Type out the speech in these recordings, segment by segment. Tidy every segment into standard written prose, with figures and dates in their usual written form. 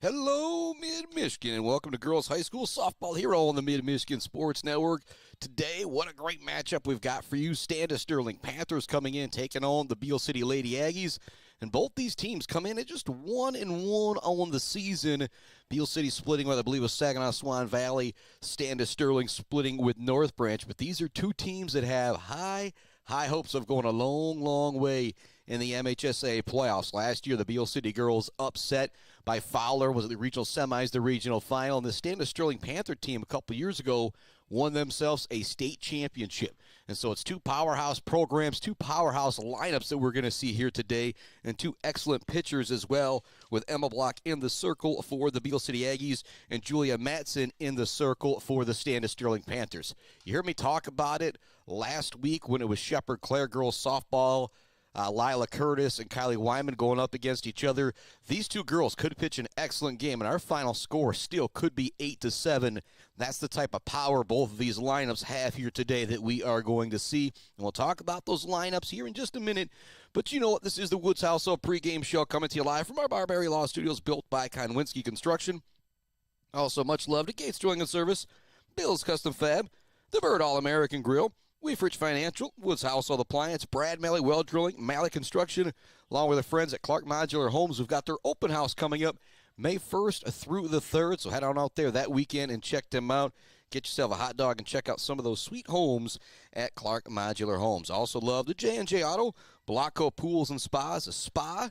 Hello, Mid-Michigan, and welcome to Girls High School Softball here on the Mid-Michigan Sports Network. Today, what a great matchup we've got for you. Standish Sterling Panthers coming in, taking on the Beal City Lady Aggies. And both these teams come in at just 1-1 on the season. Beal City splitting with, I believe, with Saginaw Swan Valley. Standish Sterling splitting with North Branch. But these are two teams that have high hopes of going a long way in the MHSA playoffs. Last year, the Beal City girls upset by Fowler, was at the regional semis, the regional final. And the Standish Sterling Panther team a couple years ago won themselves a state championship. And so it's two powerhouse programs, two powerhouse lineups that we're going to see here today, and two excellent pitchers as well, with Emma Block in the circle for the Beal City Aggies and Julia Matson in the circle for the Standish Sterling Panthers. You heard me talk about it last week when it was Shepherd Clare girls softball. Lila Curtis and Kylie Wyman going up against each other. These two girls could pitch an excellent game, and our final score still could be 8-7. That's the type of power both of these lineups have here today that we are going to see. And we'll talk about those lineups here in just a minute. But you know what? This is the Woods Household pregame show coming to you live from our Barbary Law Studios, built by Konwinski Construction. Also, much love to Gates Drilling and Service, Bill's Custom Fab, the Bird All-American Grill, Weefridge Financial, Woods Household Appliance, Brad Malley Well Drilling, Malley Construction, along with our friends at Clark Modular Homes. We've got their open house coming up May 1st through the 3rd, so head on out there that weekend and check them out. Get yourself a hot dog and check out some of those sweet homes at Clark Modular Homes. Also love the J&J Auto, Blocko Pools and Spas. A spa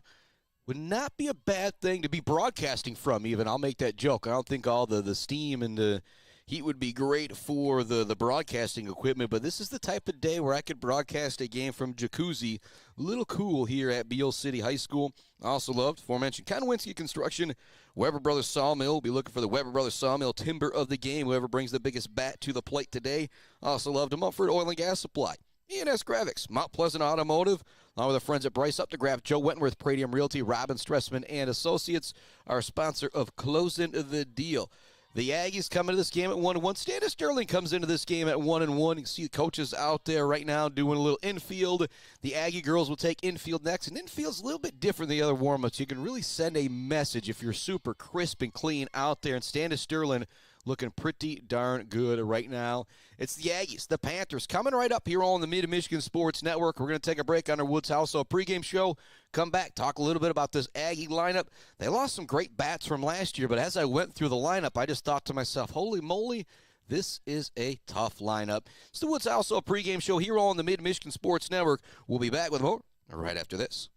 would not be a bad thing to be broadcasting from even. I'll make that joke. I don't think all the steam and the heat would be great for the broadcasting equipment, but this is the type of day where I could broadcast a game from jacuzzi. A little cool here at Beal City High School. I also loved, aforementioned, Konwinski Construction, Weber Brothers Sawmill. We'll be looking for the Weber Brothers Sawmill timber of the game, whoever brings the biggest bat to the plate today. Also loved Mumford Oil and Gas Supply, E&S Graphics, Mount Pleasant Automotive, along with our friends at Bryce Updegraft, Joe Wentworth, Pradium Realty, Robin Stressman and Associates, our sponsor of Closing the Deal. The Aggies come into this game at 1-1. Standish Sterling comes into this game at 1-1. You can see the coaches out there right now doing a little infield. The Aggie girls will take infield next, and infield's a little bit different than the other warm-ups. You can really send a message if you're super crisp and clean out there, and Standish Sterling looking pretty darn good right now. It's the Aggies, the Panthers, coming right up here on the Mid-Michigan Sports Network. We're going to take a break on our Woods Household pregame show. Come back, talk a little bit about this Aggie lineup. They lost some great bats from last year, but as I went through the lineup, I just thought to myself, holy moly, this is a tough lineup. It's the Woods Household pregame show here on the Mid-Michigan Sports Network. We'll be back with more right after this.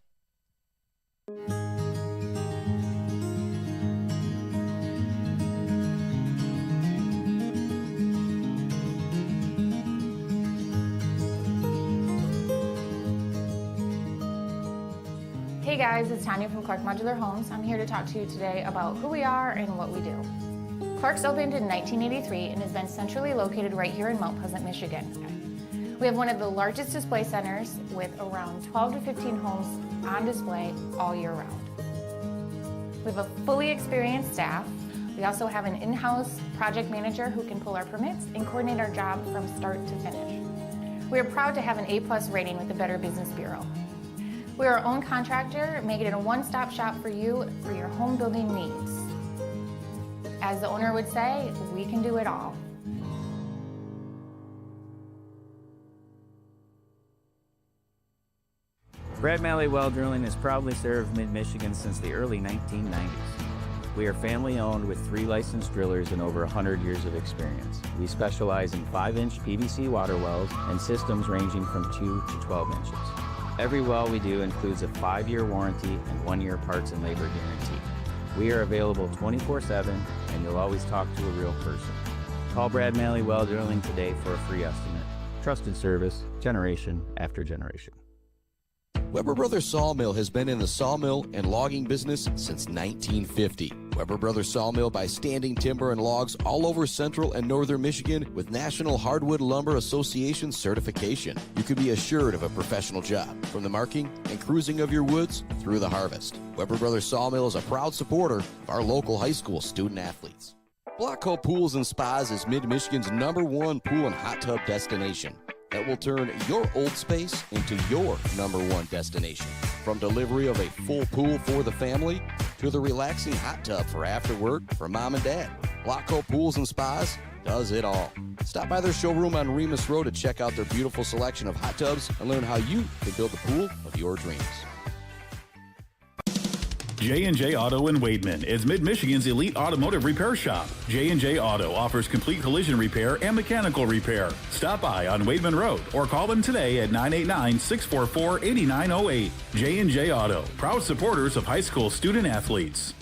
Hey guys, it's Tanya from Clark Modular Homes. I'm here to talk to you today about who we are and what we do. Clark's opened in 1983 and has been centrally located right here in Mount Pleasant, Michigan. We have one of the largest display centers with around 12 to 15 homes on display all year round. We have a fully experienced staff. We also have an in-house project manager who can pull our permits and coordinate our job from start to finish. We are proud to have an A+ rating with the Better Business Bureau. We are our own contractor, making it a one-stop shop for you for your home building needs. As the owner would say, we can do it all. Brad Malley Well Drilling has proudly served Mid-Michigan since the early 1990s. We are family-owned with 3 licensed drillers and over 100 years of experience. We specialize in 5-inch PVC water wells and systems ranging from 2 to 12 inches. Every well we do includes a 5-year warranty and 1-year parts and labor guarantee. We are available 24/7, and you'll always talk to a real person. Call Brad Malley Well Drilling today for a free estimate. Trusted service, generation after generation. Weber Brothers Sawmill has been in the sawmill and logging business since 1950. Weber Brothers Sawmill buys standing timber and logs all over central and northern Michigan with National Hardwood Lumber Association certification. You can be assured of a professional job, from the marking and cruising of your woods through the harvest. Weber Brothers Sawmill is a proud supporter of our local high school student athletes. Blocko Pools and Spas is Mid-Michigan's #1 pool and hot tub destination that will turn your old space into your #1 destination. From delivery of a full pool for the family to the relaxing hot tub for after work for mom and dad. Blockco Pools and Spas does it all. Stop by their showroom on Remus Road to check out their beautiful selection of hot tubs and learn how you can build the pool of your dreams. J&J Auto in Wademan is Mid-Michigan's elite automotive repair shop. J&J Auto offers complete collision repair and mechanical repair. Stop by on Wademan Road or call them today at 989-644-8908. J&J Auto, proud supporters of high school student athletes.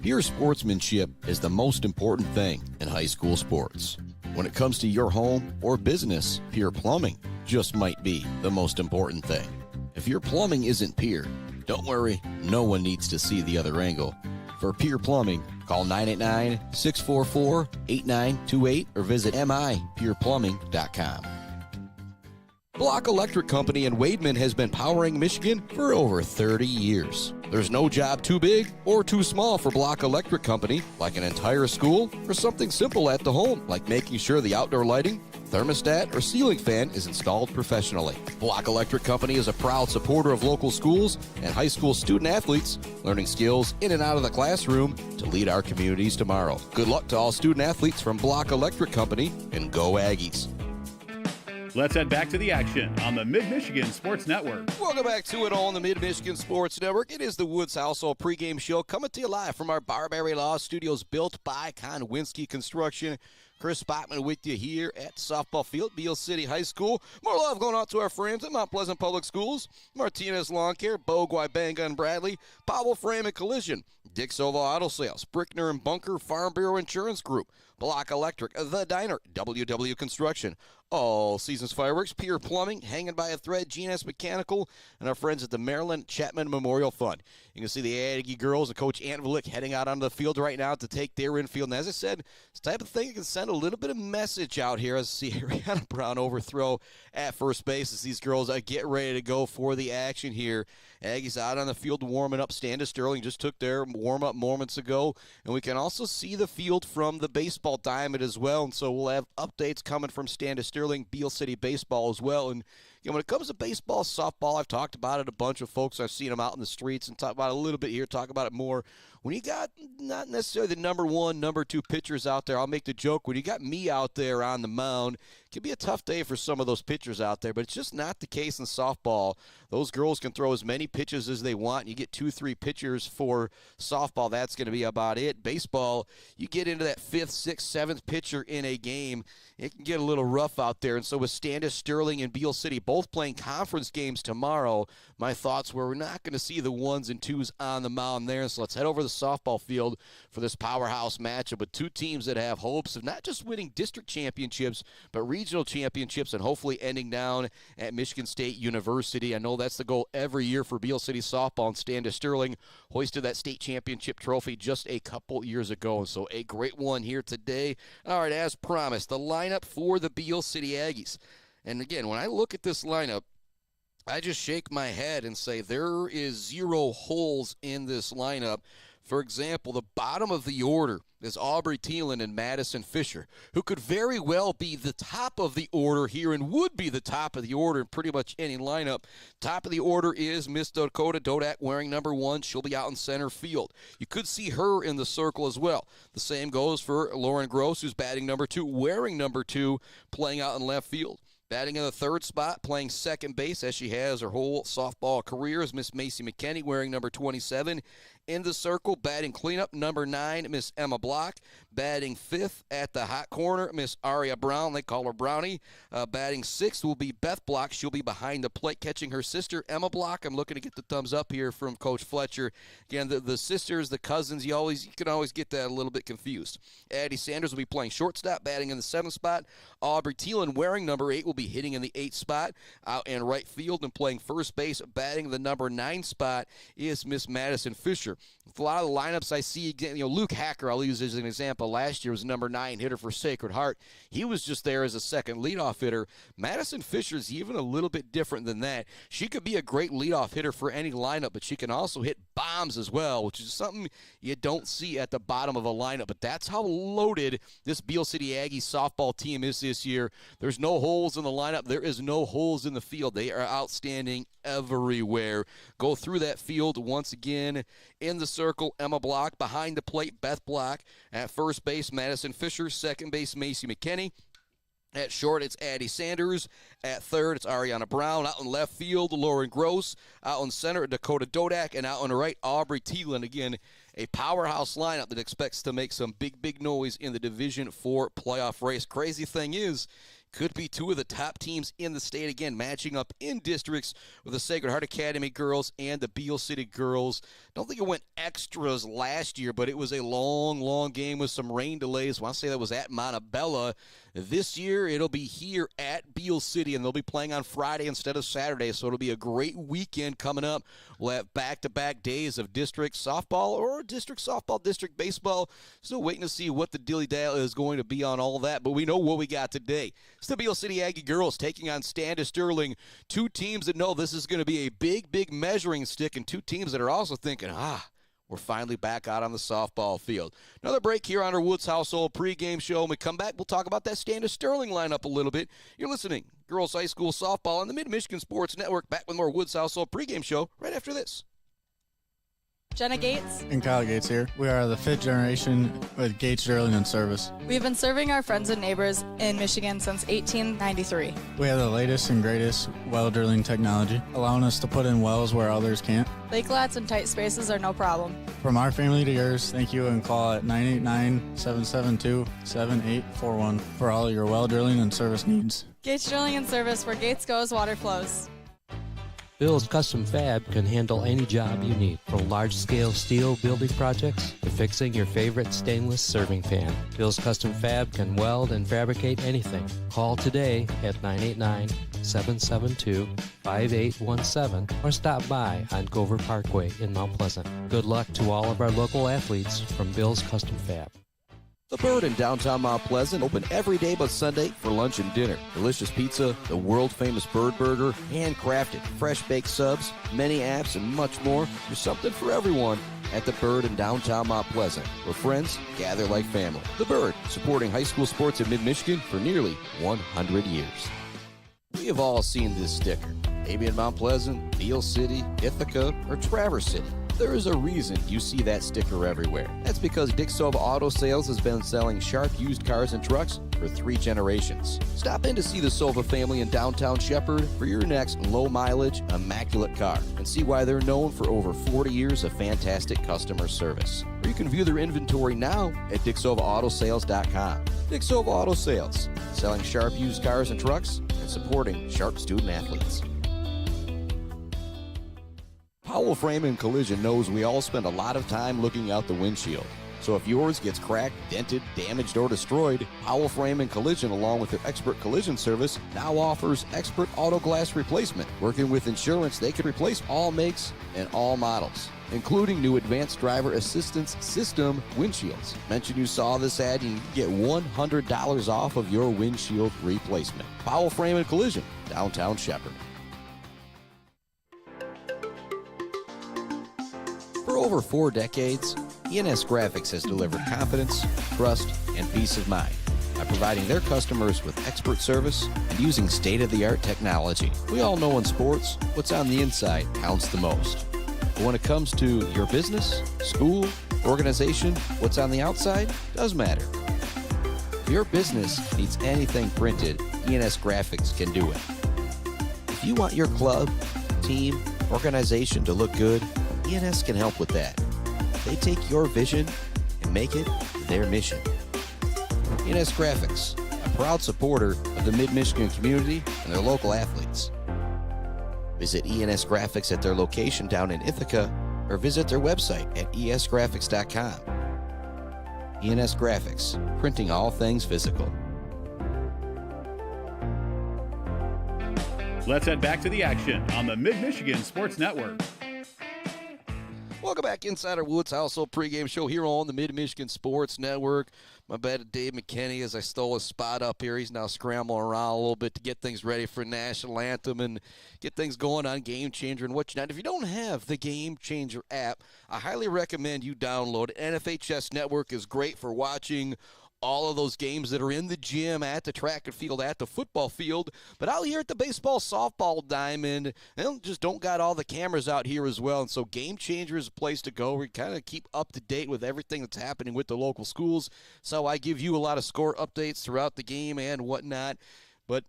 Pure sportsmanship is the most important thing in high school sports. When it comes to your home or business, Pure Plumbing just might be the most important thing. If your plumbing isn't pure, don't worry, no one needs to see the other angle. For Pure Plumbing, call 989-644-8928 or visit mipureplumbing.com. Block Electric Company in Wademan has been powering Michigan for over 30 years. There's no job too big or too small for Block Electric Company, like an entire school or something simple at the home, like making sure the outdoor lighting, thermostat, or ceiling fan is installed professionally. Block Electric Company is a proud supporter of local schools and high school student athletes, learning skills in and out of the classroom to lead our communities tomorrow. Good luck to all student athletes from Block Electric Company, and go Aggies. Let's head back to the action on the Mid-Michigan Sports Network. Welcome back to it all on the Mid-Michigan Sports Network. It is the Woods Household pregame show coming to you live from our Barberry Law Studios, built by Konwinski Construction. Chris Spotman with you here at softball field, Beal City High School. More love going out to our friends at Mount Pleasant Public Schools, Martinez Lawn Care, Bogwai Banga and Bradley, Powell Frame and Collision, Dick Silva Auto Sales, Brickner and Bunker Farm Bureau Insurance Group, Block Electric, The Diner, WW Construction, All Seasons Fireworks, Pure Plumbing, Hanging by a Thread, GNS Mechanical, and our friends at the Maryland Chapman Memorial Fund. You can see the Aggie girls and Coach Antvalik heading out onto the field right now to take their infield. And as I said, it's the type of thing that can send a little bit of message out here. As I see Aryana Brown overthrow at first base as these girls get ready to go for the action here. Aggies out on the field warming up. Standish Sterling just took their warm-up moments ago. And we can also see the field from the baseball diamond as well. And so we'll have updates coming from Standish Sterling, Beal City baseball as well. And you know, when it comes to baseball, softball, I've talked about it. A bunch of folks, I've seen them out in the streets and talk about it a little bit here, talk about it more. When you got not necessarily the number one, number two pitchers out there, I'll make the joke, when you got me out there on the mound, it can be a tough day for some of those pitchers out there, but it's just not the case in softball. Those girls can throw as many pitches as they want, and you get 2-3 pitchers for softball. That's going to be about it. Baseball, you get into that 5th, 6th, 7th pitcher in a game, it can get a little rough out there. And so with Standish Sterling and Beal City both playing conference games tomorrow, my thoughts were we're not going to see the 1s and 2s on the mound there. So let's head over to the softball field for this powerhouse matchup with two teams that have hopes of not just winning district championships, but regional championships, and hopefully ending down at Michigan State University. I know that's the goal every year for Beal City softball, and Standish Sterling hoisted that state championship trophy just a couple years ago. And so a great one here today. All right, as promised, the lineup for the Beal City Aggies. And again, when I look at this lineup, I just shake my head and say there is 0 holes in this lineup. For example, the bottom of the order is Aubrey Thielen and Madison Fisher, who could very well be the top of the order here and would be the top of the order in pretty much any lineup. Top of the order is Miss Dakota Dodak wearing number 1. She'll be out in center field. You could see her in the circle as well. The same goes for Lauren Gross, who's batting number 2, wearing number 2, playing out in left field. Batting in the 3rd spot, playing second base as she has her whole softball career, is Miss Macy McKenney wearing number 27. In the circle, batting cleanup, number 9, Miss Emma Block. Batting 5th at the hot corner, Miss Aryana Brown. They call her Brownie. Batting 6th will be Beth Block. She'll be behind the plate, catching her sister, Emma Block. I'm looking to get the thumbs up here from Coach Fletcher. Again, the sisters, the cousins, you can always get that a little bit confused. Addie Sanders will be playing shortstop, batting in the 7th spot. Aubrey Thielen, wearing number 8, will be hitting in the 8th spot. Out in right field and playing first base, batting the number 9 spot is Miss Madison Fisher. With a lot of the lineups I see, Luke Hacker, I'll use as an example, last year was number 9 hitter for Sacred Heart. He was just there as a second leadoff hitter. Madison Fisher's even a little bit different than that. She could be a great leadoff hitter for any lineup, but she can also hit bombs as well, which is something you don't see at the bottom of a lineup. But that's how loaded this Beal City Aggies softball team is this year. There's no holes in the lineup. There is no holes in the field. They are outstanding everywhere. go through that field once again. In the circle, Emma Block. Behind the plate, Beth Block. At first base, Madison Fisher. Second base, Macy McKinney. At short, it's Addie Sanders. At third, it's Aryana Brown. Out in left field, Lauren Gross. Out in center, Dakota Dodak. And out on the right, Aubrey Thielen. Again, a powerhouse lineup that expects to make some big noise in the Division IV playoff race. Crazy thing is, could be two of the top teams in the state, again, matching up in districts with the Sacred Heart Academy girls and the Beal City girls. Don't think it went extras last year, but it was a long game with some rain delays. I want to say that was at Montebello. This year, it'll be here at Beal City, and they'll be playing on Friday instead of Saturday, so it'll be a great weekend coming up. We'll have back-to-back days of district softball or district softball, district baseball. Still waiting to see what the dilly-dally is going to be on all that, but we know what we got today. It's the Beal City Aggie girls taking on Standish Sterling, two teams that know this is going to be a big measuring stick, and two teams that are also thinking, we're finally back out on the softball field. Another break here on our Woods Household pregame show. When we come back, we'll talk about that Standish Sterling lineup a little bit. You're listening, Girls High School Softball on the Mid-Michigan Sports Network. Back with more Woods Household pregame show right after this. Jenna Gates. And Kyle Gates here. We are the 5th generation with Gates Drilling and Service. We've been serving our friends and neighbors in Michigan since 1893. We have the latest and greatest well drilling technology, allowing us to put in wells where others can't. Lake lots and tight spaces are no problem. From our family to yours, thank you, and call at 989-772-7841 for all your well drilling and service needs. Gates Drilling and Service, where Gates goes, water flows. Bill's Custom Fab can handle any job you need, from large-scale steel building projects to fixing your favorite stainless serving pan. Bill's Custom Fab can weld and fabricate anything. Call today at 989-772-5817 or stop by on Gover Parkway in Mount Pleasant. Good luck to all of our local athletes from Bill's Custom Fab. The Bird in downtown Mount Pleasant, open every day but Sunday for lunch and dinner. Delicious pizza, the world-famous Bird Burger, handcrafted, fresh-baked subs, many apps, and much more. There's something for everyone at The Bird in downtown Mount Pleasant, where friends gather like family. The Bird, supporting high school sports in mid-Michigan for nearly 100 years. We have all seen this sticker, maybe in Mount Pleasant, Beal City, Ithaca, or Traverse City. There is a reason you see that sticker everywhere. That's because Dick Sova Auto Sales has been selling sharp used cars and trucks for 3 generations. Stop in to see the Sova family in downtown Shepherd for your next low-mileage, immaculate car, and see why they're known for over 40 years of fantastic customer service. Or you can view their inventory now at DickSovaAutoSales.com. Dick Sova Auto Sales, selling sharp used cars and trucks and supporting sharp student athletes. Powell Frame and Collision knows we all spend a lot of time looking out the windshield. So if yours gets cracked, dented, damaged, or destroyed, Powell Frame and Collision, along with their expert collision service, now offers expert auto glass replacement. Working with insurance, they can replace all makes and all models, including new advanced driver assistance system windshields. Mention you saw this ad and you get $100 off of your windshield replacement. Powell Frame and Collision, downtown Shepherd. For over 4 decades, ENS Graphics has delivered confidence, trust, and peace of mind by providing their customers with expert service and using state-of-the-art technology. We all know in sports, what's on the inside counts the most. But when it comes to your business, school, organization, what's on the outside does matter. If your business needs anything printed, ENS Graphics can do it. If you want your club, team, organization to look good, ENS can help with that. They take your vision and make it their mission. ENS Graphics, a proud supporter of the Mid-Michigan community and their local athletes. Visit ENS Graphics at their location down in Ithaca or visit their website at esgraphics.com. ENS Graphics, printing all things physical. Let's head back to the action on the Mid-Michigan Sports Network. Welcome back inside our Woods Household pregame show here on the Mid-Michigan Sports Network. My bad to Dave McKinney as I stole his spot up here. He's now scrambling around a little bit to get things ready for National Anthem and get things going on Game Changer and whatnot. If you don't have the Game Changer app, I highly recommend you download it. NFHS Network is great for watching all of those games that are in the gym, at the track and field, at the football field. But out here at the baseball, softball diamond, they just don't got all the cameras out here as well. And so Game Changer is a place to go. We kind of keep up to date with everything that's happening with the local schools. So I give you a lot of score updates throughout the game and whatnot. But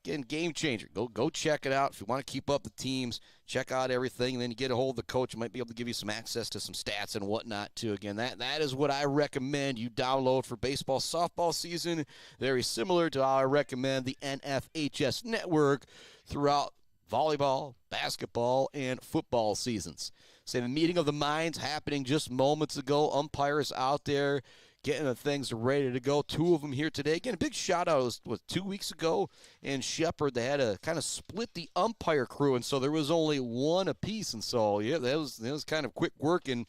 again, Game Changer. Go check it out. If you want to keep up the teams, check out everything, and then you get a hold of the coach. Might be able to give you some access to some stats and whatnot, too. Again, that is what I recommend you download for baseball, softball season. Very similar to how I recommend the NFHS network throughout volleyball, basketball, and football seasons. So the meeting of the minds happening just moments ago. Umpires out there getting the things ready to go. Two of them here today. Again, a big shout-out was 2 weeks ago in Shepherd. They had to kind of split the umpire crew, and so there was only one apiece. And so, yeah, that was kind of quick work, and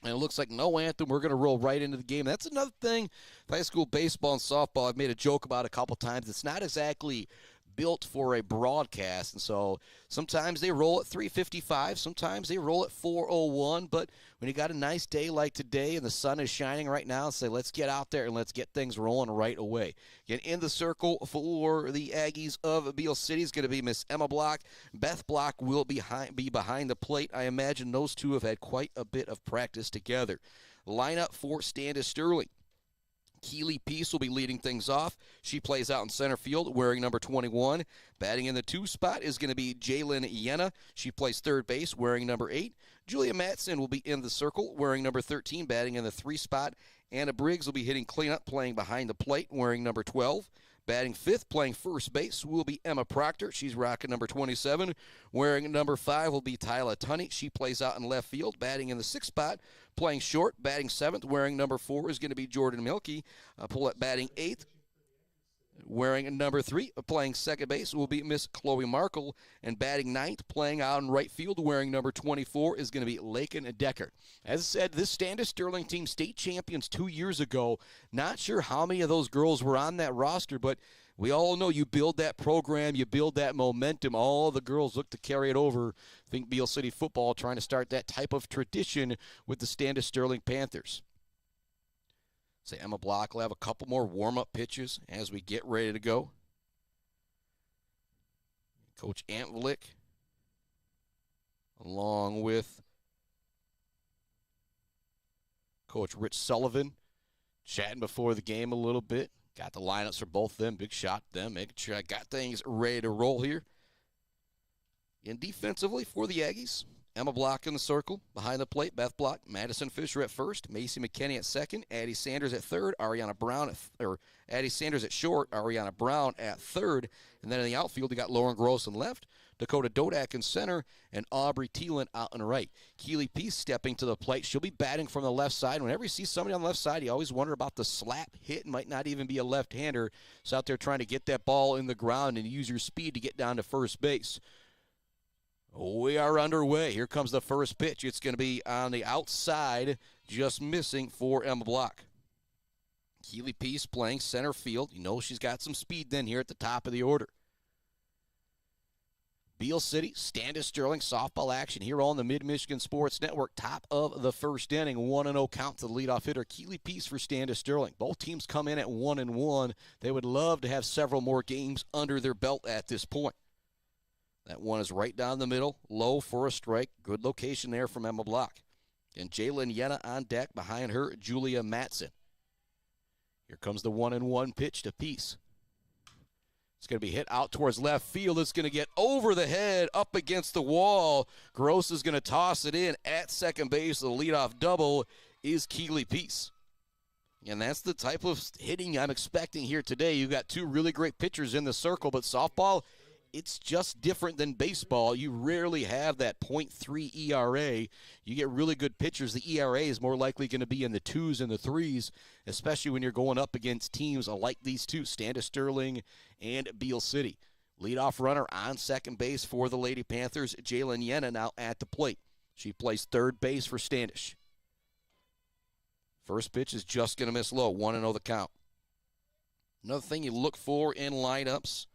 it looks like no anthem. We're going to roll right into the game. That's another thing, high school baseball and softball, I've made a joke about a couple times. It's not exactly built for a broadcast, and so sometimes they roll at 3:55, sometimes they roll at 4:01, but when you got a nice day like today and the sun is shining right now, say let's get out there and let's get things rolling right away. Get in the circle for the Aggies of Beal City is going to be Miss Emma Block. Beth Block will be behind the plate. I imagine those two have had quite a bit of practice together. Lineup for Standish Sterling. Keely Peace will be leading things off. She plays out in center field wearing number 21. Batting in the 2 spot is going to be Jalen Yenna. She plays third base wearing number 8. Julia Matson will be in the circle wearing number 13, batting in the 3 spot. Anna Briggs will be hitting cleanup, playing behind the plate wearing number 12. Batting 5th, playing first base, will be Emma Proctor. She's rocking number 27. Wearing number 5 will be Tyla Tunney. She plays out in left field, batting in the 6th spot. Playing short, batting 7th, wearing number 4 is going to be Jordan Milkey. Batting 8th, wearing number 3, playing second base, will be Miss Chloe Markle. And batting 9th, playing out in right field, wearing number 24, is going to be Laken Decker. As I said, this Standish Sterling team, state champions 2 years ago. Not sure how many of those girls were on that roster, but we all know you build that program, you build that momentum. All the girls look to carry it over. I think Beal City football trying to start that type of tradition with the Standish Sterling Panthers. So Emma Block will have a couple more warm-up pitches as we get ready to go. Coach Antlick, along with Coach Rich Sullivan, chatting before the game a little bit. Got the lineups for both of them. Big shot to them, making sure I got things ready to roll here. And defensively for the Aggies, Emma Block in the circle. Behind the plate, Beth Block, Madison Fisher at first, Macy McKinney at second, Addie Sanders at third, Addie Sanders at short, Aryana Brown at third. And then in the outfield, you got Lauren Gross in left, Dakota Dodak in center, and Aubrey Thielen out in right. Keely Peace stepping to the plate. She'll be batting from the left side. Whenever you see somebody on the left side, you always wonder about the slap hit. Might not even be a left-hander. So out there trying to get that ball in the ground and use your speed to get down to first base. We are underway. Here comes the first pitch. It's going to be on the outside, just missing for Emma Block. Keely Peace playing center field. You know she's got some speed then here at the top of the order. Beal City, Standish Sterling, softball action here on the Mid-Michigan Sports Network. Top of the first inning, 1-0 count to the leadoff hitter, Keely Peace for Standish Sterling. Both teams come in at 1-1. They would love to have several more games under their belt at this point. That one is right down the middle, low for a strike. Good location there from Emma Block. And Jalen Yenna on deck, behind her, Julia Matson. Here comes the 1-1 pitch to Peace. It's going to be hit out towards left field. It's going to get over the head, up against the wall. Gross is going to toss it in at second base. The leadoff double is Keely Peace. And that's the type of hitting I'm expecting here today. You've got two really great pitchers in the circle, but softball, it's just different than baseball. You rarely have that .3 ERA. You get really good pitchers. The ERA is more likely going to be in the 2s and the 3s, especially when you're going up against teams like these two, Standish Sterling and Beal City. Leadoff runner on second base for the Lady Panthers, Jalen Yenna, now at the plate. She plays third base for Standish. First pitch is just going to miss low, 1-0 the count. Another thing you look for in lineups,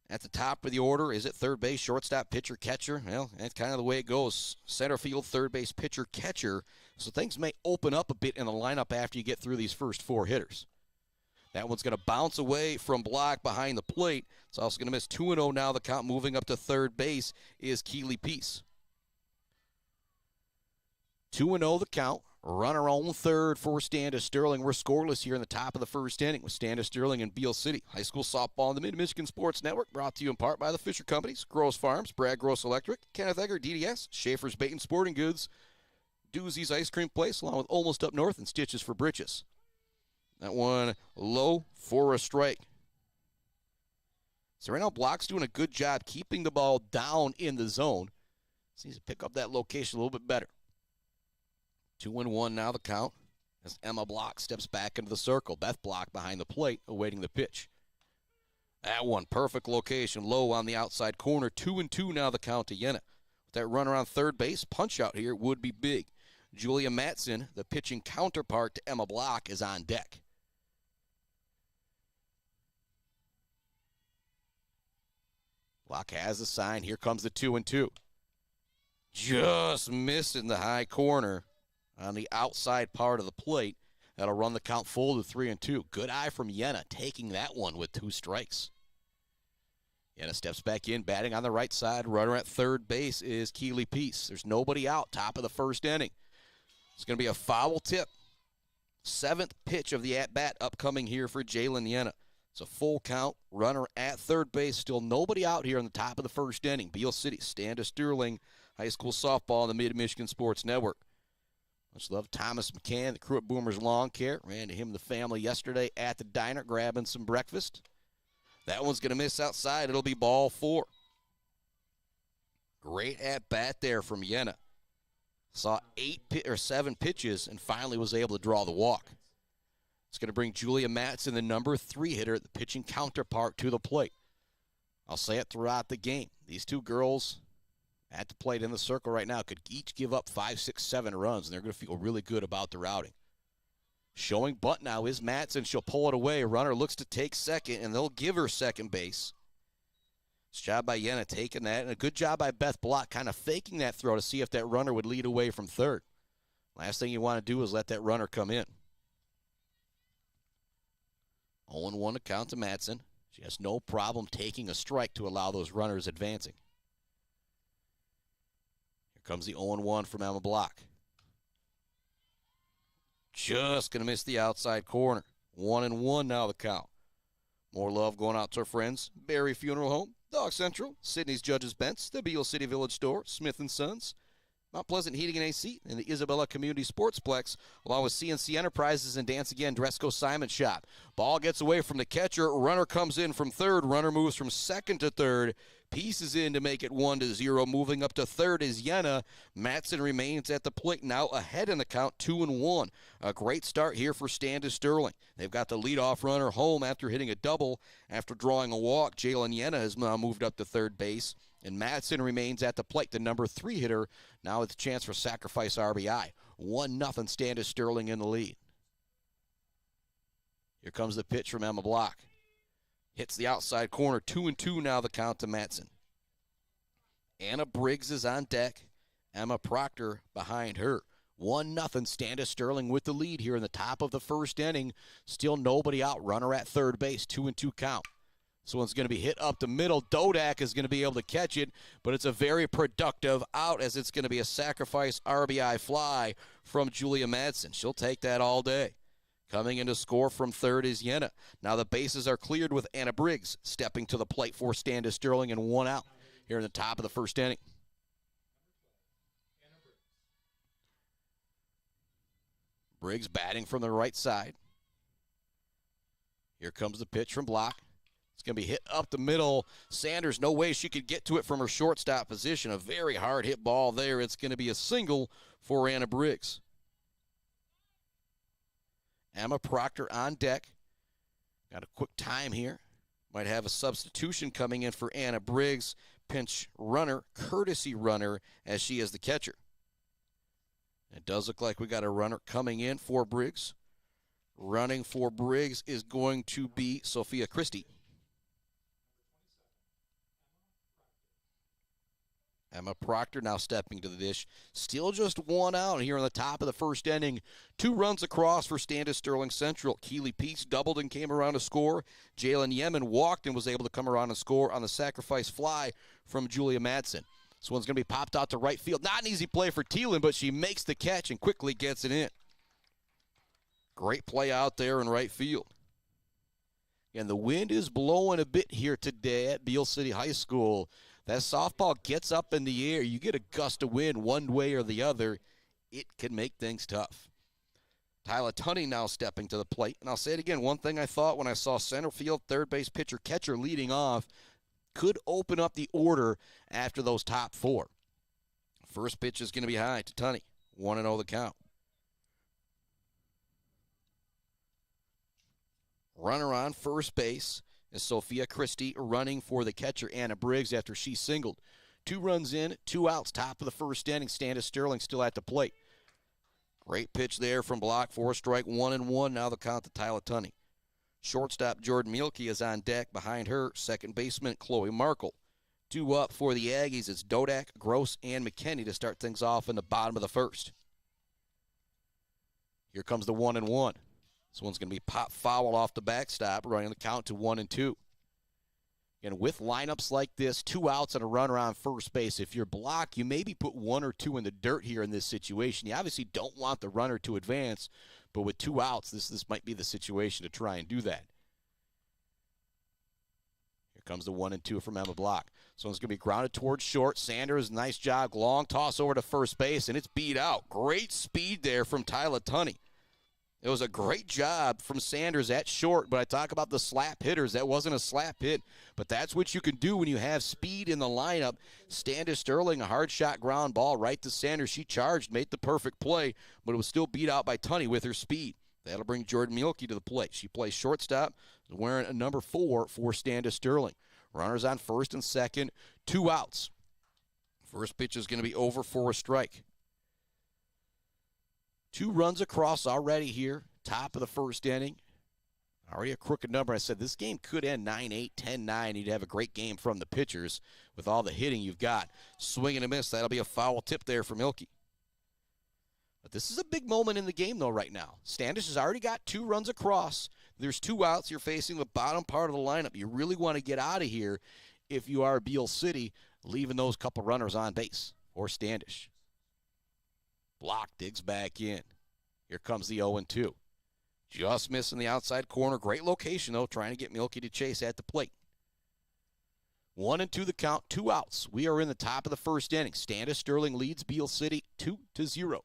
At the top of the order, is it third base, shortstop, pitcher, catcher? Well, that's kind of the way it goes. Center field, third base, pitcher, catcher. So things may open up a bit in the lineup after you get through these first four hitters. That one's going to bounce away from Block behind the plate. It's also going to miss 2-0 now. The count moving up to third base is Keeley Peace. 2-0 the count. Runner on third for Standish Sterling. We're scoreless here in the top of the first inning with Standish Sterling and Beal City. High school softball on the Mid-Michigan Sports Network, brought to you in part by the Fisher Companies, Gross Farms, Brad Gross Electric, Kenneth Egger, DDS, Schaefer's Bait and Sporting Goods, Doozy's Ice Cream Place, along with Almost Up North and Stitches for Britches. That one low for a strike. So right now Block's doing a good job keeping the ball down in the zone. So needs to pick up that location a little bit better. 2-1 now the count as Emma Block steps back into the circle. Beth Block behind the plate awaiting the pitch. That one, perfect location, low on the outside corner. 2-2 now the count to Yenna. With that runner on third base, punch out here would be big. Julia Matson, the pitching counterpart to Emma Block, is on deck. Block has a sign. Here comes the 2-2. Just missing the high corner on the outside part of the plate. That'll run the count full to 3-2. Good eye from Yenna, taking that one with 2 strikes. Yenna steps back in, batting on the right side. Runner at third base is Keeley Peace. There's nobody out, top of the first inning. It's going to be a foul tip. 7th pitch of the at-bat upcoming here for Jalen Yenna. It's a full count. Runner at third base. Still nobody out here on the top of the first inning. Beal City, Standish Sterling, high school softball on the Mid-Michigan Sports Network. Much love Thomas McCann, the crew at Boomer's Lawn Care. Ran to him and the family yesterday at the diner grabbing some breakfast. That one's going to miss outside. It'll be ball 4. Great at-bat there from Yenna. Saw 7 pitches and finally was able to draw the walk. It's going to bring Julia Matson, the number 3 hitter, the pitching counterpart, to the plate. I'll say it throughout the game. These 2 girls at the plate in the circle right now could each give up 5, 6, 7 runs, and they're going to feel really good about their outing. Showing bunt now is Matson. She'll pull it away. Runner looks to take second, and they'll give her second base. It's a job by Yenna taking that, and a good job by Beth Block kind of faking that throw to see if that runner would lead away from third. Last thing you want to do is let that runner come in. 0-1 to count to Matson. She has no problem taking a strike to allow those runners advancing. Here comes the 0-1 from Emma Block. Just going to miss the outside corner. 1-1 now the count. More love going out to our friends. Berry Funeral Home, Dog Central, Sydney's Judges Bench, the Beal City Village Store, Smith & Sons, Mount Pleasant Heating and AC, and the Isabella Community Sportsplex, along with CNC Enterprises and Dance Again Dresco Simon Shop. Ball gets away from the catcher. Runner comes in from third. Runner moves from second to third. Pieces in to make it 1-0. Moving up to third is Yenna. Matson remains at the plate now ahead in the count, 2-1. A great start here for Standish Sterling. They've got the leadoff runner home after hitting a double. After drawing a walk, Jalen Yenna has now moved up to third base. And Matson remains at the plate, the number 3 hitter, now with a chance for sacrifice RBI. 1-0 Standish Sterling in the lead. Here comes the pitch from Emma Block. Hits the outside corner, 2-2 now the count to Matson. Anna Briggs is on deck. Emma Proctor behind her. 1-0 Standish Sterling with the lead here in the top of the first inning. Still nobody out. Runner at third base, 2-2 count. This one's going to be hit up the middle. Dodak is going to be able to catch it, but it's a very productive out as it's going to be a sacrifice RBI fly from Julia Madsen. She'll take that all day. Coming in to score from third is Yenna. Now the bases are cleared with Anna Briggs stepping to the plate for Standish Sterling and 1 out here in the top of the first inning. Briggs batting from the right side. Here comes the pitch from Block. It's going to be hit up the middle. Sanders, no way she could get to it from her shortstop position. A very hard hit ball there. It's going to be a single for Anna Briggs. Emma Proctor on deck. Got a quick time here. Might have a substitution coming in for Anna Briggs. Pinch runner, courtesy runner, as she is the catcher. It does look like we got a runner coming in for Briggs. Running for Briggs is going to be Sophia Christie. Emma Proctor now stepping to the dish. Still just one out here on the top of the first inning. 2 runs across for Standish Sterling Central. Keely Peace doubled and came around to score. Jalen Yemen walked and was able to come around and score on the sacrifice fly from Julia Madsen. This one's going to be popped out to right field. Not an easy play for Thielen, but she makes the catch and quickly gets it in. Great play out there in right field. And the wind is blowing a bit here today at Beal City High School. That softball gets up in the air. You get a gust of wind one way or the other. It can make things tough. Tyler Tunney now stepping to the plate. And I'll say it again, one thing I thought when I saw center field, third base pitcher, catcher leading off could open up the order after those top 4. First pitch is going to be high to Tunney. 1-0 the count. Runner on first base is Sophia Christie running for the catcher, Anna Briggs, after she singled. 2 runs in, 2 outs, top of the first inning. Standish Sterling still at the plate. Great pitch there from Block for a strike, 1-1. Now the count to Tyler Tunney. Shortstop Jordan Mielke is on deck. Behind her, second baseman Chloe Markle. 2 up for the Aggies. It's Dodak, Gross, and McKinney to start things off in the bottom of the first. Here comes the 1-1. This one's going to be pop foul off the backstop, running the count to 1-2. And with lineups like this, 2 outs and a runner on first base, if you're Block, you maybe put 1 or 2 in the dirt here in this situation. You obviously don't want the runner to advance, but with 2 outs, this might be the situation to try and do that. Here comes the 1-2 from Emma Block. So it's going to be grounded towards short. Sanders, nice job. Long toss over to first base, and it's beat out. Great speed there from Tyler Tunney. It was a great job from Sanders at short, but I talk about the slap hitters. That wasn't a slap hit, but that's what you can do when you have speed in the lineup. Standish Sterling, a hard shot ground ball right to Sanders. She charged, made the perfect play, but it was still beat out by Tunney with her speed. That'll bring Jordan Mielke to the plate. She plays shortstop, wearing a number 4 for Standish Sterling. Runners on first and second, 2 outs. First pitch is going to be over for a strike. 2 runs across already here, top of the first inning. Already a crooked number. I said this game could end 9-8, 10-9. You'd have a great game from the pitchers with all the hitting you've got. Swing and a miss. That'll be a foul tip there for Mielke. But this is a big moment in the game, though, right now. Standish has already got 2 runs across. There's 2 outs. You're facing the bottom part of the lineup. You really want to get out of here if you are Beal City, leaving those couple runners on base or Standish. Block digs back in. Here comes the 0-2. Just missing the outside corner. Great location, though, trying to get Mielke to chase at the plate. 1-2 the count, 2 outs. We are in the top of the first inning. Standish Sterling leads Beal City 2-0.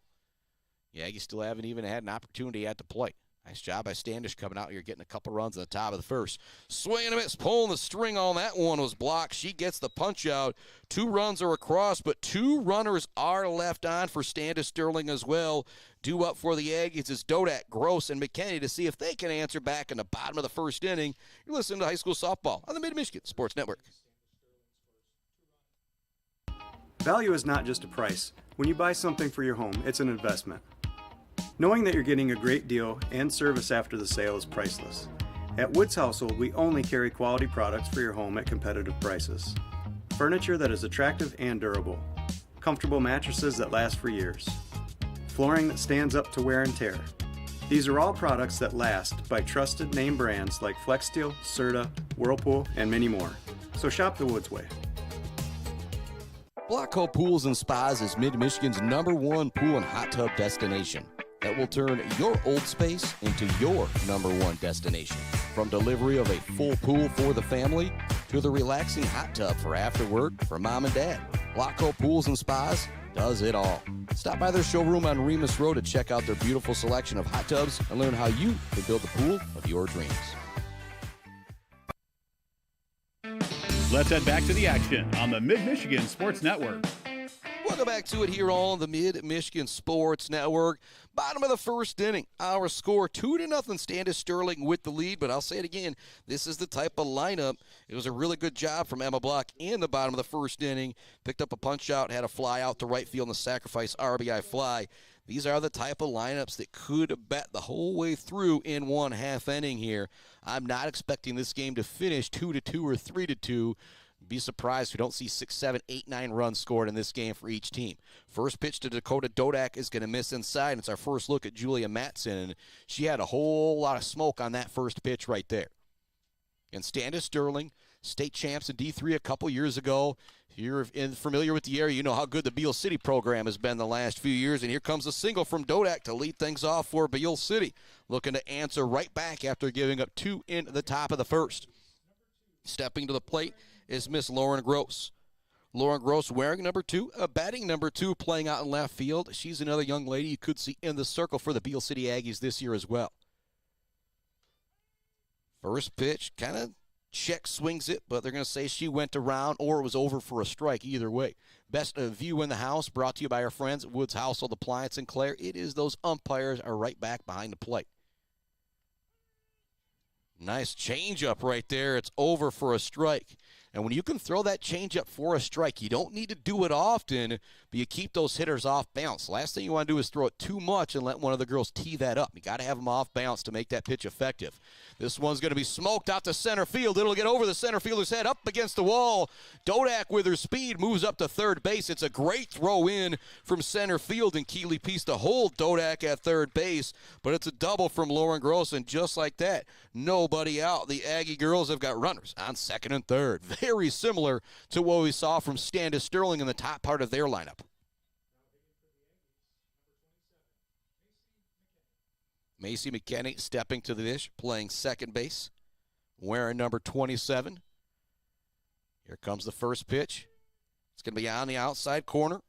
The Aggies still haven't even had an opportunity at the plate. Nice job by Standish coming out here, getting a couple runs on the top of the first. Swing and a miss, pulling the string on that one was blocked. She gets the punch out. 2 runs are across, but 2 runners are left on for Standish Sterling as well. Due up for the Aggies is Dodak, Gross, and McKinney to see if they can answer back in the bottom of the first inning. You're listening to High School Softball on the Mid-Michigan Sports Network. Value is not just a price. When you buy something for your home, it's an investment. Knowing that you're getting a great deal and service after the sale is priceless. At Woods Household, we only carry quality products for your home at competitive prices. Furniture that is attractive and durable. Comfortable mattresses that last for years. Flooring that stands up to wear and tear. These are all products that last by trusted name brands like FlexSteel, Serta, Whirlpool, and many more. So shop the Woods way. Blockco Pools and Spas is Mid-Michigan's #1 pool and hot tub destination that will turn your old space into your #1 destination. From delivery of a full pool for the family to the relaxing hot tub for after work for mom and dad, Blockco Pools and Spas does it all. Stop by their showroom on Remus Road to check out their beautiful selection of hot tubs and learn how you can build the pool of your dreams. Let's head back to the action on the Mid-Michigan Sports Network. Welcome back to it here on the Mid-Michigan Sports Network. Bottom of the first inning. Our score 2-0. Standish Sterling with the lead, but I'll say it again. This is the type of lineup. It was a really good job from Emma Block in the bottom of the first inning. Picked up a punch out, had a fly out to right field in the sacrifice RBI fly. These are the type of lineups that could bet the whole way through in one half inning here. I'm not expecting this game to finish 2-2 or 3-2. Be surprised if we don't see 6, 7, 8, 9 runs scored in this game for each team. First pitch to Dakota Dodak is going to miss inside. It's our first look at Julia Matson. She had a whole lot of smoke on that first pitch right there. And Standish Sterling, state champs in D3 a couple years ago. If you're familiar with the area, you know how good the Beal City program has been the last few years. And here comes a single from Dodak to lead things off for Beal City. Looking to answer right back after giving up 2 in the top of the first. Stepping to the plate is Miss Lauren Gross. Lauren Gross wearing number 2, batting number 2, playing out in left field. She's another young lady you could see in the circle for the Beal City Aggies this year as well. First pitch, kind of check swings it, but they're going to say she went around or it was over for a strike either way. Best view in the house brought to you by our friends at Woods Household Appliance in Clare. It is those umpires are right back behind the plate. Nice changeup right there. It's over for a strike. And when you can throw that changeup for a strike, you don't need to do it often, but you keep those hitters off balance. Last thing you want to do is throw it too much and let one of the girls tee that up. You got to have them off balance to make that pitch effective. This one's going to be smoked out to center field. It'll get over the center fielder's head, up against the wall. Dodak with her speed moves up to third base. It's a great throw in from center field, and Keeley Peace to hold Dodak at third base, but it's a double from Lauren Gross, and just like that, nobody out. The Aggie girls have got runners on second and third. Very similar to what we saw from Standish Sterling in the top part of their lineup. Macy McKinney stepping to the dish, playing second base, wearing number 27. Here comes the first pitch. It's going to be on the outside corner,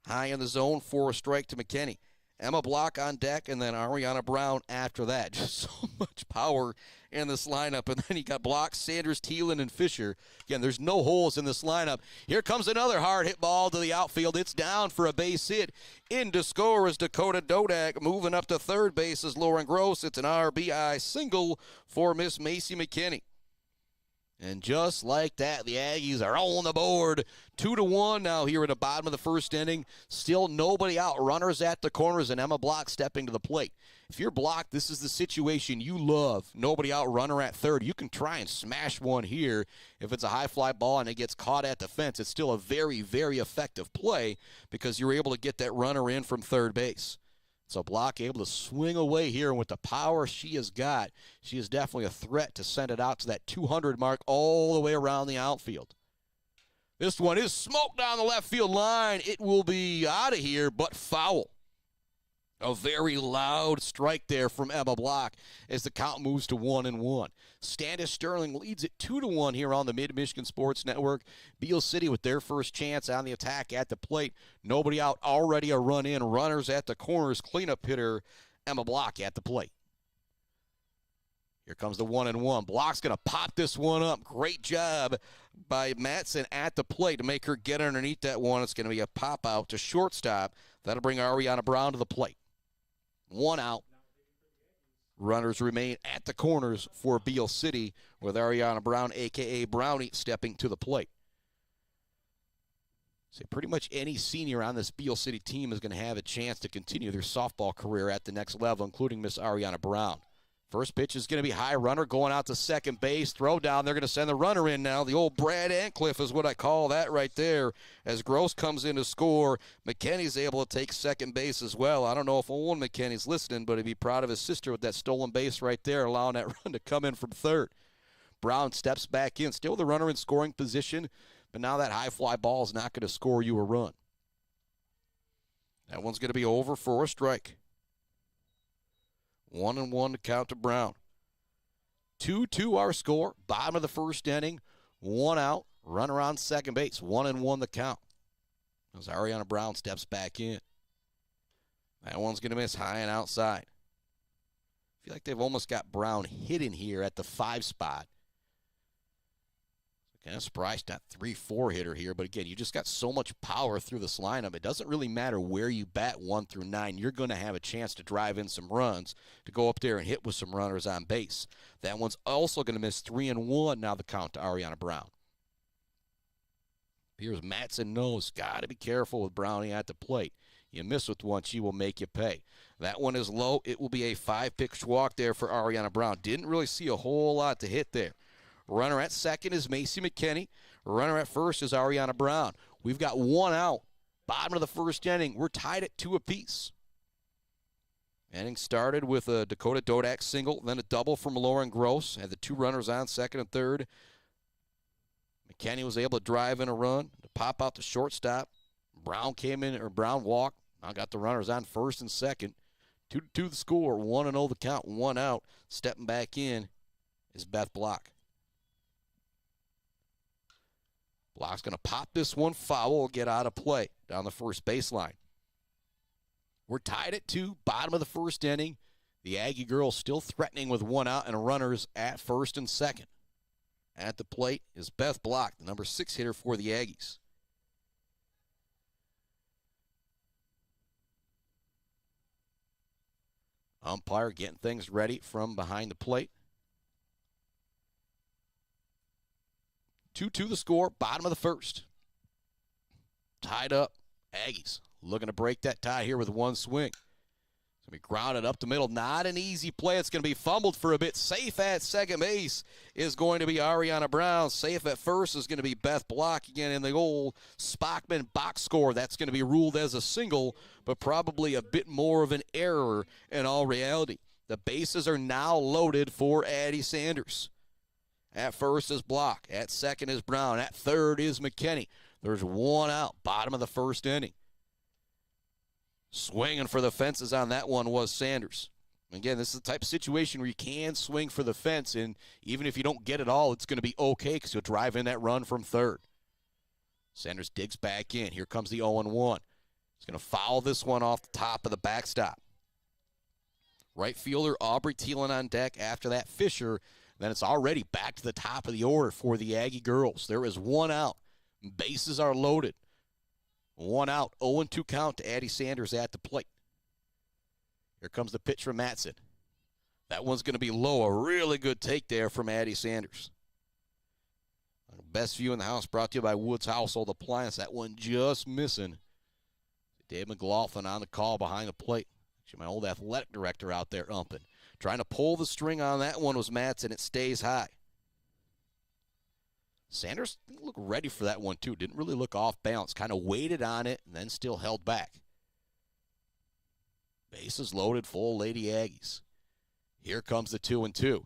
high in the zone for a strike to McKinney. Emma Block on deck, and then Aryana Brown after that. Just so much power in this lineup. And then you got Block, Sanders, Thielen, and Fisher. Again, there's no holes in this lineup. Here comes another hard hit ball to the outfield. It's down for a base hit. In to score is Dakota Dodak. Moving up to third base is Lauren Gross. It's an RBI single for Miss Macy McKinney. And just like that, the Aggies are on the board. 2-1 now here in the bottom of the first inning. Still nobody out. Runners at the corners, and Emma Block stepping to the plate. If you're Block, this is the situation you love. Nobody out, runner at third. You can try and smash one here. If it's a high fly ball and it gets caught at the fence, it's still a very, very effective play because you're able to get that runner in from third base. So Block able to swing away here, and with the power she has got, she is definitely a threat to send it out to that 200 mark all the way around the outfield. This one is smoked down the left field line. It will be out of here, but foul. A very loud strike there from Emma Block as the count moves to 1-1. Standish Sterling leads it 2-1 here on the Mid-Michigan Sports Network. Beal City with their first chance on the attack at the plate. Nobody out, already a run in. Runners at the corners. Cleanup hitter Emma Block at the plate. Here comes the 1-1. Block's going to pop this one up. Great job by Matson at the plate to make her get underneath that one. It's going to be a pop out to shortstop. That'll bring Aryana Brown to the plate. 1 out. Runners remain at the corners for Beal City with Aryana Brown, a.k.a. Brownie, stepping to the plate. So pretty much any senior on this Beal City team is going to have a chance to continue their softball career at the next level, including Miss Aryana Brown. First pitch is going to be high, runner going out to second base. Throw down, they're going to send the runner in now. The old Brad Antcliffe is what I call that right there. As Gross comes in to score, McKinney's able to take second base as well. I don't know if Owen McKinney's listening, but he'd be proud of his sister with that stolen base right there, allowing that run to come in from third. Brown steps back in, still the runner in scoring position, but now that high fly ball is not going to score you a run. That one's going to be over for a strike. 1-1 to count to Brown. 2-2 our score. Bottom of the first inning. 1 out. Runner on second base. 1-1 the count. As Aryana Brown steps back in. That one's going to miss high and outside. I feel like they've almost got Brown hidden here at the 5 spot. Kind of surprised, not 3-4 hitter here, but again, you just got so much power through this lineup. It doesn't really matter where you bat 1 through 9. You're going to have a chance to drive in some runs, to go up there and hit with some runners on base. That one's also going to miss 3-1 now the count to Aryana Brown. Here's Matson knows, got to be careful with Brownie at the plate. You miss with one, she will make you pay. That one is low. It will be a 5-pitch walk there for Aryana Brown. Didn't really see a whole lot to hit there. Runner at second is Macy McKinney. Runner at first is Aryana Brown. We've got one out. Bottom of the first inning. We're tied at 2 apiece. Inning started with a Dakota Dodak single, then a double from Lauren Gross. Had the 2 runners on, second and third. McKinney was able to drive in a run to pop out the shortstop. Brown came in, or Brown walked. Now got the runners on first and second. 2-2 the score, 1-0 the count, 1 out. Stepping back in is Beth Block. Block's going to pop this one foul, get out of play down the first baseline. We're tied at 2, bottom of the first inning. The Aggie girls still threatening with 1 out and runners at first and second. At the plate is Beth Block, the number 6 hitter for the Aggies. Umpire getting things ready from behind the plate. 2-2 the score, bottom of the first. Tied up, Aggies looking to break that tie here with 1 swing. It's going to be grounded up the middle. Not an easy play. It's going to be fumbled for a bit. Safe at second base is going to be Aryana Brown. Safe at first is going to be Beth Block again in the old Spockman box score. That's going to be ruled as a single, but probably a bit more of an error in all reality. The bases are now loaded for Addie Sanders. At first is Block. At second is Brown. At third is McKinney. There's 1 out, bottom of the first inning. Swinging for the fences on that one was Sanders. Again, this is the type of situation where you can swing for the fence, and even if you don't get it all, it's going to be okay because you'll drive in that run from third. Sanders digs back in. Here comes the 0-1. He's going to foul this one off the top of the backstop. Right fielder Aubrey Thielen on deck. After that, Fisher. Then it's already back to the top of the order for the Aggie girls. There is 1 out. Bases are loaded. 1 out, 0-2 count to Addie Sanders at the plate. Here comes the pitch from Matson. That one's going to be low. A really good take there from Addie Sanders. Best view in the house brought to you by Woods Household Appliance. That one just missing. Dave McLaughlin on the call behind the plate. Actually, my old athletic director out there umping. Trying to pull the string on that one was Matson. It stays high. Sanders didn't look ready for that one, too. Didn't really look off balance. Kind of waited on it and then still held back. Bases loaded, full Lady Aggies. Here comes the 2-2.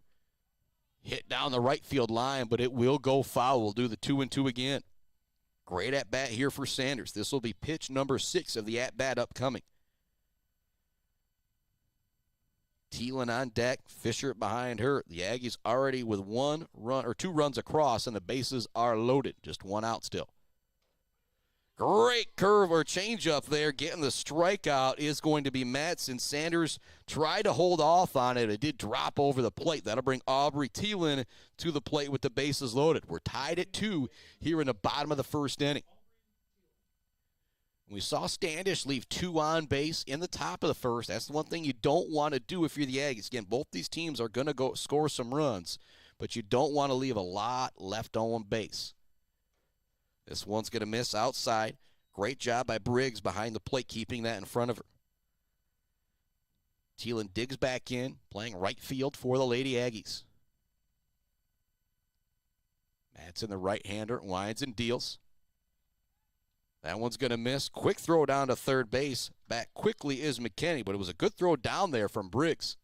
Hit down the right field line, but it will go foul. We'll do the 2-2 again. Great at-bat here for Sanders. This will be pitch number 6 of the at-bat upcoming. Thielen on deck, Fisher behind her. The Aggies already with 1 run or 2 runs across, and the bases are loaded. Just 1 out still. Great curve or changeup there. Getting the strikeout is going to be Matson. Sanders tried to hold off on it. It did drop over the plate. That'll bring Aubrey Thielen to the plate with the bases loaded. We're tied at 2 here in the bottom of the first inning. We saw Standish leave 2 on base in the top of the first. That's the one thing you don't want to do if you're the Aggies. Again, both these teams are going to go score some runs, but you don't want to leave a lot left on base. This one's going to miss outside. Great job by Briggs behind the plate, keeping that in front of her. Thielen digs back in, playing right field for the Lady Aggies. Matson, the right-hander, winds and deals. That one's going to miss. Quick throw down to third base. Back quickly is McKinney, but it was a good throw down there from Briggs.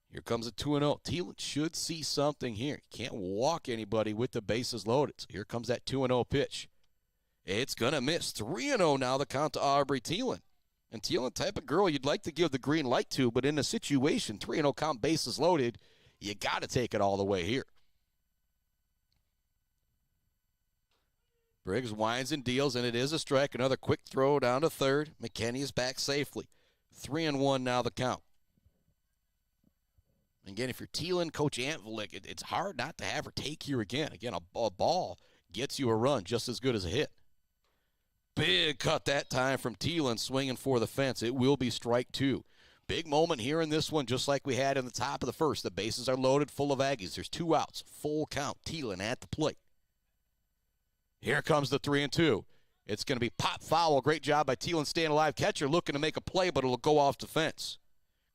Here comes a 2-0. Thielen should see something here. Can't walk anybody with the bases loaded. So here comes that 2-0 pitch. It's going to miss. 3-0 now, the count to Aubrey Thielen. And Thielen, type of girl you'd like to give the green light to, but in a situation, 3-0 count, bases loaded, you got to take it all the way here. Briggs winds and deals, and it is a strike. Another quick throw down to third. McKinney is back safely. 3-1 now the count. Again, if you're Thielen, Coach Antvelik, it's hard not to have her take here again. Again, a ball gets you a run just as good as a hit. Big cut that time from Thielen, swinging for the fence. It will be strike 2. Big moment here in this one, just like we had in the top of the first. The bases are loaded, full of Aggies. There's 2 outs. Full count. Thielen at the plate. Here comes the 3-2. It's going to be pop foul. Great job by Thielen staying alive. Catcher looking to make a play, but it'll go off the fence.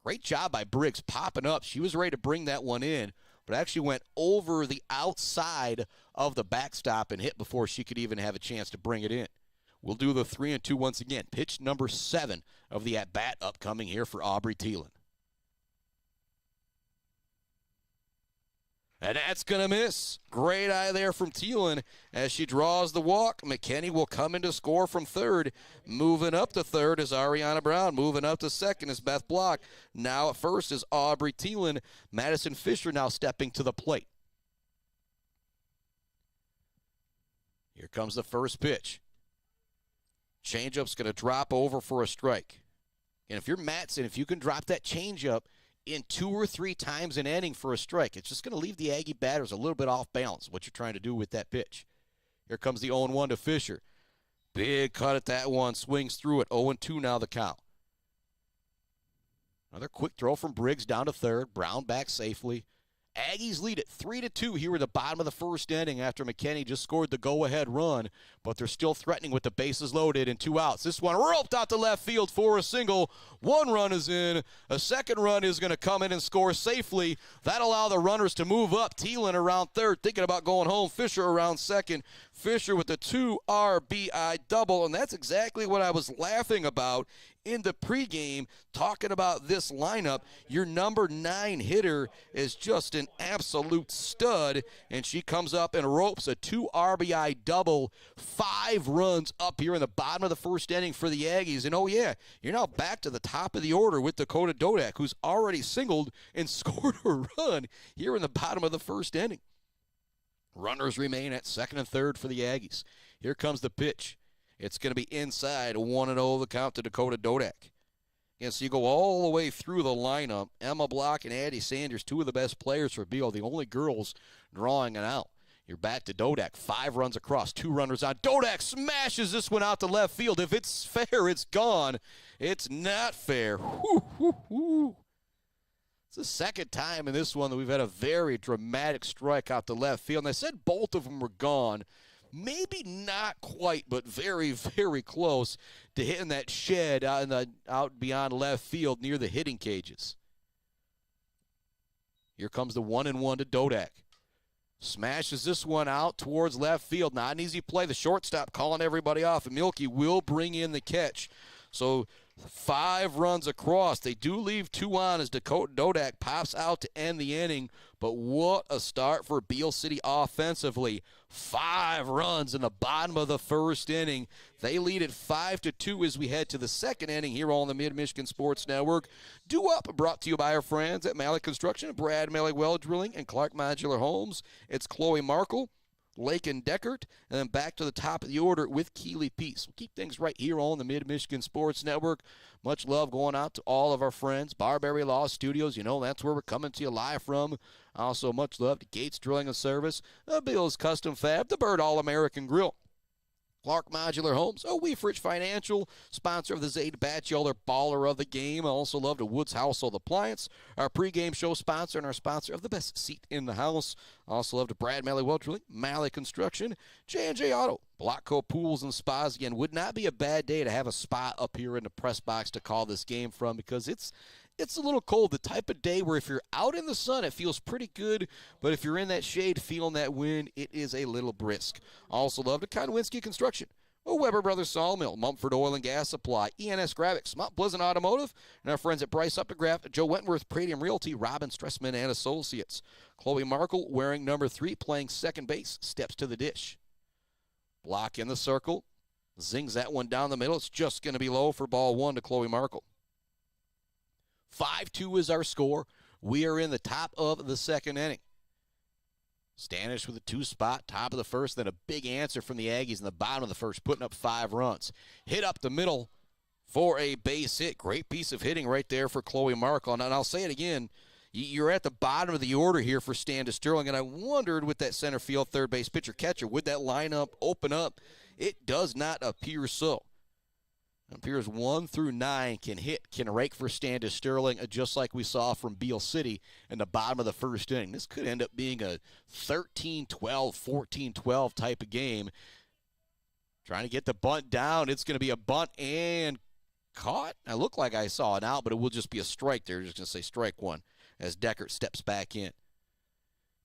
Great job by Briggs popping up. She was ready to bring that one in. but actually went over the outside of the backstop and hit before she could even have a chance to bring it in. We'll do the 3-2 once again. Pitch number 7 of the at-bat upcoming here for Aubrey Thielen. And that's going to miss. Great eye there from Thielen as she draws the walk. McKinney will come in to score from third. Moving up to third is Aryana Brown. Moving up to second is Beth Block. Now at first is Aubrey Thielen. Madison Fisher now stepping to the plate. Here comes the first pitch. Changeup's going to drop over for a strike. And if you're Matson, if you can drop that changeup in 2 or 3 times an inning for a strike, it's just going to leave the Aggie batters a little bit off balance, what you're trying to do with that pitch. Here comes the 0-1 to Fisher. Big cut at that one, swings through it. 0-2 now the count. Another quick throw from Briggs down to third. Brown back safely. Aggies lead it 3-2 here at the bottom of the first inning after McKinney just scored the go-ahead run, but they're still threatening with the bases loaded and 2 outs. This one roped out to left field for a single. 1 run is in. A second run is going to come in and score safely. That'll allow the runners to move up. Thielen around third, thinking about going home. Fisher around second. Fisher with the 2 RBI double, and that's exactly what I was laughing about in the pregame, talking about this lineup. Your number 9 hitter is just an absolute stud, and she comes up and ropes a 2 RBI double, 5 runs up here in the bottom of the first inning for the Aggies. And oh yeah, you're now back to the top of the order with Dakota Dodak, who's already singled and scored a run here in the bottom of the first inning. Runners remain at second and third for the Aggies. Here comes the pitch. It's going to be inside, 1-0 the count to Dakota Dodak. And so you go all the way through the lineup. Emma Block and Addie Sanders, 2 of the best players for Beal, the only girls drawing it out. You're back to Dodak, 5 runs across, 2 runners on. Dodak smashes this one out to left field. If it's fair, it's gone. It's not fair. Whoo, whoo, whoo. It's the second time in this one that we've had a very dramatic strike out to left field. And I said both of them were gone. Maybe not quite, but very, very close to hitting that shed out beyond left field near the hitting cages. Here comes the 1-1 to Dodak. Smashes this one out towards left field. Not an easy play. The shortstop calling everybody off. And Milky will bring in the catch. So 5 runs across. They do leave 2 on as Dakota Dodak pops out to end the inning. But what a start for Beal City offensively. 5 runs in the bottom of the first inning. They lead it 5-2 as we head to the second inning here on the Mid-Michigan Sports Network. Due Up, brought to you by our friends at Malley Construction, Brad Malley Well Drilling, and Clark Modular Homes. It's Chloe Markle, Lake and Deckert, and then back to the top of the order with Keeley Peace. We'll keep things right here on the Mid-Michigan Sports Network. Much love going out to all of our friends. Barberry Law Studios, you know that's where we're coming to you live from. Also, much love to Gates Drilling and Service, Bill's Custom Fab, the Bird All-American Grill, Clark Modular Homes, Weefrich Financial, sponsor of the Zaid Batchelder Baller of the Game. I also love to Woods Household Appliance, our pregame show sponsor and our sponsor of the best seat in the house. Also love to Brad Malley Well Drilling, Malley Construction, J&J Auto, Blockco Pools and Spas. Again, would not be a bad day to have a spot up here in the press box to call this game from, because it's a little cold. The type of day where if you're out in the sun, it feels pretty good, but if you're in that shade feeling that wind, it is a little brisk. Also love to Konwinski Construction, Weber Brothers Sawmill, Mumford Oil and Gas Supply, ENS Graphics, Mount Pleasant Automotive, and our friends at Bryce Updegraft, Joe Wentworth, Pradium Realty, Robin Stressman and Associates. Chloe Markle, wearing number 3, playing second base, steps to the dish. Block in the circle, zings that one down the middle. It's just going to be low for ball 1 to Chloe Markle. 5-2 is our score. We are in the top of the second inning. Standish with a 2 spot, top of the first, then a big answer from the Aggies in the bottom of the first, putting up 5 runs. Hit up the middle for a base hit. Great piece of hitting right there for Chloe Markle. And I'll say it again, you're at the bottom of the order here for Standish Sterling, and I wondered with that center field, third base pitcher catcher, would that lineup open up? It does not appear so. It appears 1 through 9 can rake for Standish Sterling, just like we saw from Beal City in the bottom of the first inning. This could end up being a 13-12, 14-12 type of game. Trying to get the bunt down. It's going to be a bunt and caught. I look like I saw it out, but it will just be a strike there. Just going to say strike 1 as Deckert steps back in.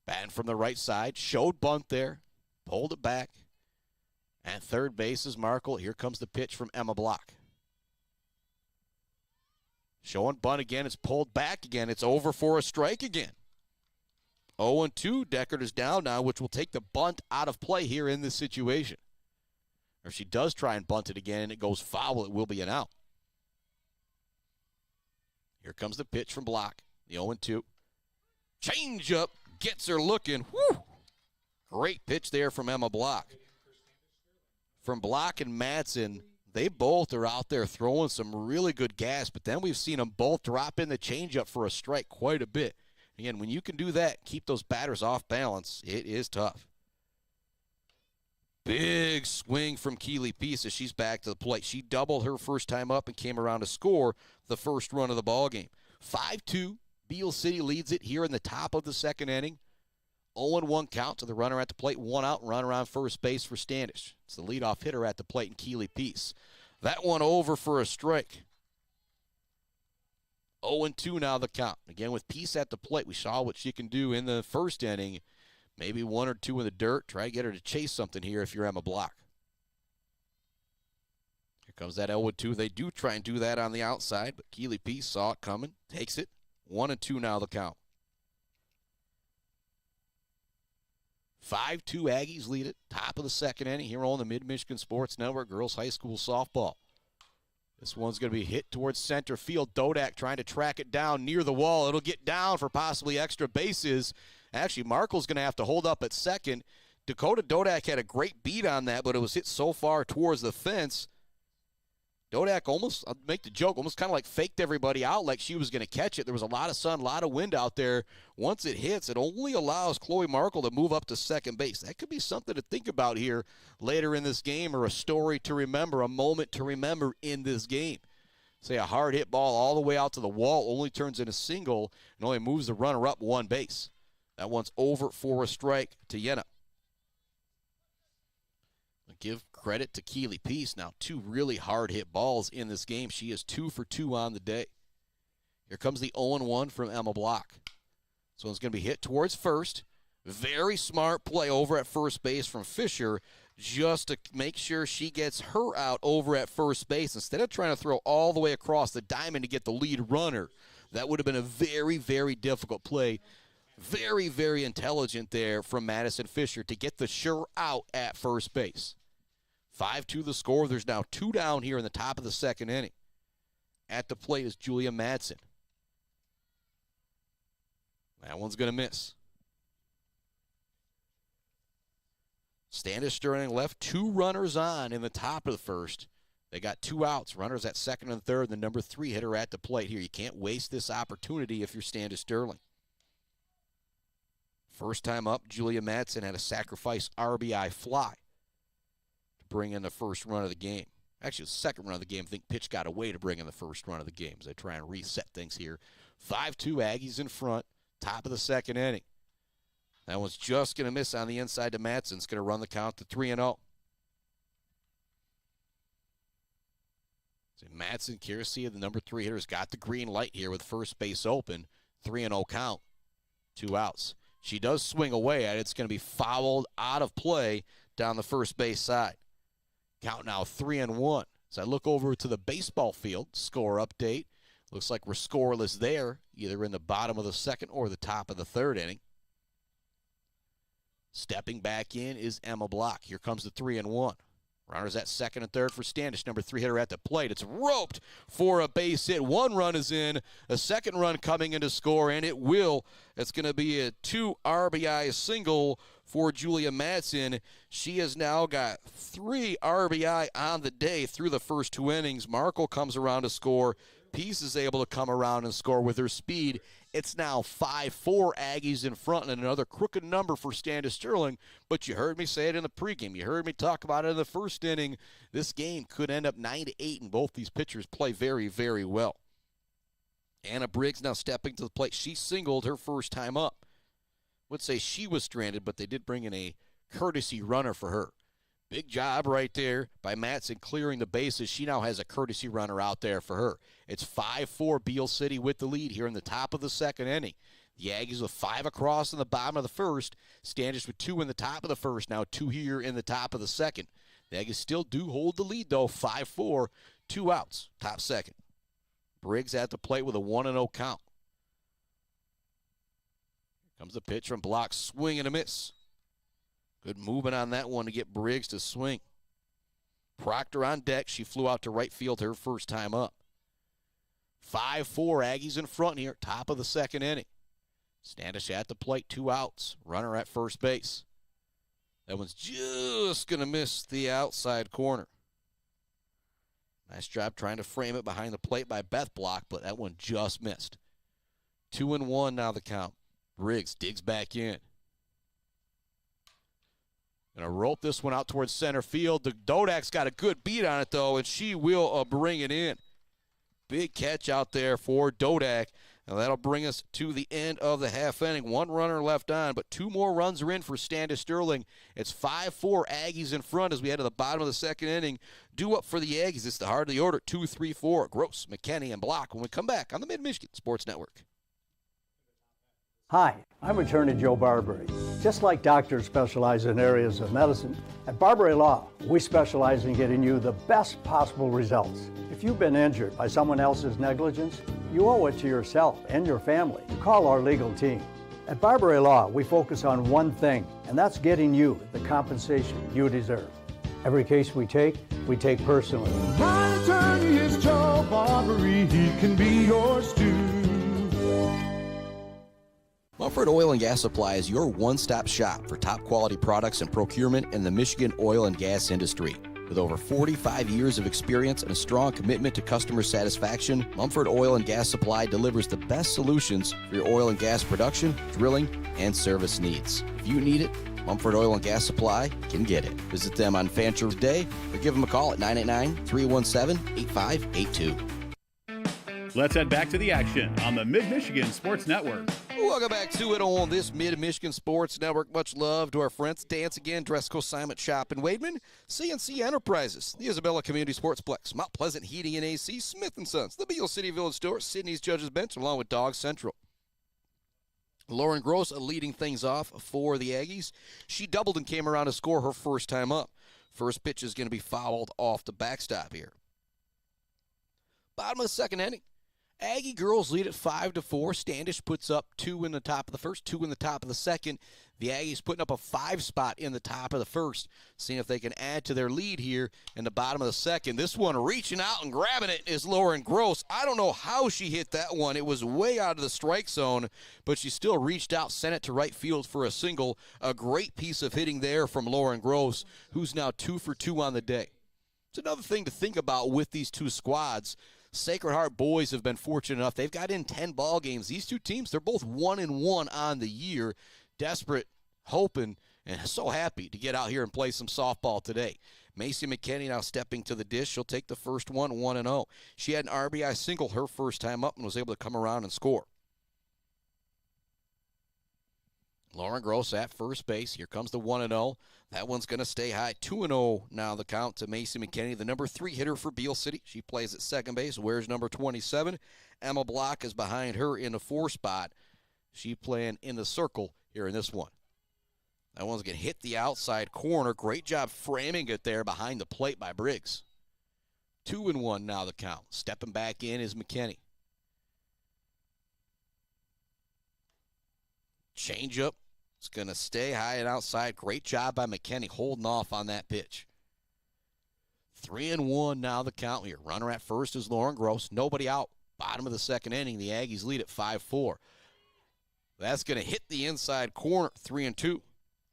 Batting from the right side, showed bunt there, pulled it back. At third base is Markle. Here comes the pitch from Emma Block. Showing bunt again. It's pulled back again. It's over for a strike again. 0-2. Deckard is down now, which will take the bunt out of play here in this situation. Or if she does try and bunt it again and it goes foul, it will be an out. Here comes the pitch from Block. The 0-2. Change up. Gets her looking. Whew. Great pitch there from Emma Block. From Block and Madsen, they both are out there throwing some really good gas, but then we've seen them both drop in the changeup for a strike quite a bit. Again, when you can do that, keep those batters off balance, it is tough. Big swing from Keely Peace as she's back to the plate. She doubled her first time up and came around to score the first run of the ballgame. 5-2, Beal City leads it here in the top of the second inning. 0-1 count to the runner at the plate, one out, run around first base for Standish. It's the leadoff hitter at the plate in Keely Peace. That one over for a strike. 0-2 now the count. Again, with Peace at the plate, we saw what she can do in the first inning. Maybe one or two in the dirt. Try to get her to chase something here if you're Emma Block. Here comes that 0-2. They do try and do that on the outside, but Keely Peace saw it coming, takes it. 1-2 now the count. 5-2 Aggies lead it. Top of the second inning here on the Mid-Michigan Sports Network Girls High School Softball. This one's going to be hit towards center field. Dodak trying to track it down near the wall. It'll get down for possibly extra bases. Actually, Markle's going to have to hold up at second. Dakota Dodak had a great beat on that, but it was hit so far towards the fence. Dodak almost, I'll make the joke, almost kind of like faked everybody out like she was going to catch it. There was a lot of sun, a lot of wind out there. Once it hits, it only allows Chloe Markle to move up to second base. That could be something to think about here later in this game, or a story to remember, a moment to remember in this game. Say a hard hit ball all the way out to the wall only turns into single and only moves the runner up one base. That one's over for a strike to Yenna. Give credit to Keely Peace. Now, two really hard-hit balls in this game. She is 2 for 2 on the day. Here comes the 0-1 from Emma Block. This one's going to be hit towards first. Very smart play over at first base from Fisher just to make sure she gets her out over at first base instead of trying to throw all the way across the diamond to get the lead runner. That would have been a very, very difficult play. Very, very intelligent there from Madison Fisher to get the sure out at first base. 5-2 the score. There's now 2 down here in the top of the second inning. At the plate is Julia Madsen. That one's going to miss. Standish Sterling left 2 runners on in the top of the first. They got 2 outs. Runners at second and third. The number 3 hitter at the plate here. You can't waste this opportunity if you're Standish Sterling. First time up, Julia Madsen had a sacrifice RBI fly to bring in the first run of the game. Actually, the second run of the game, I think pitch got away to bring in the first run of the game as they try and reset things here. 5-2 Aggies in front, top of the second inning. That one's just going to miss on the inside to Madsen. It's going to run the count to 3-0. So Madsen, Kirasia, the number 3 hitter, has got the green light here with first base open. 3-0 count, 2 outs. She does swing away at it. It's going to be fouled out of play down the first base side. Count now 3-1. As I look over to the baseball field, score update. Looks like we're scoreless there, either in the bottom of the second or the top of the third inning. Stepping back in is Emma Block. Here comes the 3-1. Runners at second and third for Standish. Number 3 hitter at the plate. It's roped for a base hit. 1 run is in. A second run coming in to score, and it will. It's going to be a 2 RBI single for Julia Madsen. She has now got 3 RBI on the day through the first 2 innings. Markle comes around to score. Peace is able to come around and score with her speed. It's now 5-4 Aggies in front, and another crooked number for Standish Sterling. But you heard me say it in the pregame. You heard me talk about it in the first inning. This game could end up 9-8, and both these pitchers play very, very well. Anna Briggs now stepping to the plate. She singled her first time up. Would say she was stranded, but they did bring in a courtesy runner for her. Big job right there by Madsen clearing the bases. She now has a courtesy runner out there for her. It's 5-4 Beal City with the lead here in the top of the second inning. The Aggies with 5 across in the bottom of the first. Standish with 2 in the top of the first. Now 2 here in the top of the second. The Aggies still do hold the lead, though. 5-4, 2 outs, top second. Briggs at the plate with a 1-0 count. Here comes the pitch from Block. Swing and a miss. Good movement on that one to get Briggs to swing. Proctor on deck. She flew out to right field her first time up. 5-4, Aggies in front here, top of the second inning. Standish at the plate, 2 outs. Runner at first base. That one's just going to miss the outside corner. Nice job trying to frame it behind the plate by Beth Block, but that one just missed. 2-1 now the count. Briggs digs back in. Gonna rope this one out towards center field. The Dodak's got a good beat on it, though, and she will bring it in. Big catch out there for Dodak. And that'll bring us to the end of the half inning. 1 runner left on, but 2 more runs are in for Standish Sterling. It's 5-4 Aggies in front as we head to the bottom of the second inning. Due up for the Aggies. It's the heart of the order. 2, 3, 4. Gross, McKinney, and Block when we come back on the Mid-Michigan Sports Network. Hi, I'm attorney Joe Barbary. Just like doctors specialize in areas of medicine, at Barbary Law, we specialize in getting you the best possible results. If you've been injured by someone else's negligence, you owe it to yourself and your family to call our legal team. At Barbary Law, we focus on one thing, and that's getting you the compensation you deserve. Every case we take personally. My attorney is Joe Barbary, he can be yours too. Mumford Oil and Gas Supply is your one-stop shop for top quality products and procurement in the Michigan oil and gas industry. With over 45 years of experience and a strong commitment to customer satisfaction, Mumford Oil and Gas Supply delivers the best solutions for your oil and gas production, drilling, and service needs. If you need it, Mumford Oil and Gas Supply can get it. Visit them on Fancher's Day or give them a call at 989-317-8582. Let's head back to the action on the Mid-Michigan Sports Network. Welcome back to it on this Mid-Michigan Sports Network. Much love to our friends. Dance Again, Dress Consignment Shop in Wademan, CNC Enterprises, the Isabella Community Sportsplex, Mount Pleasant Heating and AC, Smith & Sons, the Beal City Village Store, Sydney's Judges Bench, along with Dog Central. Lauren Gross leading things off for the Aggies. She doubled and came around to score her first time up. First pitch is going to be fouled off the backstop here. Bottom of the second inning. Aggie girls lead at 5-4. Standish puts up 2 in the top of the first, 2 in the top of the second. The Aggies putting up a 5 spot in the top of the first, seeing if they can add to their lead here in the bottom of the second. This one reaching out and grabbing it is Lauren Gross. I don't know how she hit that one. It was way out of the strike zone, but she still reached out, sent it to right field for a single. A great piece of hitting there from Lauren Gross, who's now 2 for 2 on the day. It's another thing to think about with these two squads. Sacred Heart boys have been fortunate enough. They've got in 10 ball games. These two teams, they're both 1-1 on the year. Desperate, hoping, and so happy to get out here and play some softball today. Macy McKinney now stepping to the dish. She'll take the first one, 1-0. She had an RBI single her first time up and was able to come around and score. Lauren Gross at first base. Here comes the 1-0. That one's going to stay high. 2-0 now the count to Macy McKinney, the number 3 hitter for Beal City. She plays at second base, wears number 27. Emma Block is behind her in the 4 spot. She playing in the circle here in this one. That one's going to hit the outside corner. Great job framing it there behind the plate by Briggs. 2-1 now the count. Stepping back in is McKinney. Changeup. It's going to stay high and outside. Great job by McKinney holding off on that pitch. 3-1 now the count here. Runner at first is Lauren Gross. Nobody out. Bottom of the second inning. The Aggies lead at 5-4. That's going to hit the inside corner. 3-2.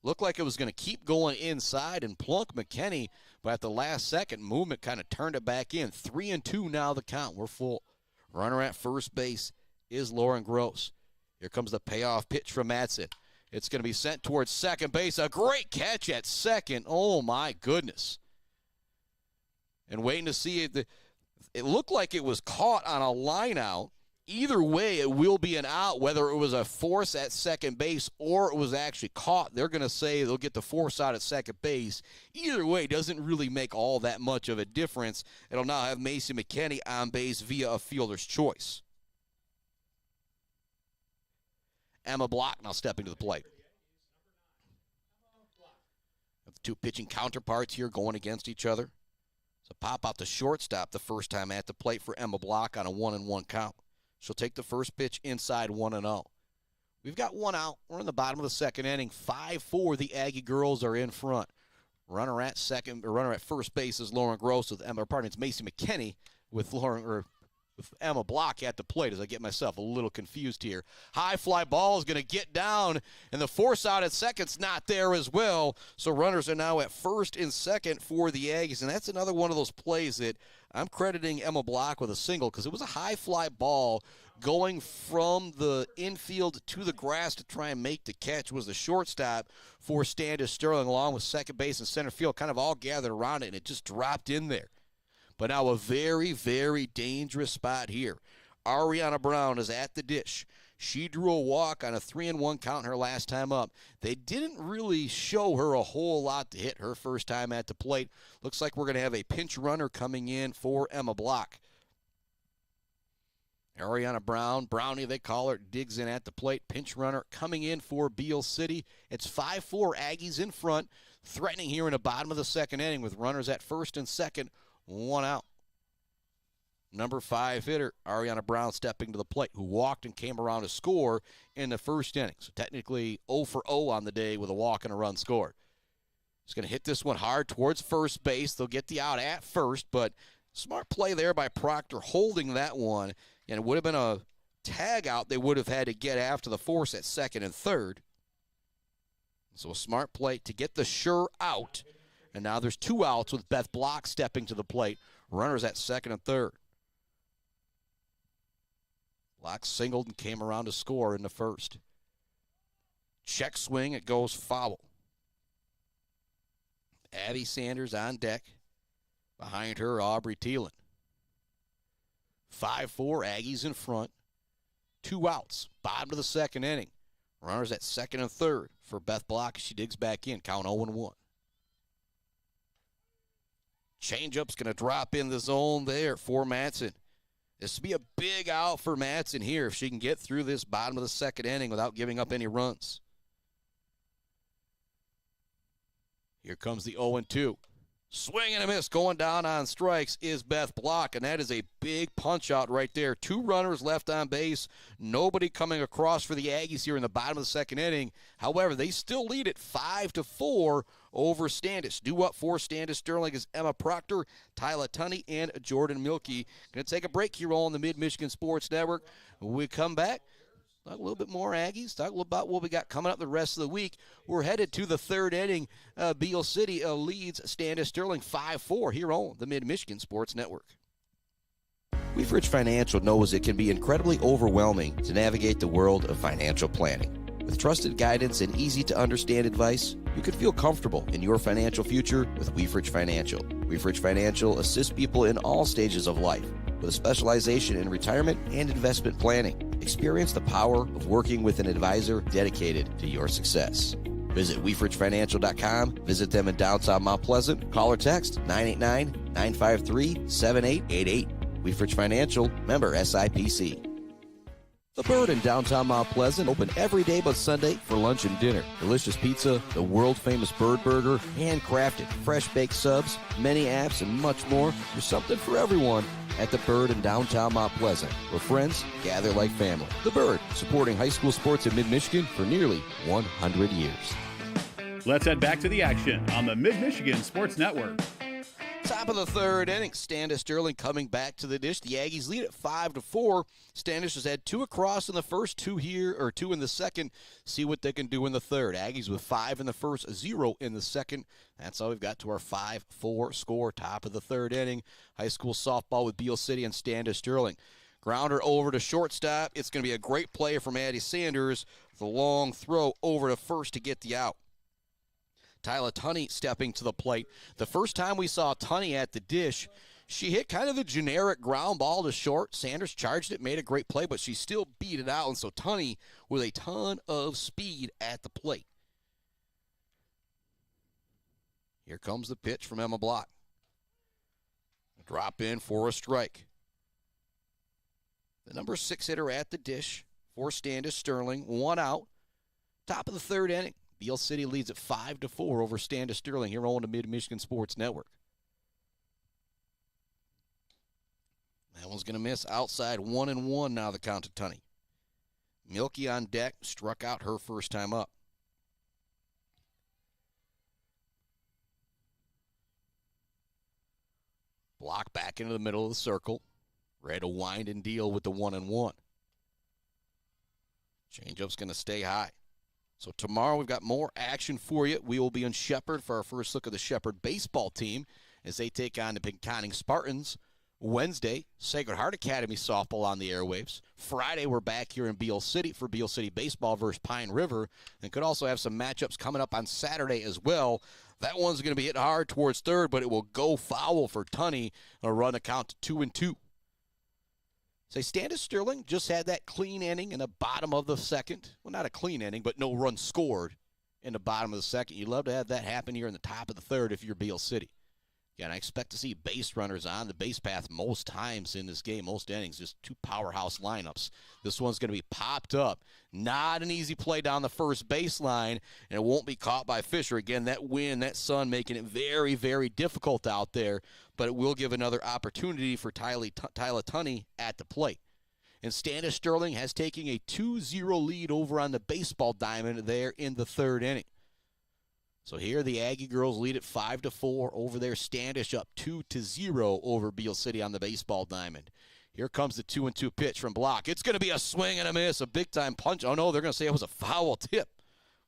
Looked like it was going to keep going inside and plunk McKinney, but at the last second, movement kind of turned it back in. 3-2 now the count. We're full. Runner at first base is Lauren Gross. Here comes the payoff pitch from Madsen. It's going to be sent towards second base. A great catch at second. Oh, my goodness. And waiting to see it. It looked like it was caught on a line out. Either way, it will be an out, whether it was a force at second base or it was actually caught. They're going to say they'll get the force out at second base. Either way, doesn't really make all that much of a difference. It'll now have Macy McKinney on base via a fielder's choice. Emma Block now stepping to the plate. The two pitching counterparts here going against each other. So pop out the shortstop the first time at the plate for Emma Block on a 1-1 count. She'll take the first pitch inside 1-0. We've got one out. We're in the bottom of the second inning. 5-4. The Aggie girls are in front. Runner at first base is Lauren Gross with it's Macy McKinney with Emma Block at the plate as I get myself a little confused here. High fly ball is going to get down, and the force out at second's not there as well. So runners are now at first and second for the Aggies, and that's another one of those plays that I'm crediting Emma Block with a single because it was a high fly ball going from the infield to the grass to try and make the catch. Was the shortstop for Standish Sterling along with second base and center field kind of all gathered around it, and it just dropped in there. But now a very, very dangerous spot here. Aryana Brown is at the dish. She drew a walk on a 3-1 count her last time up. They didn't really show her a whole lot to hit her first time at the plate. Looks like we're going to have a pinch runner coming in for Emma Block. Aryana Brown, Brownie they call her, digs in at the plate. Pinch runner coming in for Beal City. It's 5-4, Aggies in front, threatening here in the bottom of the second inning with runners at first and second. One out. Number 5 hitter, Aryana Brown, stepping to the plate, who walked and came around to score in the first inning. So technically 0 for 0 on the day with a walk and a run scored. He's going to hit this one hard towards first base. They'll get the out at first, but smart play there by Proctor holding that one. And it would have been a tag out they would have had to get after the force at second and third. So a smart play to get the sure out. And now there's 2 outs with Beth Block stepping to the plate. Runners at second and third. Block singled and came around to score in the first. Check swing, it goes foul. Abby Sanders on deck. Behind her, Aubrey Thielen. 5-4, Aggies in front. 2 outs, bottom of the second inning. Runners at second and third for Beth Block as she digs back in, count 0-1. Changeup's going to drop in the zone there for Madsen. This will be a big out for Madsen here if she can get through this bottom of the second inning without giving up any runs. Here comes the 0-2. Swing and a miss going down on strikes is Beth Block, and that is a big punch out right there. 2 runners left on base. Nobody coming across for the Aggies here in the bottom of the second inning. However, they still lead it 5-4 over Standish. Due up for Standish Sterling is Emma Proctor, Tyler Tunney, and Jordan Milkey. Going to take a break here on the Mid-Michigan Sports Network. When we come back, talk a little bit more Aggies. Talk a little about what we got coming up the rest of the week. We're headed to the third inning. Beal City leads Standish Sterling 5-4 here on the Mid-Michigan Sports Network. Weaveridge Financial knows it can be incredibly overwhelming to navigate the world of financial planning. With trusted guidance and easy-to-understand advice, you can feel comfortable in your financial future with Weaveridge Financial. Weaveridge Financial assists people in all stages of life with a specialization in retirement and investment planning. Experience the power of working with an advisor dedicated to your success. Visit WeaveridgeFinancial.com. Visit them in downtown Mount Pleasant. Call or text 989-953-7888. Weaveridge Financial, member SIPC. The Bird in downtown Mount Pleasant, open every day but Sunday for lunch and dinner. Delicious pizza, the world-famous Bird Burger, handcrafted, fresh-baked subs, many apps, and much more. There's something for everyone at The Bird in downtown Mount Pleasant, where friends gather like family. The Bird, supporting high school sports in Mid-Michigan for nearly 100 years. Let's head back to the action on the Mid-Michigan Sports Network. Top of the third inning, Standish Sterling coming back to the dish. The Aggies lead at 5-4. Standish has had 2 across in the first, 2 here, or 2 in the second. See what they can do in the third. Aggies with 5 in the first, 0 in the second. That's all we've got to our 5-4 score. Top of the third inning. High school softball with Beal City and Standish Sterling. Grounder over to shortstop. It's going to be a great play from Addie Sanders. The long throw over to first to get the out. Tyler Tunney stepping to the plate. The first time we saw Tunney at the dish, she hit kind of a generic ground ball to short. Sanders charged it, made a great play, but she still beat it out. And so Tunney with a ton of speed at the plate. Here comes the pitch from Emma Block. Drop in for a strike. The number 6 hitter at the dish for Standish Sterling. 1 out. Top of the third inning. Beal City leads at 5-4 over Standish Sterling here on the Mid-Michigan Sports Network. That one's going to miss outside. 1-1 now the count to Tunney. Milky on deck, struck out her first time up. Block back into the middle of the circle. Ready to wind and deal with the 1-1. Changeup's going to stay high. So tomorrow we've got more action for you. We will be in Shepherd for our first look at the Shepherd baseball team as they take on the Pinconning Spartans. Wednesday, Sacred Heart Academy softball on the airwaves. Friday, we're back here in Beal City for Beal City baseball versus Pine River. And could also have some matchups coming up on Saturday as well. That one's going to be hit hard towards third, but it will go foul for Tunney. A run account to 2-2. Say Standish Sterling just had that clean inning in the bottom of the second. Well, not a clean inning, but no run scored in the bottom of the second. You'd love to have that happen here in the top of the third if you're Beal City. Again, I expect to see base runners on the base path most times in this game, most innings, just two powerhouse lineups. This one's going to be popped up. Not an easy play down the first baseline, and it won't be caught by Fisher. Again, that wind, that sun making it very, very difficult out there, but it will give another opportunity for Tyler Tunney at the plate. And Standish Sterling has taken a 2-0 lead over on the baseball diamond there in the third inning. So here the Aggie girls lead at 5-4 over there. Standish up 2-0 over Beal City on the baseball diamond. Here comes the 2-2 pitch from Block. It's going to be a swing and a miss, a big-time punch. Oh, no, they're going to say it was a foul tip.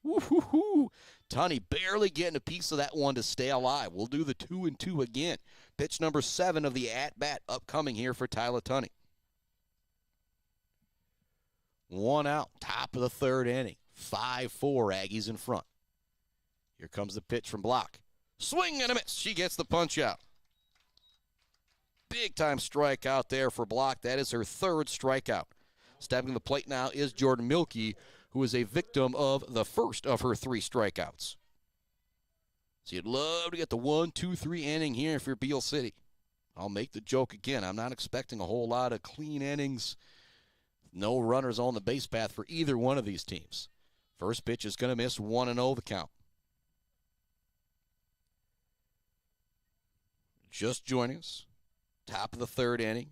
Woo-hoo-hoo. Tunney barely getting a piece of that one to stay alive. We'll do the 2-2 again. Pitch number 7 of the at-bat upcoming here for Tyler Tunney. 1 out, top of the third inning. 5-4, Aggies in front. Here comes the pitch from Block. Swing and a miss. She gets the punch out. Big-time strikeout there for Block. That is her third strikeout. Stepping to the plate now is Jordan Milky, who is a victim of the first of her 3 strikeouts. So you'd love to get the 1, 2, 3 inning here if you're Beal City. I'll make the joke again. I'm not expecting a whole lot of clean innings. No runners on the base path for either one of these teams. First pitch is going to miss. 1-0 the count. Just joining us, top of the third inning.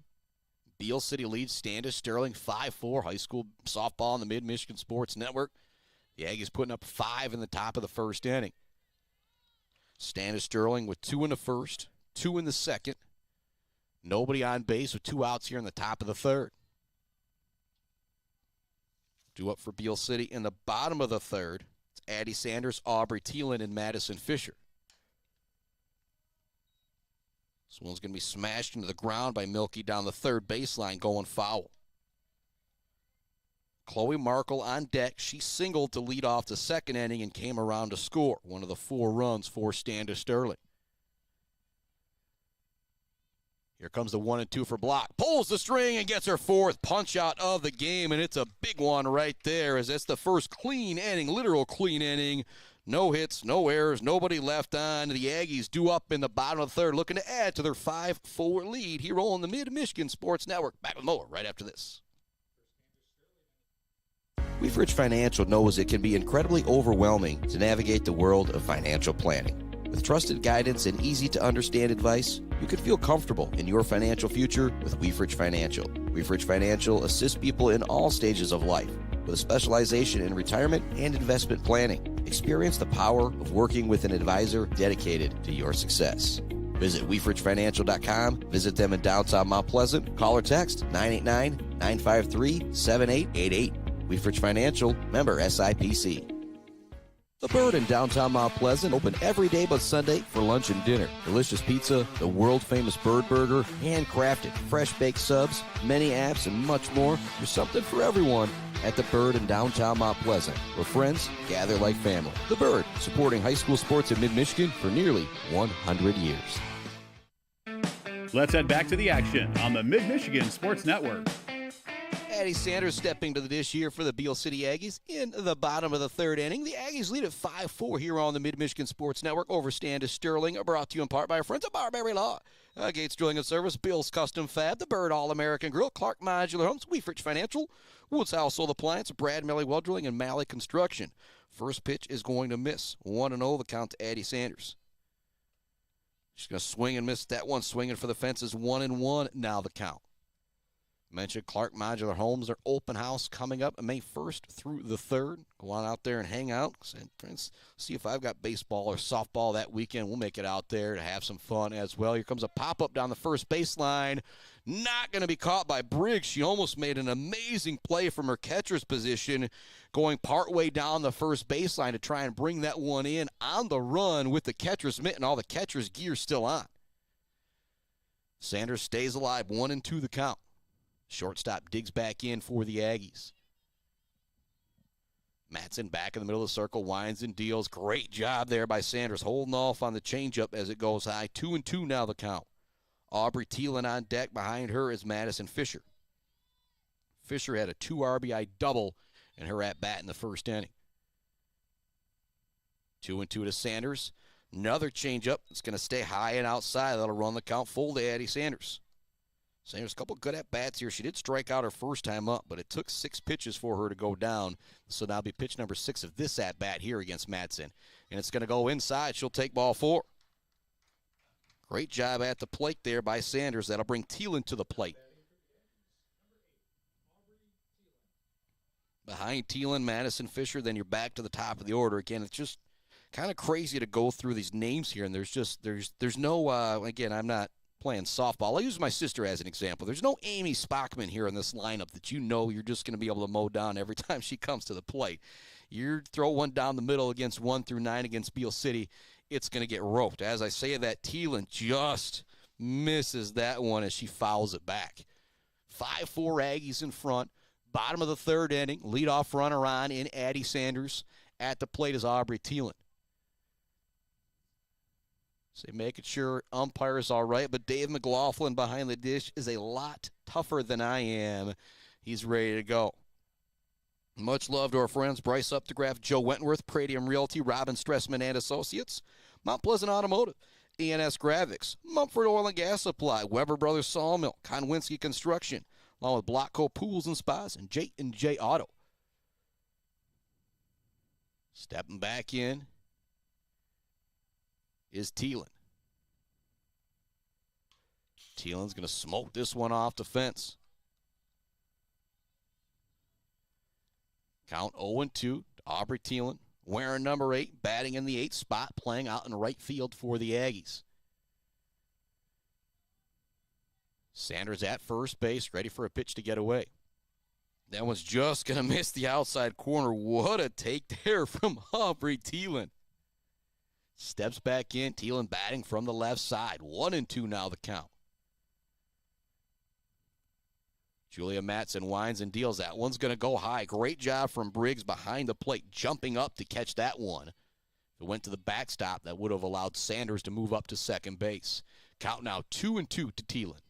Beal City leads Standish Sterling 5-4, high school softball on the Mid-Michigan Sports Network. The Aggies putting up 5 in the top of the first inning. Standish Sterling with 2 in the first, 2 in the second. Nobody on base with 2 outs here in the top of the third. 2 up for Beal City in the bottom of the third. It's Addie Sanders, Aubrey Thielen, and Madison Fisher. This one's going to be smashed into the ground by Milky down the third baseline, going foul. Chloe Markle on deck. She singled to lead off the second inning and came around to score. One of the 4 runs for Standish Sterling. Here comes the 1-2 for Block. Pulls the string and gets her 4th punch out of the game, and it's a big one right there as that's the first clean inning, literal clean inning. No hits, no errors, nobody left on. The Aggies due up in the bottom of the third, looking to add to their 5-4 lead here on the Mid-Michigan Sports Network. Back with more right after this. Weefridge Financial knows it can be incredibly overwhelming to navigate the world of financial planning. With trusted guidance and easy-to-understand advice, you can feel comfortable in your financial future with Weefridge Financial. Weefridge Financial assists people in all stages of life with a specialization in retirement and investment planning. Experience the power of working with an advisor dedicated to your success. Visit WeefridgeFinancial.com. Visit them in downtown Mount Pleasant. Call or text 989-953-7888. Weefridge Financial, member SIPC. The Bird in downtown Mount Pleasant, open every day but Sunday for lunch and dinner. Delicious pizza, the world-famous Bird Burger, handcrafted, fresh-baked subs, many apps, and much more. There's something for everyone at The Bird in downtown Mount Pleasant, where friends gather like family. The Bird, supporting high school sports in mid-Michigan for nearly 100 years. Let's head back to the action on the Mid-Michigan Sports Network. Addie Sanders stepping to the dish here for the Beal City Aggies in the bottom of the third inning. The Aggies lead at 5-4 here on the Mid-Michigan Sports Network over Standish Sterling, brought to you in part by our friends at Barbary Law. Gates Drilling and Service, Bill's Custom Fab, the Bird All-American Grill, Clark Modular Homes, Weefrich Financial, Woods Household Appliance, Brad Malley Well Drilling, and Malley Construction. First pitch is going to miss. 1-0, the count to Addie Sanders. She's going to swing and miss that one. Swinging for the fences, 1-1, now the count. Mentioned Clark Modular Homes, their open house coming up May 1st through the 3rd. Go on out there and hang out. See if I've got baseball or softball that weekend. We'll make it out there to have some fun as well. Here comes a pop-up down the first baseline. Not going to be caught by Briggs. She almost made an amazing play from her catcher's position, going partway down the first baseline to try and bring that one in on the run with the catcher's mitt and all the catcher's gear still on. Sanders stays alive, 1-2 the count. Shortstop digs back in for the Aggies. Matson back in the middle of the circle, winds and deals. Great job there by Sanders, holding off on the changeup as it goes high. 2-2 now the count. Aubrey Thielen on deck. Behind her is Madison Fisher. Fisher had a 2 RBI double in her at-bat in the first inning. 2-2 to Sanders. Another changeup. It's going to stay high and outside. That'll run the count full to Addie Sanders. Sanders, a couple good at-bats here. She did strike out her first time up, but it took 6 pitches for her to go down. So that'll be pitch number 6 of this at-bat here against Madsen. And it's going to go inside. She'll take ball 4. Great job at the plate there by Sanders. That'll bring Thielen to the plate. Behind Thielen, Madison Fisher, then you're back to the top of the order. Again, it's just kind of crazy to go through these names here, and there's no, again, I'm not playing softball. I'll use my sister as an example. There's no Amy Spockman here in this lineup that you know you're just going to be able to mow down every time she comes to the plate. You throw one down the middle against 1 through 9 against Beal City, it's going to get roped. As I say that, Thielen just misses that one as she fouls it back. 5-4 Aggies in front. Bottom of the 3rd inning, leadoff runner on in Addie Sanders. At the plate is Aubrey Thielen. So making sure umpire is all right, but Dave McLaughlin behind the dish is a lot tougher than I am. He's ready to go. Much love to our friends Bryce Updegraff, Joe Wentworth, Pradium Realty, Robin Stressman and Associates, Mount Pleasant Automotive, ENS Graphics, Mumford Oil and Gas Supply, Weber Brothers Sawmill, Konwinski Construction, along with Blockco Pools and Spas, and J&J Auto. Stepping back in is Thielen. Thielen's going to smoke this one off the fence. Count 0-2. Aubrey Thielen, wearing number 8, batting in the 8th spot, playing out in right field for the Aggies. Sanders at first base, ready for a pitch to get away. That one's just going to miss the outside corner. What a take there from Aubrey Thielen. Steps back in. Thielen batting from the left side. 1-2 now the count. Julia Matson winds and deals. That one's going to go high. Great job from Briggs behind the plate, jumping up to catch that one. If it went to the backstop, that would have allowed Sanders to move up to second base. Count now 2-2 to Thielen.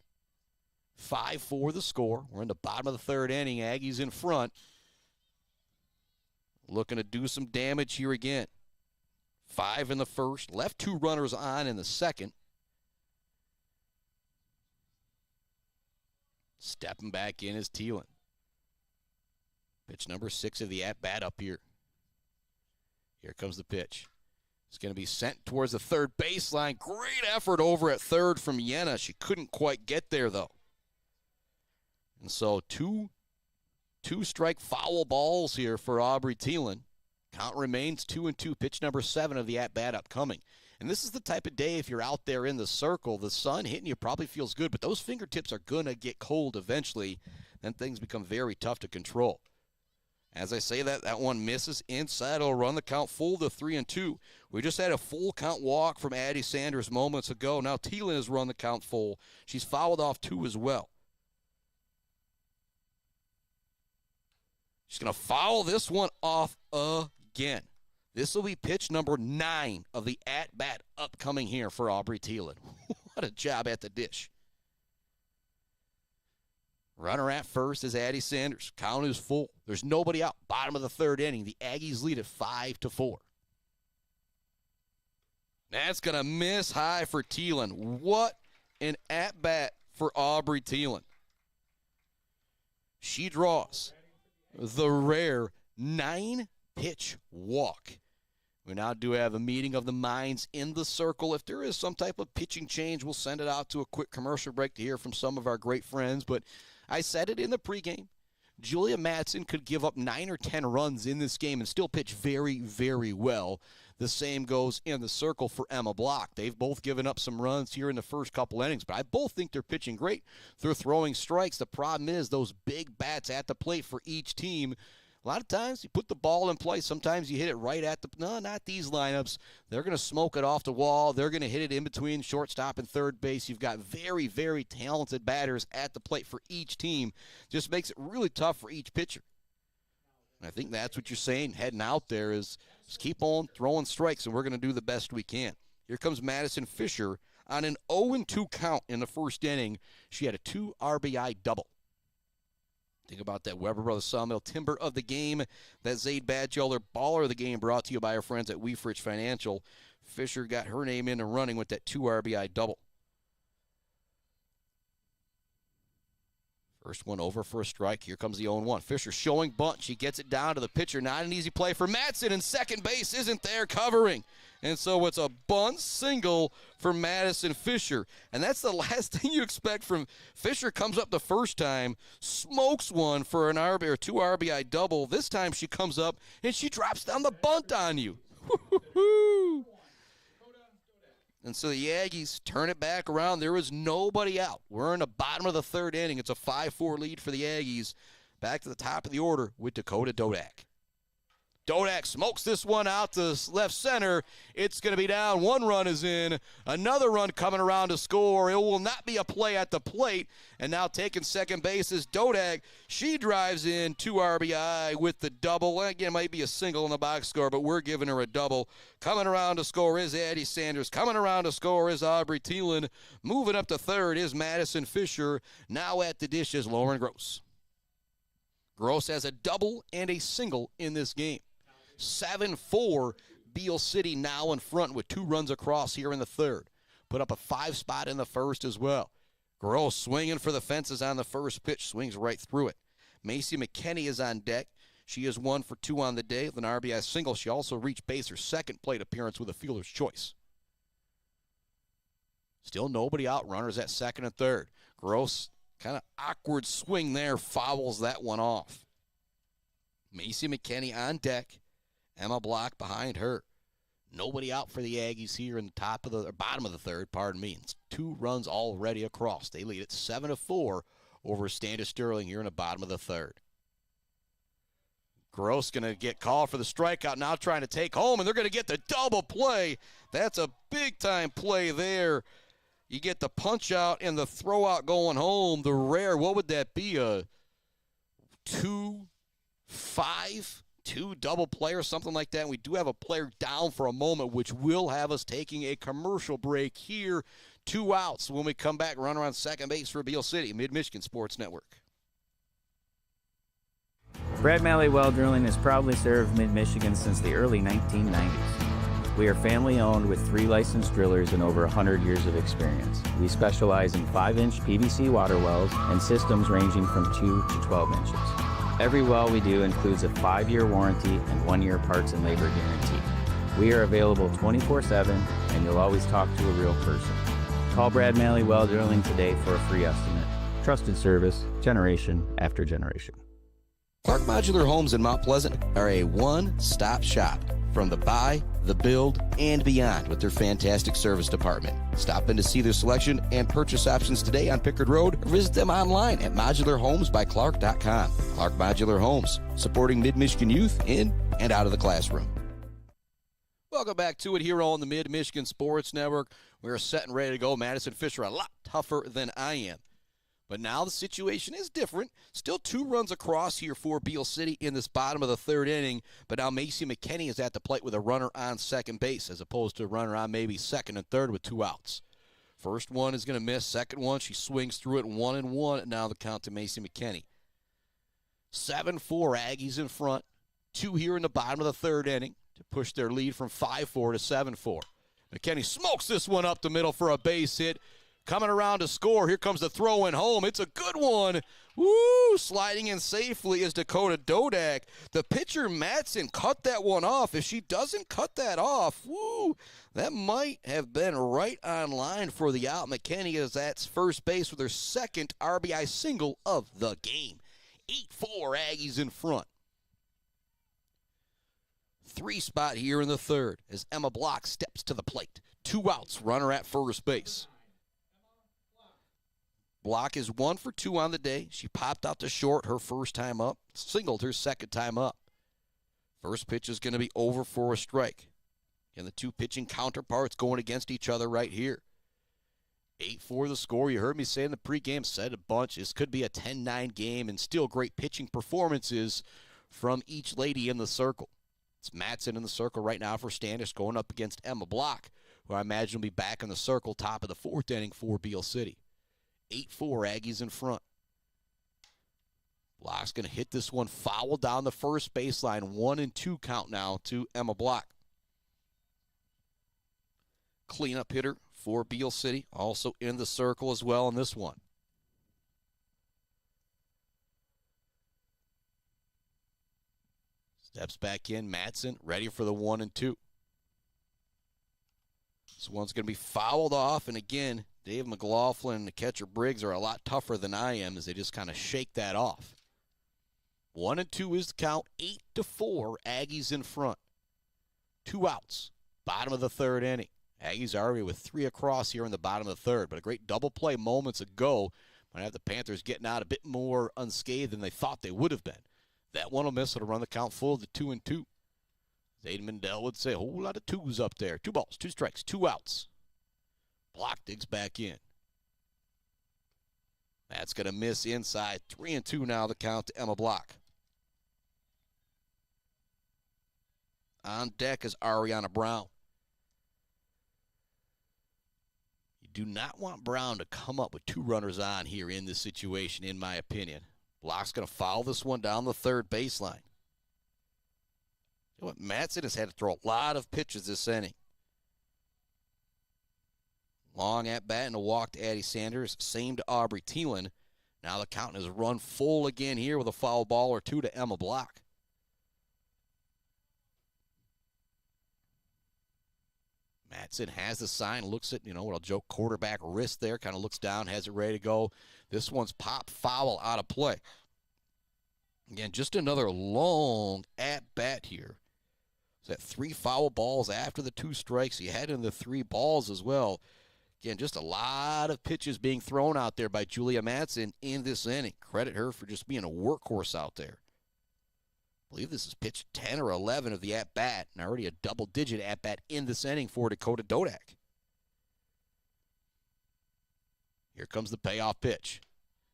5-4 the score. We're in the bottom of the 3rd inning. Aggies in front. Looking to do some damage here again. 5 in the first. Left 2 runners on in the second. Stepping back in is Thielen. Pitch number 6 of the at-bat up here. Here comes the pitch. It's going to be sent towards the 3rd baseline. Great effort over at 3rd from Yenna. She couldn't quite get there, though. And so two strike foul balls here for Aubrey Thielen. Count remains 2-2. Pitch number 7 of the at-bat upcoming. And this is the type of day, if you're out there in the circle, the sun hitting you probably feels good, but those fingertips are going to get cold eventually. Then things become very tough to control. As I say that one misses inside. It'll run the count full to 3-2. We just had a full count walk from Addie Sanders moments ago. Now Thielen has run the count full. She's fouled off 2 as well. She's going to foul this one off again. This will be pitch number 9 of the at-bat upcoming here for Aubrey Thielen. What a job at the dish. Runner at first is Addie Sanders. Count is full. There's nobody out. Bottom of the 3rd inning. The Aggies lead at 5-4. That's going to miss high for Thielen. What an at-bat for Aubrey Thielen. She draws the rare 9-pitch walk. We now do have a meeting of the minds in the circle. If there is some type of pitching change, we'll send it out to a quick commercial break to hear from some of our great friends. But I said it in the pregame. Julia Matson could give up 9 or 10 runs in this game and still pitch very, very well. The same goes in the circle for Emma Block. They've both given up some runs here in the first couple innings, but I both think they're pitching great. They're throwing strikes. The problem is those big bats at the plate for each team. A lot of times you put the ball in play. Sometimes you hit it right at the – no, not these lineups. They're going to smoke it off the wall. They're going to hit it in between shortstop and third base. You've got very, very talented batters at the plate for each team. Just makes it really tough for each pitcher. And I think that's what you're saying heading out there is just keep on throwing strikes, and we're going to do the best we can. Here comes Madison Fisher on an 0-2 count in the first inning. She had a 2 RBI double. Think about that. Weber Brothers Sawmill Timber of the Game. That Zaid Batchelder Baller of the Game brought to you by our friends at Weefrich Financial. Fisher got her name in and running with that 2 RBI double. First one over for a strike. Here comes the 0-1. Fisher showing bunt. She gets it down to the pitcher. Not an easy play for Matson, and second base isn't there covering. And so it's a bunt single for Madison Fisher. And that's the last thing you expect from Fisher. Comes up the first time, smokes one for an RBI or 2 RBI double. This time she comes up and she drops down the bunt on you. Woo-hoo-hoo. And so the Aggies turn it back around. There is nobody out. We're in the bottom of the third inning. It's a 5-4 lead for the Aggies. Back to the top of the order with Dakota Dodak. Dodak smokes this one out to left center. It's going to be down. 1 run is in. Another run coming around to score. It will not be a play at the plate. And now taking second base is Dodak. She drives in 2 RBI with the double. Again, it might be a single in the box score, but we're giving her a double. Coming around to score is Addie Sanders. Coming around to score is Aubrey Thielen. Moving up to third is Madison Fisher. Now at the dish is Lauren Gross. Gross has a double and a single in this game. 7-4, Beal City now in front with 2 runs across here in the third. Put up a 5 spot in the first as well. Gross swinging for the fences on the first pitch, swings right through it. Macy McKinney is on deck. She is 1 for 2 on the day with an RBI single. She also reached base her second plate appearance with a fielder's choice. Still nobody out, runners at second and third. Gross, kind of awkward swing there, fouls that one off. Macy McKinney on deck. Emma Block behind her. Nobody out for the Aggies here in the bottom of the third, pardon me. It's 2 runs already across. They lead it 7-4 over Standish Sterling here in the bottom of the third. Gross going to get called for the strikeout, now trying to take home, and they're going to get the double play. That's a big-time play there. You get the punch out and the throw out going home. The rare, what would that be, a 2-5? 2 double play or something like that. And we do have a player down for a moment, which will have us taking a commercial break here. 2 outs. When we come back, run around second base for Beal City, Mid-Michigan Sports Network. Brad Malley Well Drilling has proudly served Mid-Michigan since the early 1990s. We are family-owned with 3 licensed drillers and over 100 years of experience. We specialize in 5-inch PVC water wells and systems ranging from 2 to 12 inches. Every well we do includes a 5-year warranty and 1-year parts and labor guarantee. We are available 24/7, and you'll always talk to a real person. Call Brad Malley Well Drilling today for a free estimate. Trusted service, generation after generation. Clark Modular Homes in Mount Pleasant are a one-stop shop from the buy, the build, and beyond with their fantastic service department. Stop in to see their selection and purchase options today on Pickard Road, or visit them online at modularhomesbyclark.com. Clark Modular Homes, supporting Mid-Michigan youth in and out of the classroom. Welcome back to it here on the Mid-Michigan Sports Network. We're set and ready to go. Madison Fisher a lot tougher than I am. But now the situation is different. Still 2 runs across here for Beal City in this bottom of the third inning. But now Macy McKinney is at the plate with a runner on second base as opposed to a runner on maybe second and third with 2 outs. First one is going to miss. Second one, she swings through it 1-1. Now the count to Macy McKinney. 7-4 Aggies in front. 2 here in the bottom of the third inning to push their lead from 5-4 to 7-4. McKinney smokes this one up the middle for a base hit. Coming around to score. Here comes the throw in home. It's a good one. Woo! Sliding in safely is Dakota Dodak. The pitcher, Matson, cut that one off. If she doesn't cut that off, woo, that might have been right on line for the out. McKinney is at first base with her second RBI single of the game. 8-4 Aggies in front. 3 spot here in the third as Emma Block steps to the plate. 2 outs, runner at first base. Block is 1 for 2 on the day. She popped out to short her first time up, singled her second time up. First pitch is going to be over for a strike. And the 2 pitching counterparts going against each other right here. 8-4 the score. You heard me say in the pregame, said a bunch. This could be a 10-9 game and still great pitching performances from each lady in the circle. It's Matson in the circle right now for Standish going up against Emma Block, who I imagine will be back in the circle top of the 4th inning for Beal City. 8-4 Aggies in front. Block's going to hit this one foul down the first baseline. 1-2 count now to Emma Block. Cleanup hitter for Beal City, also in the circle as well in this one. Steps back in, Matson, ready for the 1-2. This one's going to be fouled off, and again, Dave McLaughlin and the catcher Briggs are a lot tougher than I am as they just kind of shake that off. 1-2 is the count, 8-4, Aggies in front. 2 outs, bottom of the 3rd inning. Aggies already with 3 across here in the bottom of the 3rd, but a great double play moments ago might have the Panthers getting out a bit more unscathed than they thought they would have been. That one will miss. It'll run the count full to 2-2. Zayden Mendel would say a whole lot of 2s up there. 2 balls, 2 strikes, 2 outs. Block digs back in. That's going to miss inside. 3-2 now the count to Emma Block. On deck is Aryana Brown. You do not want Brown to come up with 2 runners on here in this situation, in my opinion. Block's going to foul this one down the 3rd baseline. You know what? Matson has had to throw a lot of pitches this inning. Long at bat and a walk to Addie Sanders. Same to Aubrey Thielen. Now the count is run full again here with a foul ball or 2 to Emma Block. Matson has the sign, looks at, what I'll joke, quarterback wrist there, kind of looks down, has it ready to go. This one's pop foul out of play. Again, just another long at-bat here. So that 3 foul balls after the 2 strikes. He had in the 3 balls as well. Again, just a lot of pitches being thrown out there by Julia Matson in this inning. Credit her for just being a workhorse out there. I believe this is pitch 10 or 11 of the at-bat, and already a double-digit at-bat in this inning for Dakota Dodak. Here comes the payoff pitch.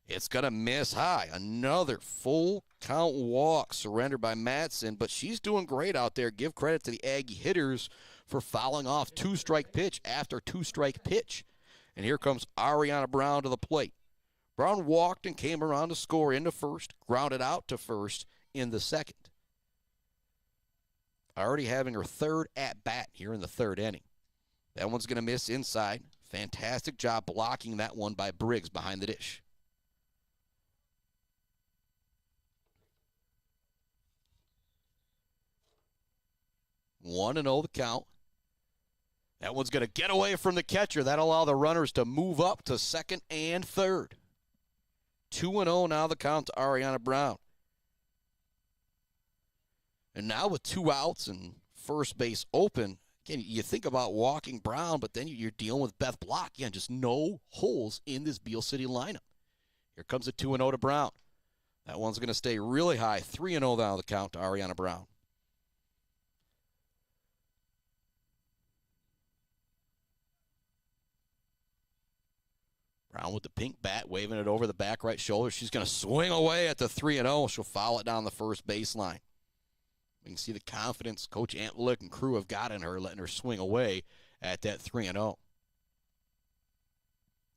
It's going to miss high. Another full count walk surrendered by Matson, but she's doing great out there. Give credit to the Aggie hitters for fouling off 2-strike pitch after 2-strike pitch. And here comes Aryana Brown to the plate. Brown walked and came around to score into first, grounded out to first in the second. Already having her 3rd at-bat here in the 3rd inning. That one's going to miss inside. Fantastic job blocking that one by Briggs behind the dish. One and 0 the count. That one's going to get away from the catcher. That'll allow the runners to move up to 2nd and 3rd. 2-0 now the count to Aryana Brown. And now with 2 outs and first base open, again, you think about walking Brown, but then you're dealing with Beth Block. Again, just no holes in this Beal City lineup. Here comes a 2-0 to Brown. That one's going to stay really high. 3-0 now the count to Aryana Brown. Brown with the pink bat, waving it over the back right shoulder. She's going to swing away at the 3-0. She'll foul it down the first baseline. You can see the confidence Coach Antlick and crew have got in her, letting her swing away at that 3-0.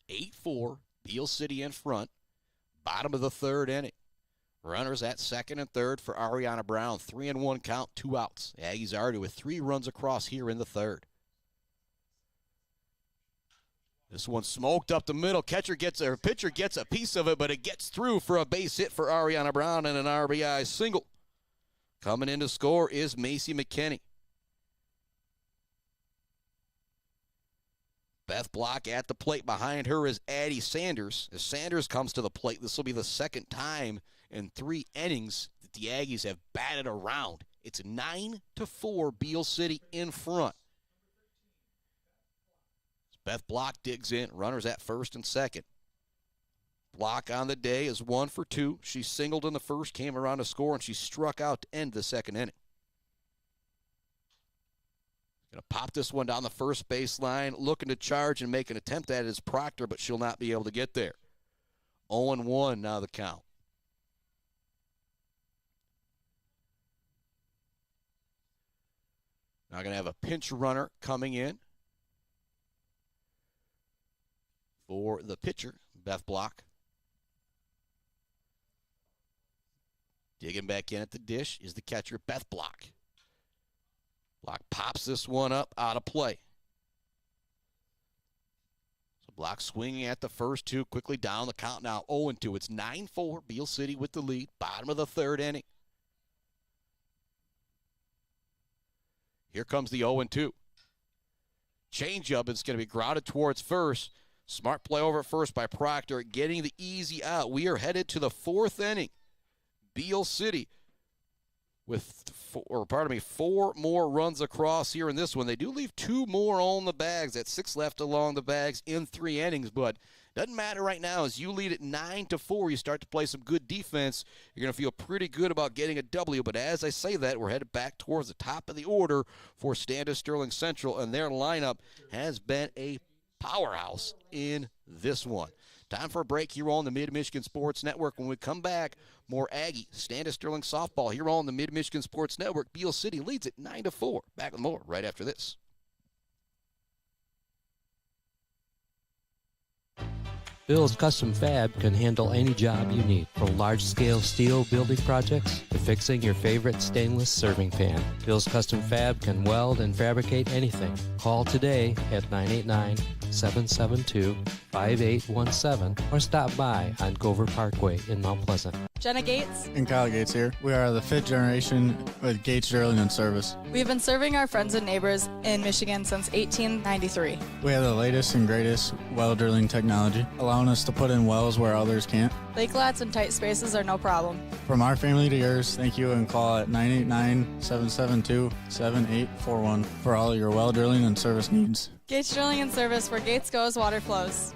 8-4, Beal City in front. Bottom of the 3rd inning. Runners at 2nd and 3rd for Aryana Brown. 3-1 count, 2 outs. The Aggies already with 3 runs across here in the 3rd. This one smoked up the middle. Pitcher gets a piece of it, but it gets through for a base hit for Aryana Brown and an RBI single. Coming in to score is Macy McKinney. Beth Block at the plate. Behind her is Addie Sanders. As Sanders comes to the plate, this will be the second time in 3 innings that the Aggies have batted around. It's 9-4, Beal City in front. Beth Block digs in, runners at first and second. Block on the day is 1 for 2. She singled in the first, came around to score, and she struck out to end the second inning. Going to pop this one down the first baseline, looking to charge and make an attempt at it is Proctor, but she'll not be able to get there. 0-1 now the count. Now going to have a pinch runner coming in for the pitcher, Beth Block. Digging back in at the dish is the catcher, Beth Block. Block pops this one up out of play. So Block swinging at the first 2, quickly down the count now, 0-2. It's 9-4, Beal City with the lead, bottom of the 3rd inning. Here comes the 0-2. Changeup is going to be grounded towards first. Smart play over at first by Proctor, getting the easy out. We are headed to the 4th inning. Beal City with 4 more runs across here in this one. They do leave 2 more on the bags. That's 6 left along the bags in 3 innings, but doesn't matter right now. As you lead at 9-4, you start to play some good defense. You're going to feel pretty good about getting a W, but as I say that, we're headed back towards the top of the order for Standish Sterling Central, and their lineup has been a powerhouse in this one. Time for a break here on the Mid-Michigan Sports Network. When we come back, more Aggie, Standish Sterling softball here on the Mid-Michigan Sports Network. Beal City leads at 9-4. Back with more right after this. Bill's Custom Fab can handle any job you need, from large-scale steel building projects to fixing your favorite stainless serving pan. Bill's Custom Fab can weld and fabricate anything. Call today at 989-772-5817 or stop by on Gover Parkway in Mount Pleasant. Jenna Gates And Kyle Gates here. We are the 5th generation with Gates Drilling and Service. We've been serving our friends and neighbors in Michigan since 1893. We have the latest and greatest well drilling technology, allowing us to put in wells where others can't. Lake lots and tight spaces are no problem. From our family to yours, thank you, and call at 989-772-7841 for all your well drilling and service needs. Gates Drilling and Service, where Gates goes, water flows.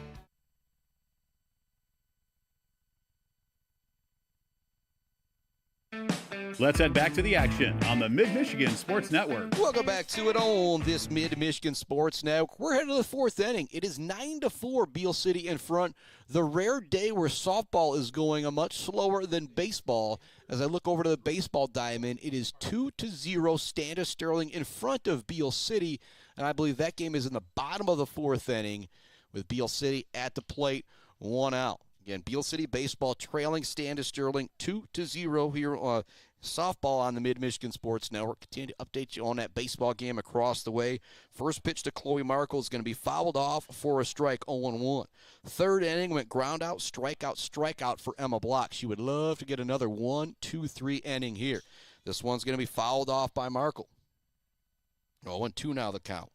Let's head back to the action on the Mid-Michigan Sports Network. Welcome back to it on this Mid-Michigan Sports Network. We're headed to the 4th inning. It is 9-4, Beal City in front. The rare day where softball is going a much slower than baseball. As I look over to the baseball diamond, it is 2-0, Standish Sterling in front of Beal City. And I believe that game is in the bottom of the 4th inning with Beal City at the plate, 1 out. Again, Beal City baseball trailing Standish Sterling 2-0 here on softball on the Mid-Michigan Sports Network. Continue to update you on that baseball game across the way. First pitch to Chloe Markle is going to be fouled off for a strike, 0-1. 3rd inning went ground out, strikeout for Emma Block. She would love to get another 1-2-3 inning here. This one's going to be fouled off by Markle. 0-2 now the count.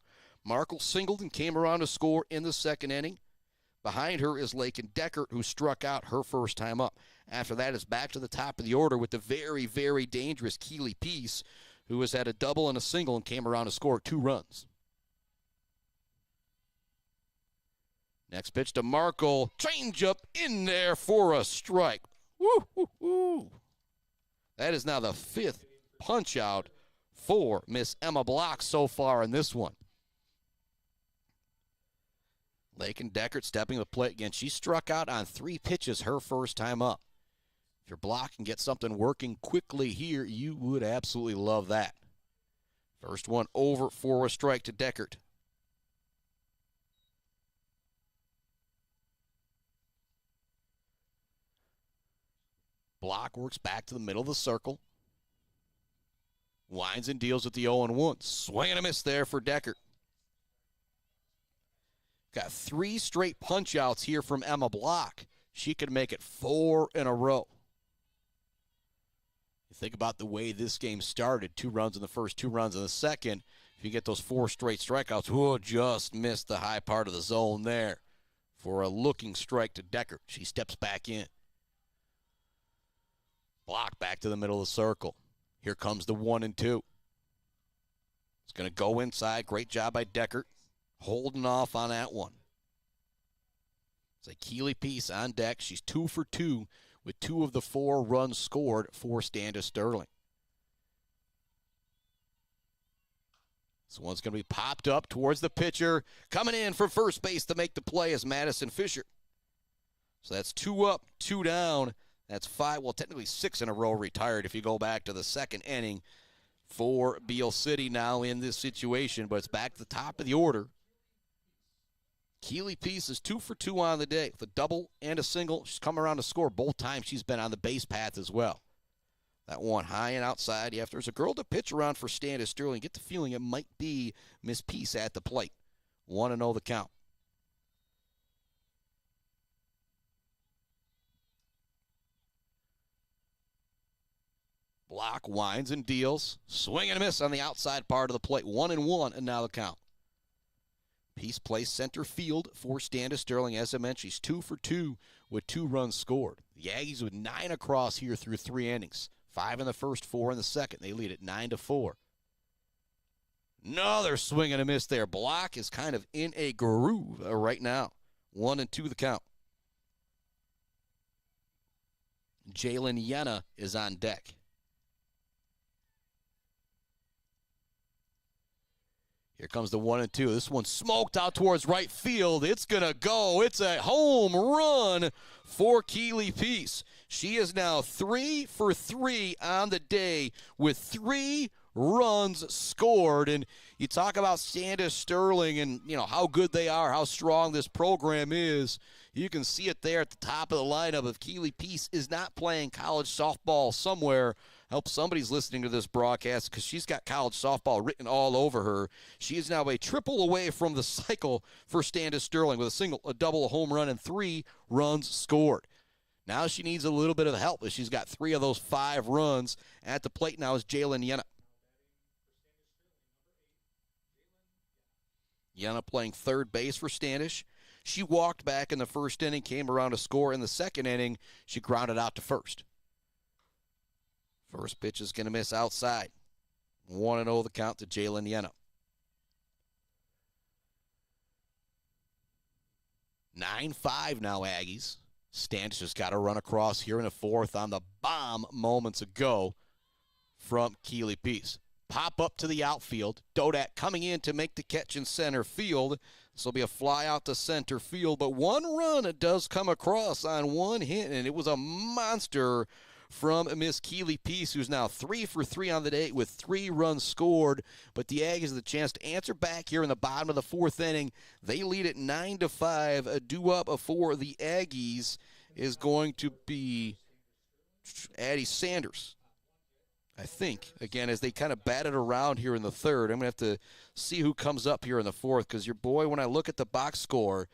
Markle singled and came around to score in the 2nd inning. Behind her is Lakin Deckert, who struck out her first time up. After that is back to the top of the order with the very, very dangerous Keeley Peace, who has had a double and a single and came around to score 2 runs. Next pitch to Markle. Changeup in there for a strike. Woo, woo, woo. That is now the 5th punch out for Miss Emma Block so far in this one. Lakin Deckert stepping to the plate again. She struck out on 3 pitches her first time up. If your Block can get something working quickly here, you would absolutely love that. First one over for a strike to Deckert. Block works back to the middle of the circle. Winds and deals with the 0-1. Swing and a miss there for Deckert. Got 3 straight punch-outs here from Emma Block. She could make it 4 in a row. You think about the way this game started. 2 runs in the first, 2 runs in the second. If you get those 4 straight strikeouts, just missed the high part of the zone there for a looking strike to Deckert. She steps back in. Block back to the middle of the circle. Here comes the 1-2. It's going to go inside. Great job by Deckert. Holding off on that one. It's a Keeley Peace on deck. She's 2 for 2 with 2 of the 4 runs scored for Standish Sterling. This one's going to be popped up towards the pitcher. Coming in for first base to make the play is Madison Fisher. So that's 2 up, 2 down. That's 5, well, technically 6 in a row retired if you go back to the second inning for Beal City now in this situation. But it's back to the top of the order. Keeley Peace is 2 for 2 on the day with a double and a single. She's come around to score both times she's been on the base path as well. That one high and outside. If there's a girl to pitch around for Standish Sterling, get the feeling it might be Miss Peace at the plate. 1-0 the count. Block winds and deals. Swing and a miss on the outside part of the plate. 1-1 and now the count. Peace plays center field for Standish Sterling. As I mentioned, she's 2 for 2 with 2 runs scored. The Aggies with 9 across here through 3 innings. 5 in the first, 4 in the second. They lead at 9-4. Another swing and a miss there. Block is kind of in a groove right now. 1-2 the count. Jalen Yenna is on deck. Here comes the 1-2. This one smoked out towards right field. It's going to go. It's a home run for Keeley Peace. She is now 3 for 3 on the day with 3 runs scored. And you talk about Standish Sterling and, how good they are, how strong this program is. You can see it there at the top of the lineup. If Keeley Peace is not playing college softball somewhere, I hope somebody's listening to this broadcast because she's got college softball written all over her. She is now a triple away from the cycle for Standish Sterling with a single, a double, a home run, and 3 runs scored. Now she needs a little bit of help as she's got 3 of those 5 runs. At the plate now is Jalen Yenna. Yenna playing third base for Standish. She walked back in the first inning, came around to score in the second inning. She grounded out to first. First pitch is going to miss outside. 1-0 the count to Jalen Yenna. 9-5 now, Aggies. Standish has got to run across here in the 4th on the bomb moments ago from Keeley Peace. Pop up to the outfield. Dodak coming in to make the catch in center field. This will be a fly out to center field, but 1 run it does come across on 1 hit, and it was a monster from Miss Keeley Peace, who's now 3 for 3 on the day with 3 runs scored. But the Aggies have the chance to answer back here in the bottom of the 4th inning. They lead at 9-5. A due-up for the Aggies is going to be Addie Sanders, I think, again, as they kind of bat it around here in the 3rd. I'm going to have to see who comes up here in the 4th because your boy, when I look at the box score,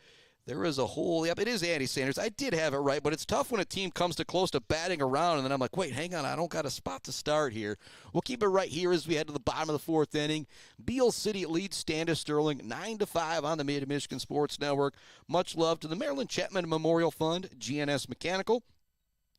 there is a whole, yep, it is Addie Sanders. I did have it right, but it's tough when a team comes to close to batting around, and then I'm like, wait, hang on, I don't got a spot to start here. We'll keep it right here as we head to the bottom of the 4th inning. Beal City leads Standish Sterling 9-5 on the Mid-Michigan Sports Network. Much love to the Maryland Chapman Memorial Fund, GNS Mechanical,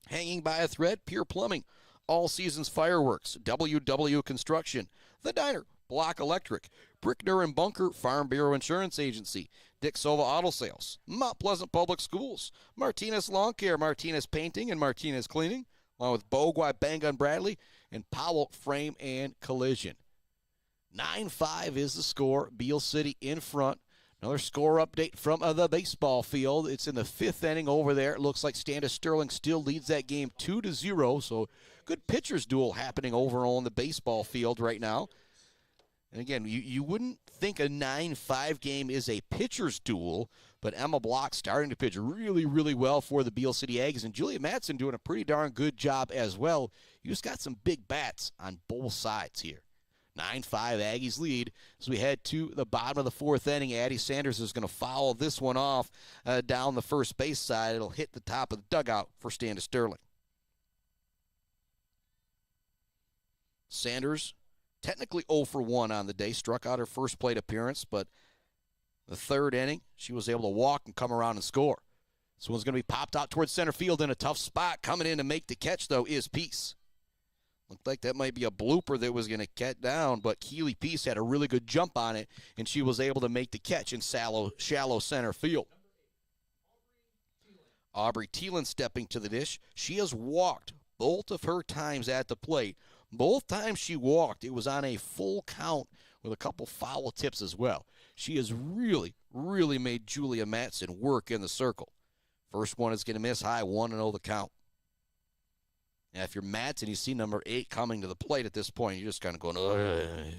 Hanging by a Thread, Pure Plumbing, All Seasons Fireworks, WW Construction, The Diner, Block Electric, Brickner and Bunker Farm Bureau Insurance Agency, Dick Sova Auto Sales, Mount Pleasant Public Schools, Martinez Lawn Care, Martinez Painting, and Martinez Cleaning, along with Bogwai Bang Gun Bradley and Powell Frame and Collision. 9-5 is the score. Beal City in front. Another score update from the baseball field. It's in the 5th inning over there. It looks like Standish Sterling still leads that game 2-0. So good pitchers duel happening over on the baseball field right now. And again, you wouldn't think a 9-5 game is a pitcher's duel, but Emma Block starting to pitch really, really well for the Beal City Aggies, and Julia Matson doing a pretty darn good job as well. You just got some big bats on both sides here. 9-5 Aggies lead as we head to the bottom of the fourth inning. Addie Sanders is going to foul this one off down the first base side. It'll hit the top of the dugout for Standish Sterling. Sanders, technically 0 for 1 on the day, struck out her first plate appearance, but the third inning, she was able to walk and come around and score. This one's going to be popped out towards center field in a tough spot. Coming in to make the catch, though, is Peace. Looked like that might be a blooper that was going to get down, but Keely Peace had a really good jump on it, and she was able to make the catch in shallow center field. Aubrey Thielen stepping to the dish. She has walked both of her times at the plate. Both times she walked, it was on a full count with a couple foul tips as well. She has really, really made Julia Matson work in the circle. First one is going to miss high, 1-0 the count. Now, if you're Matson, you see number 8 coming to the plate at this point, you're just kind of going, ugh.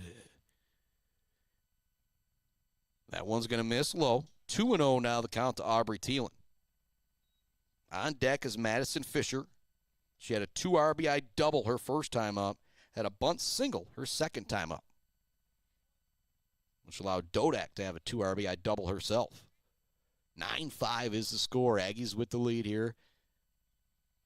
That one's going to miss low. 2-0 now the count to Aubrey Thielen. On deck is Madison Fisher. She had a 2 RBI double her first time up, had a bunt single her second time up, which allowed Dodak to have a 2 RBI double herself. 9-5 is the score. Aggies with the lead here.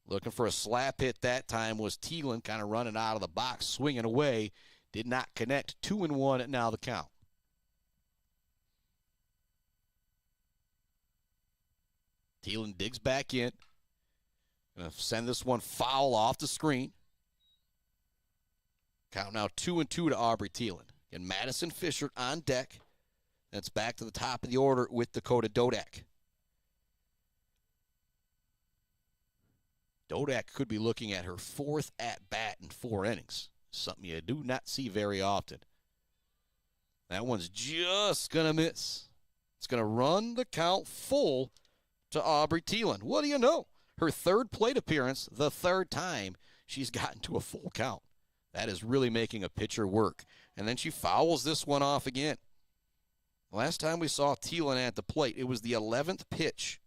Looking for a slap hit that time was Thielen, kind of running out of the box, swinging away. Did not connect. 2-1 at now the count. Thielen digs back in. Going to send this one foul off the screen. Count now 2-2 to Aubrey Thielen. And Madison Fisher on deck. That's back to the top of the order with Dakota Dodak. Dodak could be looking at her 4th at-bat in 4 innings. Something you do not see very often. That one's just going to miss. It's going to run the count full to Aubrey Thielen. What do you know? Her 3rd plate appearance, the 3rd time she's gotten to a full count. That is really making a pitcher work. And then she fouls this one off again. Last time we saw Thielen at the plate, it was the 11th pitch,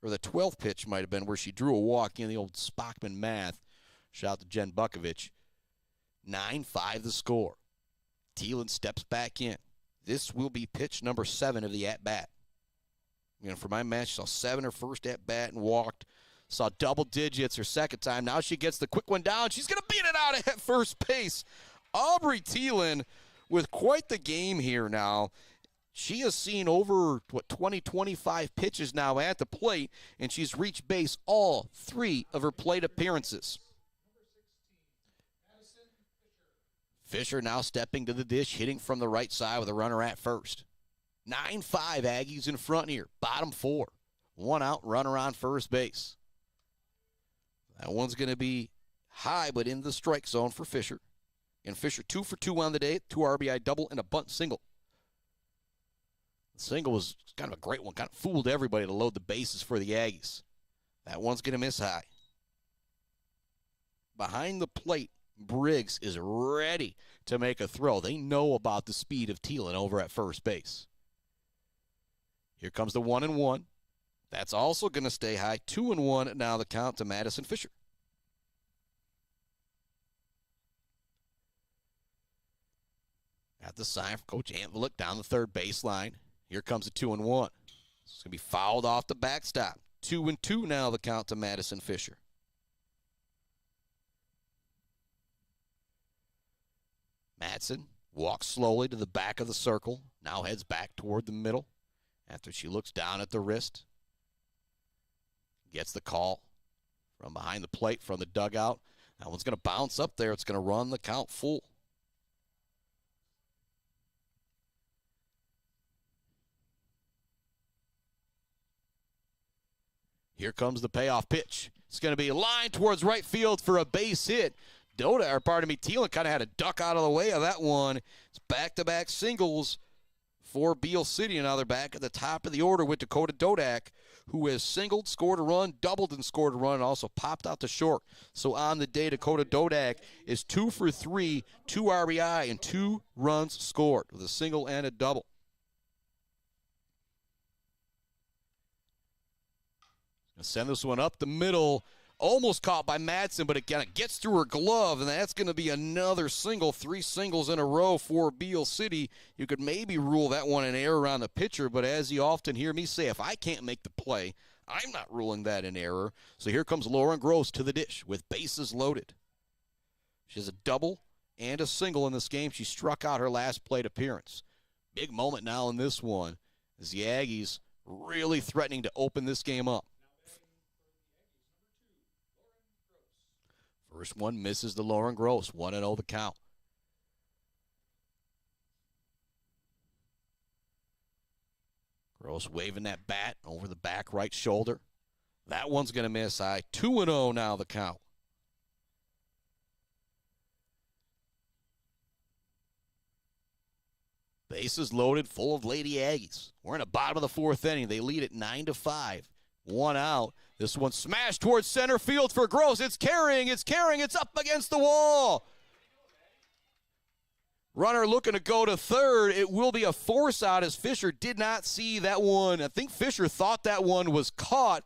or the 12th pitch might have been, where she drew a walk in the old Spockman math. Shout out to Jen Bukovich. 9-5 the score. Thielen steps back in. This will be pitch number 7 of the at-bat. You know, for my match, saw 7 her first at-bat and walked. Saw double digits her second time. Now she gets the quick one down. She's going to beat it out at first base. Aubrey Thielen with quite the game here now. She has seen over, 20, 25 pitches now at the plate, and she's reached base all 3 of her plate appearances. Fisher now stepping to the dish, hitting from the right side with a runner at first. 9-5 Aggies in front here. Bottom 4. 1 out, runner on first base. That one's going to be high, but in the strike zone for Fisher. And Fisher 2 for 2 on the day, 2 RBI double and a bunt single. The single was kind of a great one, kind of fooled everybody to load the bases for the Aggies. That one's going to miss high. Behind the plate, Briggs is ready to make a throw. They know about the speed of Thielen over at first base. Here comes the 1-1. That's also going to stay high. 2-1 now the count to Madison Fisher. Got the sign from Coach Antvelik down the third baseline. Here comes the 2-1. It's going to be fouled off the backstop. 2-2 now the count to Madison Fisher. Madsen walks slowly to the back of the circle. Now heads back toward the middle after she looks down at the wrist. Gets the call from behind the plate from the dugout. That one's going to bounce up there. It's going to run the count full. Here comes the payoff pitch. It's going to be a line towards right field for a base hit. Thielen kind of had to duck out of the way of that one. It's back-to-back singles for Beal City. And now they're back at the top of the order with Dakota Dodak, who has singled, scored a run, doubled and scored a run, and also popped out to short. So on the day, Dakota Dodak is 2 for 3, 2 RBI, and 2 runs scored with a single and a double. Send this one up the middle. almost caught by Madsen, but it kind of gets through her glove, and that's going to be another single, 3 singles in a row for Beal City. You could maybe rule that one an error on the pitcher, but as you often hear me say, if I can't make the play, I'm not ruling that an error. So here comes Lauren Gross to the dish with bases loaded. She has a double and a single in this game. She struck out her last plate appearance. Big moment now in this one as the Aggies really threatening to open this game up. First one misses the Lauren Gross. 1-0 the count. Gross waving that bat over the back right shoulder. That one's going to miss high. 2-0 now the count. Bases loaded, full of Lady Aggies. We're in the bottom of the 4th inning. They lead at 9-5. 1 out. This one smashed towards center field for Gross. It's carrying. It's up against the wall. Runner looking to go to third. It will be a force out as Fisher did not see that one. I think Fisher thought that one was caught.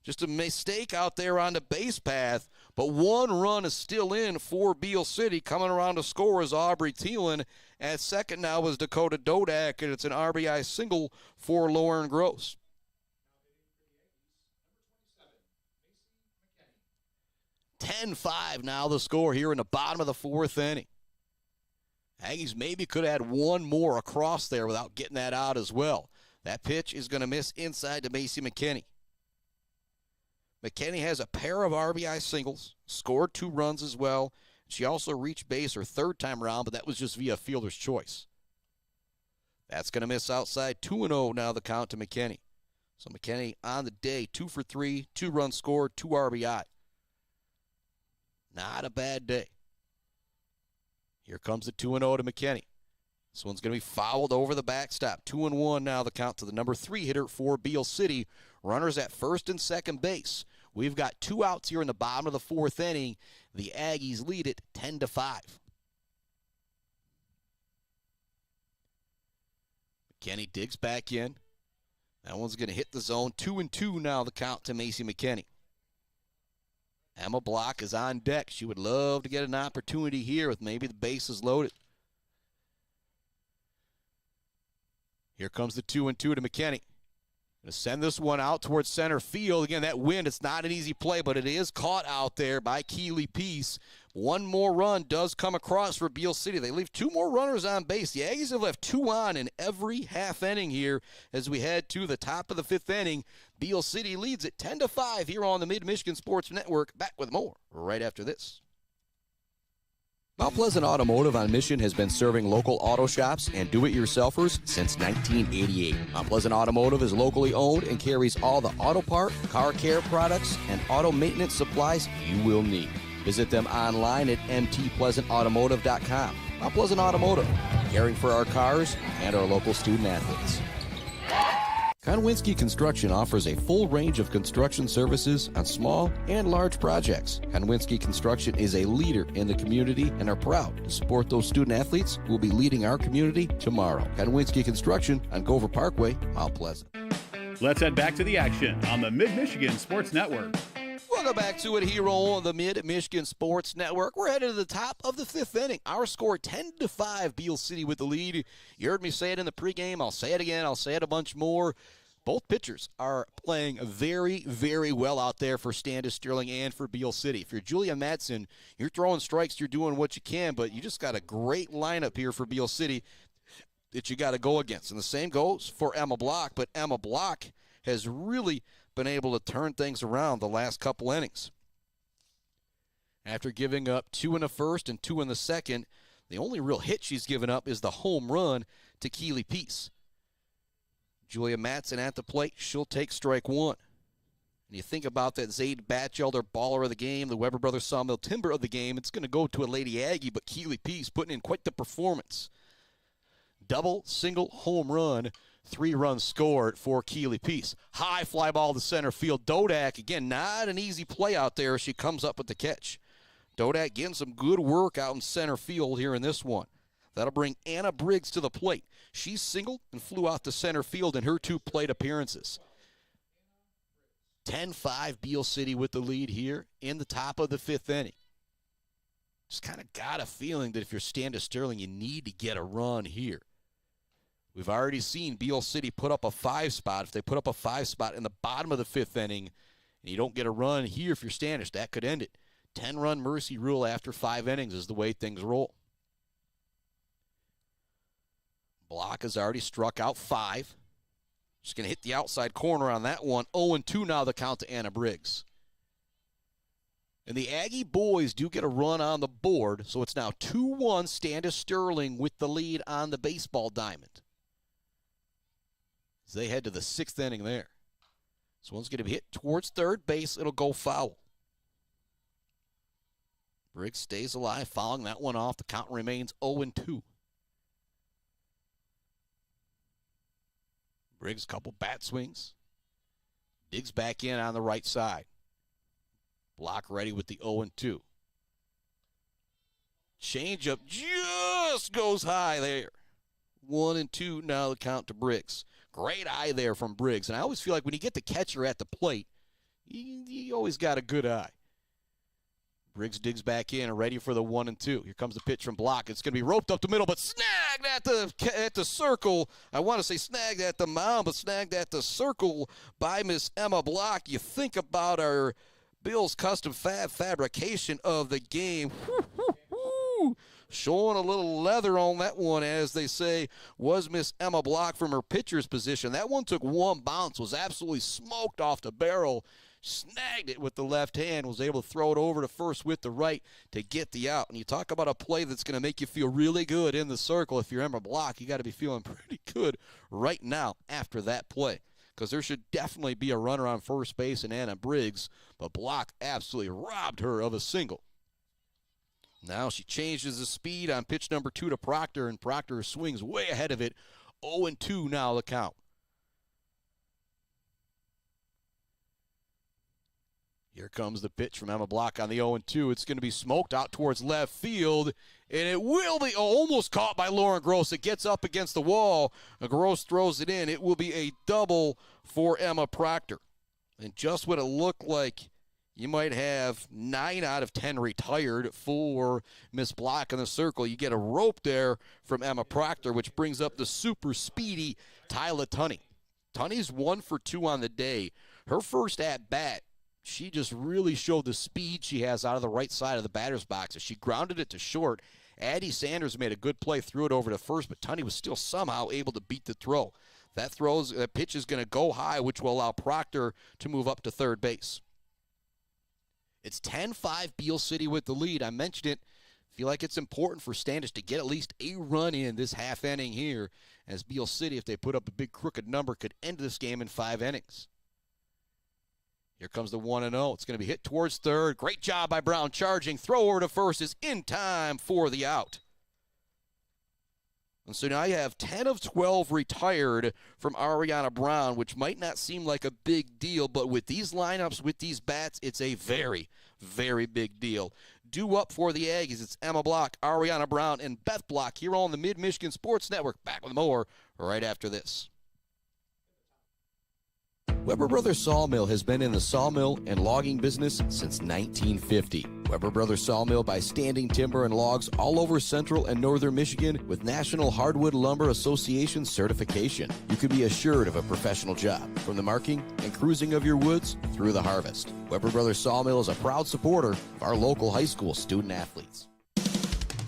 Just a mistake out there on the base path. But 1 run is still in for Beal City. Coming around to score is Aubrey Thielen. At second now is Dakota Dodak, and it's an RBI single for Lauren Gross. 10-5 now the score here in the bottom of the 4th inning. Aggies maybe could add one more across there without getting that out as well. That pitch is going to miss inside to Macy McKinney. McKinney has a pair of RBI singles, scored 2 runs as well. She also reached base her 3rd time around, but that was just via fielder's choice. That's going to miss outside. 2-0 now the count to McKinney. So McKinney on the day, 2 for 3, 2 runs scored, 2 RBI. Not a bad day. Here comes the 2-0 to McKinney. This one's going to be fouled over the backstop. 2-1 now the count to the number 3 hitter for Beal City. Runners at first and second base. We've got 2 outs here in the bottom of the 4th inning. The Aggies lead it 10-5. McKinney digs back in. That one's going to hit the zone. 2-2 now the count to Macy McKinney. Emma Block is on deck. She would love to get an opportunity here with maybe the bases loaded. Here comes the 2-2 to McKinney. Going to send this one out towards center field. Again, that wind, it's not an easy play, but it is caught out there by Keeley Peace. 1 more run does come across for Beal City. They leave 2 more runners on base. The Aggies have left 2 on in every half inning here as we head to the top of the 5th inning. Beal City leads it 10-5 here on the Mid-Michigan Sports Network. Back with more right after this. Mount Pleasant Automotive on Mission has been serving local auto shops and do-it-yourselfers since 1988. Mount Pleasant Automotive is locally owned and carries all the auto part, car care products, and auto maintenance supplies you will need. Visit them online at mtpleasantautomotive.com. Mount Pleasant Automotive, caring for our cars and our local student athletes. Konwinski Construction offers a full range of construction services on small and large projects. Konwinski Construction is a leader in the community and are proud to support those student athletes who will be leading our community tomorrow. Konwinski Construction on Gover Parkway, Mount Pleasant. Let's head back to the action on the Mid-Michigan Sports Network. Welcome back to it here on the Mid-Michigan Sports Network. We're headed to the top of the 5th inning. Our score 10-5, Beal City with the lead. You heard me say it in the pregame. I'll say it again. I'll say it a bunch more. Both pitchers are playing very, very well out there for Standish Sterling and for Beal City. If you're Julia Madsen, you're throwing strikes, you're doing what you can, but you just got a great lineup here for Beal City that you got to go against. And the same goes for Emma Block, but Emma Block has really been able to turn things around the last couple innings. After giving up 2 in the first and 2 in the second, the only real hit she's given up is the home run to Keeley Peace. Julia Madsen at the plate, she'll take strike 1. And you think about that Zaid Batchelder baller of the game, the Weber Brothers Sawmill Timber of the game, it's going to go to a Lady Aggie, but Keeley Peace putting in quite the performance. Double, single, home run, 3 runs scored for Keeley Peace. High fly ball to center field. Dodak, again, not an easy play out there. She comes up with the catch. Dodak getting some good work out in center field here in this one. That'll bring Anna Briggs to the plate. She singled and flew out to center field in her 2 plate appearances. 10-5 Beal City with the lead here in the top of the 5th inning. Just kind of got a feeling that if you're Standish Sterling, you need to get a run here. We've already seen Beal City put up a 5 spot. If they put up a 5 spot in the bottom of the 5th inning and you don't get a run here if you're Standish, that could end it. 10-run mercy rule after 5 innings is the way things roll. Block has already struck out 5. Just going to hit the outside corner on that one. 0-2 now the count to Anna Briggs. And the Aggie boys do get a run on the board, so it's now 2-1 Standish Sterling with the lead on the baseball diamond. As they head to the 6th inning there. This one's going to be hit towards third base. It'll go foul. Briggs stays alive, fouling that one off. The count remains 0-2. Briggs, couple bat swings. Digs back in on the right side. Block ready with the 0-2. Changeup just goes high there. 1-2 now the count to Briggs. Great eye there from Briggs. And I always feel like when you get the catcher at the plate, you always got a good eye. Briggs digs back in and ready for the 1-2. Here comes the pitch from Block. It's going to be roped up the middle, but snagged at the circle. I want to say snagged at the mound, but snagged at the circle by Miss Emma Block. You think about our Bill's Custom Fab fabrication of the game. Showing a little leather on that one, as they say, was Miss Emma Block from her pitcher's position. That one took one bounce, was absolutely smoked off the barrel, snagged it with the left hand, was able to throw it over to first with the right to get the out. And you talk about a play that's going to make you feel really good in the circle. If you're Emma Block, you got to be feeling pretty good right now after that play, because there should definitely be a runner on first base in Anna Briggs, but Block absolutely robbed her of a single. Now she changes the speed on pitch number 2 to Proctor, and Proctor swings way ahead of it. 0-2 now the count. Here comes the pitch from Emma Block on the 0-2. It's going to be smoked out towards left field, and it will be almost caught by Lauren Gross. It gets up against the wall. Gross throws it in. It will be a double for Emma Proctor. And just what it looked like, you might have 9 out of 10 retired for Miss Block in the circle. You get a rope there from Emma Proctor, which brings up the super speedy Tyla Tunney. Tunney's 1 for 2 on the day. Her first at-bat, she just really showed the speed she has out of the right side of the batter's box. As she grounded it to short, Addie Sanders made a good play, threw it over to first, but Tunney was still somehow able to beat the throw. That pitch is going to go high, which will allow Proctor to move up to third base. It's 10-5 Beal City with the lead. I mentioned it. Feel like it's important for Standish to get at least a run in this half inning here, as Beal City, if they put up a big crooked number, could end this game in 5 innings. Here comes the 1-0. It's going to be hit towards third. Great job by Brown charging. Throw over to first is in time for the out. And so now you have 10 of 12 retired from Aryana Brown, which might not seem like a big deal, but with these lineups, with these bats, it's a very, very big deal. Due up for the Aggies, it's Emma Block, Aryana Brown, and Beth Block here on the Mid-Michigan Sports Network. Back with more right after this. Weber Brothers Sawmill has been in the sawmill and logging business since 1950. Weber Brothers Sawmill buys standing timber and logs all over central and northern Michigan with National Hardwood Lumber Association certification. You can be assured of a professional job, from the marking and cruising of your woods through the harvest. Weber Brothers Sawmill is a proud supporter of our local high school student athletes.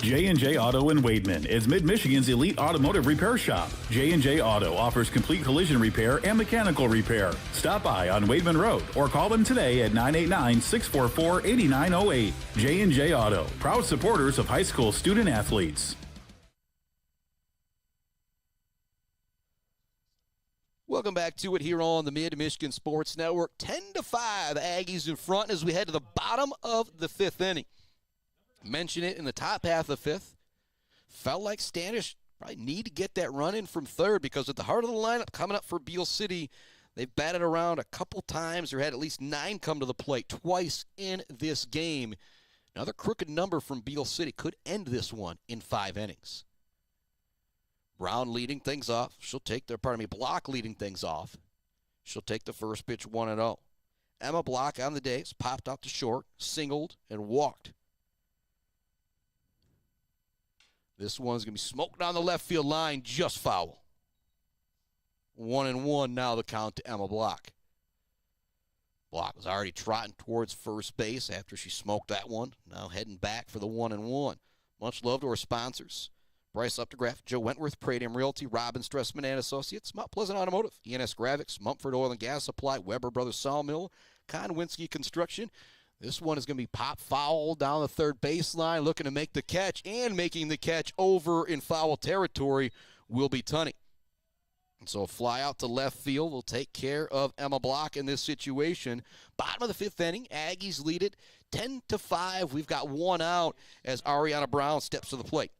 J&J Auto in Wademan is Mid-Michigan's elite automotive repair shop. J&J Auto offers complete collision repair and mechanical repair. Stop by on Wademan Road or call them today at 989-644-8908. J&J Auto, proud supporters of high school student athletes. Welcome back to it here on the Mid-Michigan Sports Network. 10-5 Aggies in front as we head to the bottom of the 5th inning. Mention it in the top half of the 5th. Felt like Standish probably need to get that run in from third, because at the heart of the lineup coming up for Beal City, they've batted around a couple times or had at least 9 come to the plate twice in this game. Another crooked number from Beal City could end this one in 5 innings. Brown leading things off. Block leading things off. She'll take the first pitch 1-0. Emma Block on the day has popped out to short, singled, and walked. This one's going to be smoked down the left field line, just foul. 1-1 now the count to Emma Block. Block was already trotting towards first base after she smoked that one. Now heading back for the 1-1. Much love to our sponsors. Bryce Updegraff, Joe Wentworth, Pradium Realty, Robin Stressman and Associates, Mount Pleasant Automotive, ENS Graphics, Mumford Oil and Gas Supply, Weber Brothers Sawmill, Conwinski Construction. This one is going to be pop foul down the third baseline, looking to make the catch, and making the catch over in foul territory will be Tunney. And so a fly out to left field will take care of Emma Block in this situation. Bottom of the fifth inning, Aggies lead it 10-5. We've got one out as Aryana Brown steps to the plate.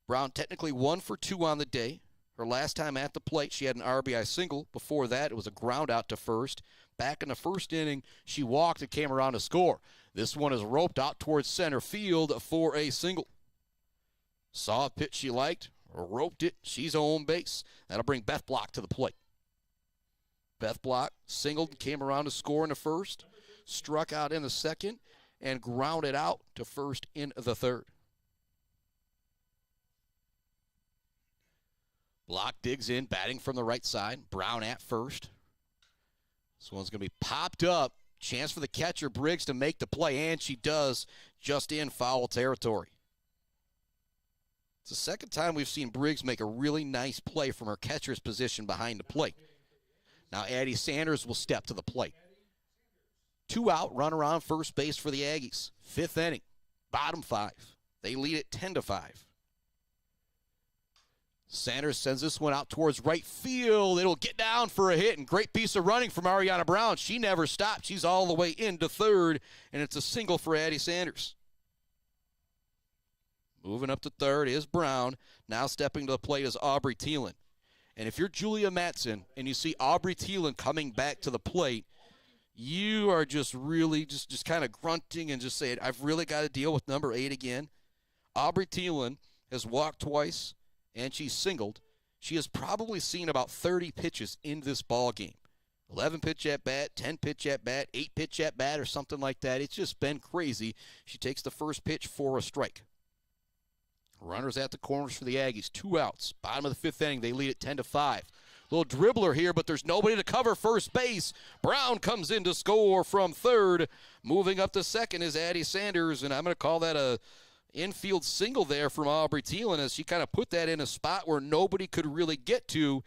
Brown technically 1 for 2 on the day. Her last time at the plate, she had an RBI single. Before that, it was a ground out to first. Back in the first inning, she walked and came around to score. This one is roped out towards center field for a single. Saw a pitch she liked, roped it. She's on home base. That'll bring Beth Block to the plate. Beth Block singled, came around to score in the first, struck out in the second, and grounded out to first in the third. Block digs in, batting from the right side. Brown at first. This one's going to be popped up. Chance for the catcher, Briggs, to make the play, and she does, just in foul territory. It's the second time we've seen Briggs make a really nice play from her catcher's position behind the plate. Now Addie Sanders will step to the plate. 2 out, runner on first base for the Aggies. Fifth inning, bottom 5. They lead it 10-5. Sanders sends this one out towards right field. It'll get down for a hit, and great piece of running from Aryana Brown. She never stopped. She's all the way into third, and it's a single for Addie Sanders. Moving up to third is Brown. Now stepping to the plate is Aubrey Thielen. And if you're Julia Matson and you see Aubrey Thielen coming back to the plate, you are just really just kind of grunting and just saying, I've really got to deal with number 8 again. Aubrey Thielen has walked twice, and she's singled. She has probably seen about 30 pitches in this ball game. 11 pitch at bat, 10 pitch at bat, 8 pitch at bat, or something like that. It's just been crazy. She takes the first pitch for a strike. Runners at the corners for the Aggies. 2 outs. Bottom of the fifth inning, they lead it 10-5. Little dribbler here, but there's nobody to cover first base. Brown comes in to score from third. Moving up to second is Addie Sanders, and I'm going to call that a infield single there from Aubrey Thielen as she kind of put that in a spot where nobody could really get to.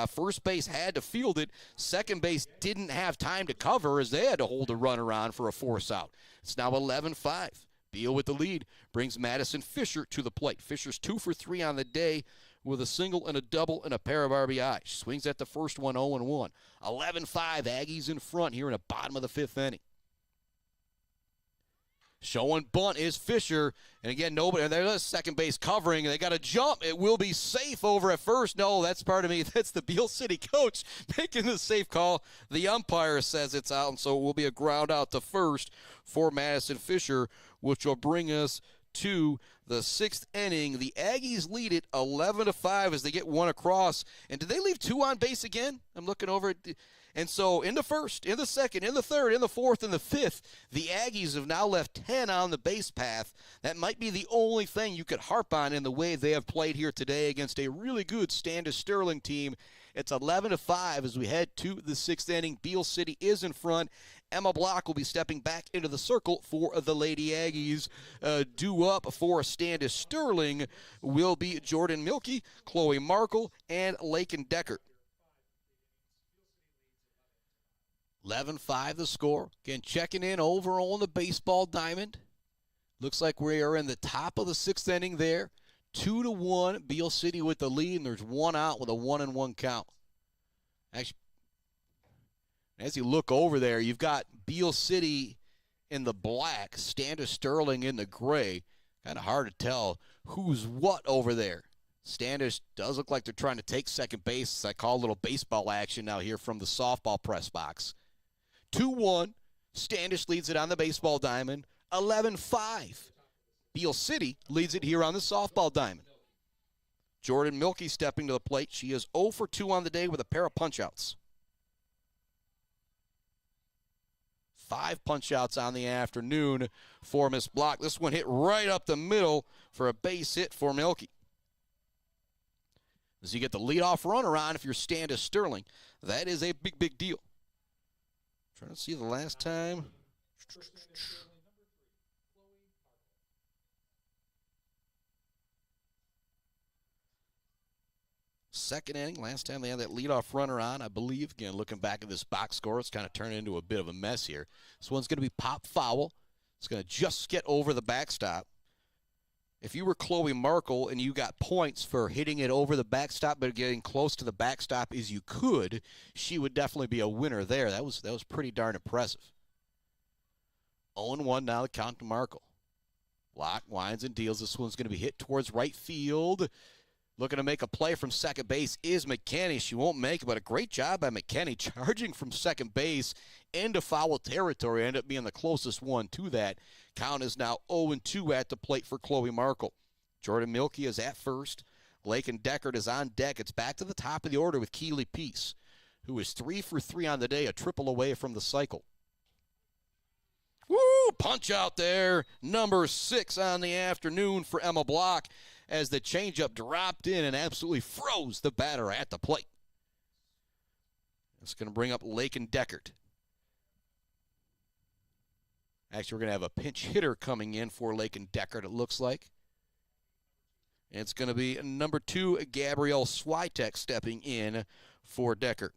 First base had to field it. Second base didn't have time to cover as they had to hold a runner on for a force out. It's now 11-5. Beal with the lead brings Madison Fisher to the plate. Fisher's 2 for 3 on the day with a single and a double and a pair of RBI. She swings at the first one 0-1. 11-5, Aggies in front here in the bottom of the fifth inning. Showing bunt is Fisher. And again, nobody. There's second base covering. They got to jump. It will be safe over at first. No, that's part of me. That's the Beal City coach making the safe call. The umpire says it's out, and so it will be a ground out to first for Madison Fisher, which will bring us to the 6th inning. The Aggies lead it 11-5 as they get one across. And did they leave 2 on base again? I'm looking over at. And so in the first, in the second, in the third, in the fourth, and the fifth, the Aggies have now left 10 on the base path. That might be the only thing you could harp on in the way they have played here today against a really good Standish Sterling team. It's 11-5 as we head to the 6th inning. Beal City is in front. Emma Block will be stepping back into the circle for the Lady Aggies. Due up for Standish Sterling will be Jordan Milkey, Chloe Markle, and Laken Decker. 11-5 the score. Again, checking in over on the baseball diamond. Looks like we are in the top of the 6th inning there. 2-1, Beal City with the lead, and there's 1 out with a 1-1 count. Actually, as you look over there, you've got Beal City in the black, Standish Sterling in the gray. Kind of hard to tell who's what over there. Standish does look like they're trying to take second base. I call a little baseball action now here from the softball press box. 2-1, Standish leads it on the baseball diamond. 11-5, Beal City leads it here on the softball diamond. Jordan Milkey stepping to the plate. She is 0 for 2 on the day with a pair of punch-outs. 5 punch-outs on the afternoon for Miss Block. This one hit right up the middle for a base hit for Milky. As you get the leadoff runner on if you're Standish Sterling, that is a big, big deal. Trying to see the last time. Second inning, last time they had that leadoff runner on, I believe. Again, looking back at this box score, it's kind of turned into a bit of a mess here. This one's going to be pop foul. It's going to just get over the backstop. If you were Chloe Markle and you got points for hitting it over the backstop but getting close to the backstop as you could, she would definitely be a winner there. That was pretty darn impressive. 0-1 now the count to Markle. Block winds and deals. This one's going to be hit towards right field. Looking to make a play from second base is McKenney. She won't make it, but a great job by McKenney charging from second base into foul territory. Ended up being the closest one to that. Count is now 0-2 at the plate for Chloe Markle. Jordan Milky is at first. Lakin Deckard is on deck. It's back to the top of the order with Keeley Peace, who is 3 for 3 on the day, a triple away from the cycle. Woo! Punch out there. Number 6 on the afternoon for Emma Block, as the changeup dropped in and absolutely froze the batter at the plate. It's going to bring up Lakin Deckard. Actually, we're going to have a pinch hitter coming in for Lakin Deckard, it looks like. And it's going to be number 2, Gabrielle Switek, stepping in for Deckard.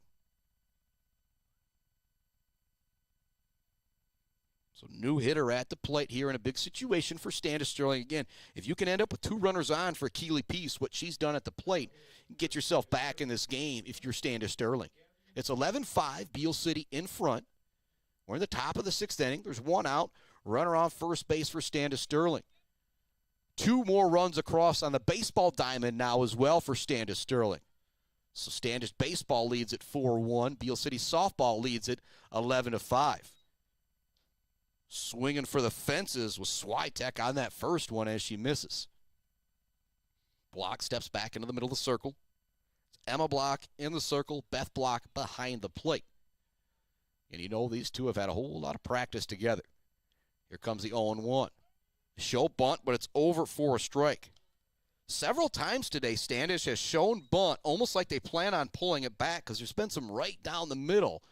So new hitter at the plate here in a big situation for Standish Sterling. Again, if you can end up with 2 runners on for Keeley Peace, what she's done at the plate, get yourself back in this game if you're Standish Sterling. It's 11-5, Beal City in front. We're in the top of the 6th inning. There's 1 out, runner on first base for Standish Sterling. 2 more runs across on the baseball diamond now as well for Standish Sterling. So Standish baseball leads at 4-1. Beal City softball leads it 11-5. Swinging for the fences with Switek on that first one as she misses. Block steps back into the middle of the circle. Emma Block in the circle, Beth Block behind the plate. And you know these two have had a whole lot of practice together. Here comes the 0-1. Show bunt, but it's over for a strike. Several times today, Standish has shown bunt, almost like they plan on pulling it back, because there's been some right down the middle.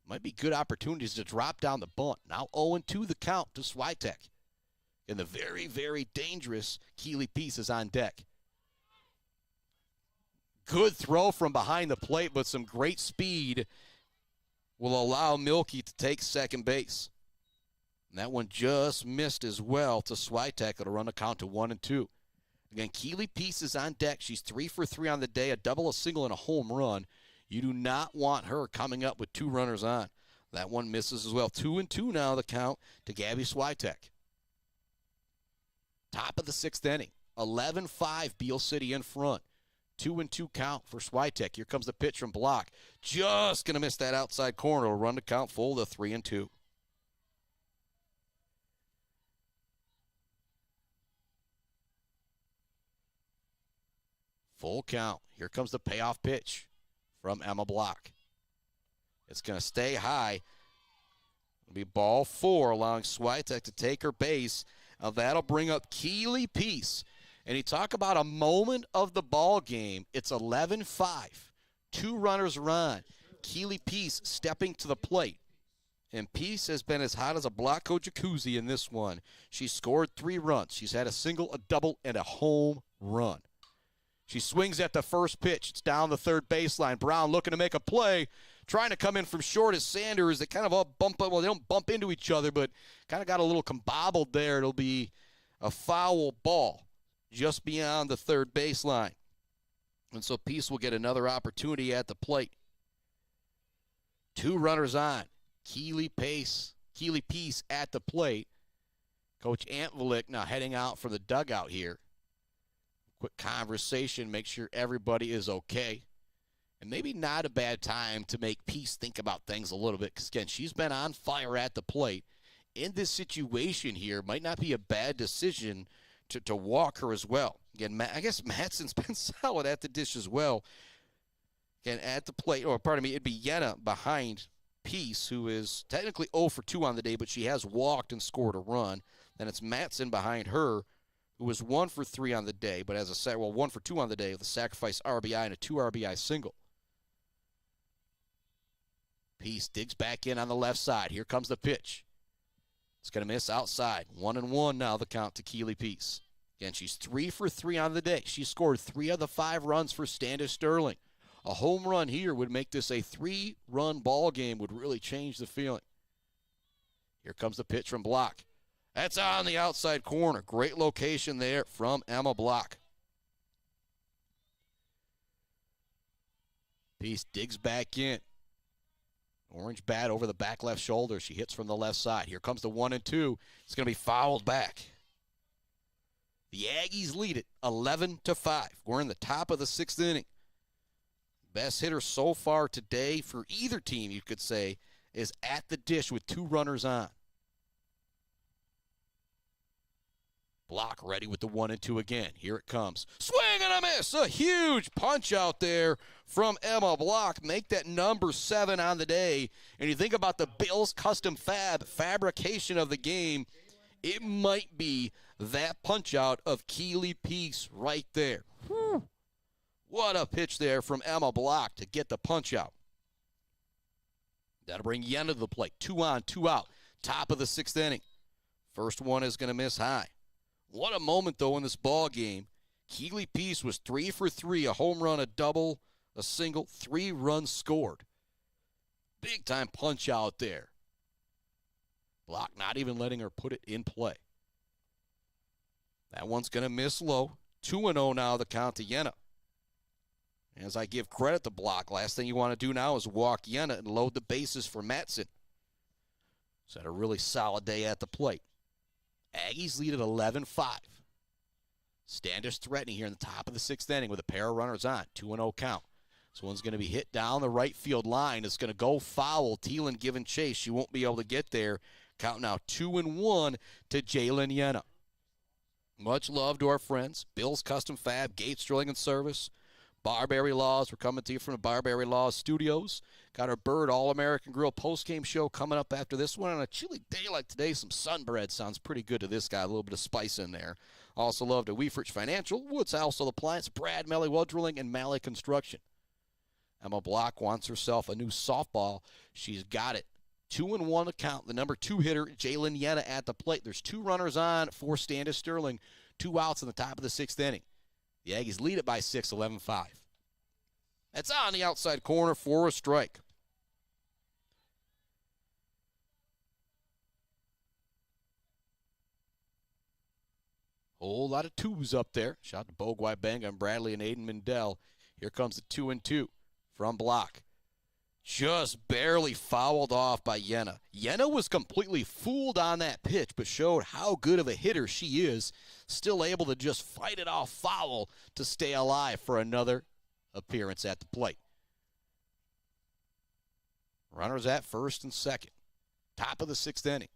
Might be good opportunities to drop down the bunt. Now 0-2 the count to Switek. And the very, very dangerous Keeley Peace is on deck. Good throw from behind the plate, but some great speed will allow Milky to take second base. And that one just missed as well to Switek. It'll run the count to 1-2. Again, Keeley Peace is on deck. She's 3 for 3 on the day, a double, a single, and a home run. You do not want her coming up with 2 runners on. That one misses as well. 2-2 now the count to Gabby Switek. Top of the 6th inning. 11-5, Beal City in front. 2-2 count for Switek. Here comes the pitch from Block. Just going to miss that outside corner. Will run the count full to 3-2. Full count. Here comes the payoff pitch from Emma Block. It's going to stay high. It'll be ball 4, allowing Switek to take her base. That'll bring up Keeley Peace. And you talk about a moment of the ball game. It's 11-5. 2 runners run. Keeley Peace stepping to the plate. And Peace has been as hot as a Blocko jacuzzi in this one. She scored 3 runs. She's had a single, a double, and a home run. She swings at the first pitch. It's down the third baseline. Brown looking to make a play, trying to come in from short as Sanders. They kind of all bump up. Well, they don't bump into each other, but kind of got a little combobbled there. It'll be a foul ball just beyond the third baseline. And so Peace will get another opportunity at the plate. 2 runners on. Keeley Peace at the plate. Coach Antvelik now heading out for the dugout here. Quick conversation, make sure everybody is okay. And maybe not a bad time to make Peace think about things a little bit, because, again, she's been on fire at the plate. In this situation here, might not be a bad decision to walk her as well. Again, I guess Madsen's been solid at the dish as well. Again, at the plate, or pardon me, it'd be Yenna behind Peace, who is technically 0 for 2 on the day, but she has walked and scored a run. Then it's Matson behind her, who was 1 for 3 on the day, but has 1 for 2 on the day with a sacrifice RBI and a 2 RBI single. Peace digs back in on the left side. Here comes the pitch. It's going to miss outside. 1-1 now the count to Keely Peace. Again, she's 3 for 3 on the day. She scored 3 of the 5 runs for Standish Sterling. A home run here would make this a 3-run ball game, would really change the feeling. Here comes the pitch from Block. That's on the outside corner. Great location there from Emma Block. Peace digs back in. Orange bat over the back left shoulder. She hits from the left side. Here comes the 1-2. It's going to be fouled back. The Aggies lead it 11-5. We're in the top of the 6th inning. Best hitter so far today for either team, you could say, is at the dish with 2 runners on. Block ready with the 1-2 again. Here it comes. Swing and a miss. A huge punch out there from Emma Block. Make that number 7 on the day. And you think about the Bill's custom fabrication of the game, it might be that punch out of Keely Peace right there. Whew. What a pitch there from Emma Block to get the punch out. That'll bring Yenna to the plate. 2 on, 2 out. Top of the 6th inning. First one is going to miss high. What a moment, though, in this ball game. Keely Peace was 3 for 3, a home run, a double, a single, 3 runs scored. Big-time punch out there. Block not even letting her put it in play. That one's going to miss low. 2-0 now, the count to Yenna. As I give credit to Block, last thing you want to do now is walk Yenna and load the bases for Matson. He's had a really solid day at the plate. Aggies lead at 11-5. Standish threatening here in the top of the 6th inning with a pair of runners on. 2-0 count. This one's going to be hit down the right field line. It's going to go foul. Thielen giving chase. She won't be able to get there. Count now 2-1 to Jalen Yenna. Much love to our friends. Bill's Custom Fab, Gates Drilling and Service, Barberry Laws. We're coming to you from the Barberry Laws studios. Got our Bird All-American Grill post-game show coming up after this one. On a chilly day like today, some sunbread sounds pretty good to this guy. A little bit of spice in there. Also love to Weefrich Financial, Woods Household Appliance, Brad Melly Well Drilling, and Malley Construction. Emma Block wants herself a new softball. She's got it. 2-1 to count. The number 2 hitter, Jalen Yenna, at the plate. There's 2 runners on for Standish Sterling. 2 outs in the top of the 6th inning. The Aggies lead it by 6, 11-5. That's on the outside corner for a strike. Whole lot of 2s up there. Shout out to Bogwai Bang and Bradley and Aiden Mindell. Here comes the 2-2 from Block. Just barely fouled off by Yenna. Yenna was completely fooled on that pitch, but showed how good of a hitter she is. Still able to just fight it off foul to stay alive for another appearance at the plate. Runners at first and second. Top of the 6th inning.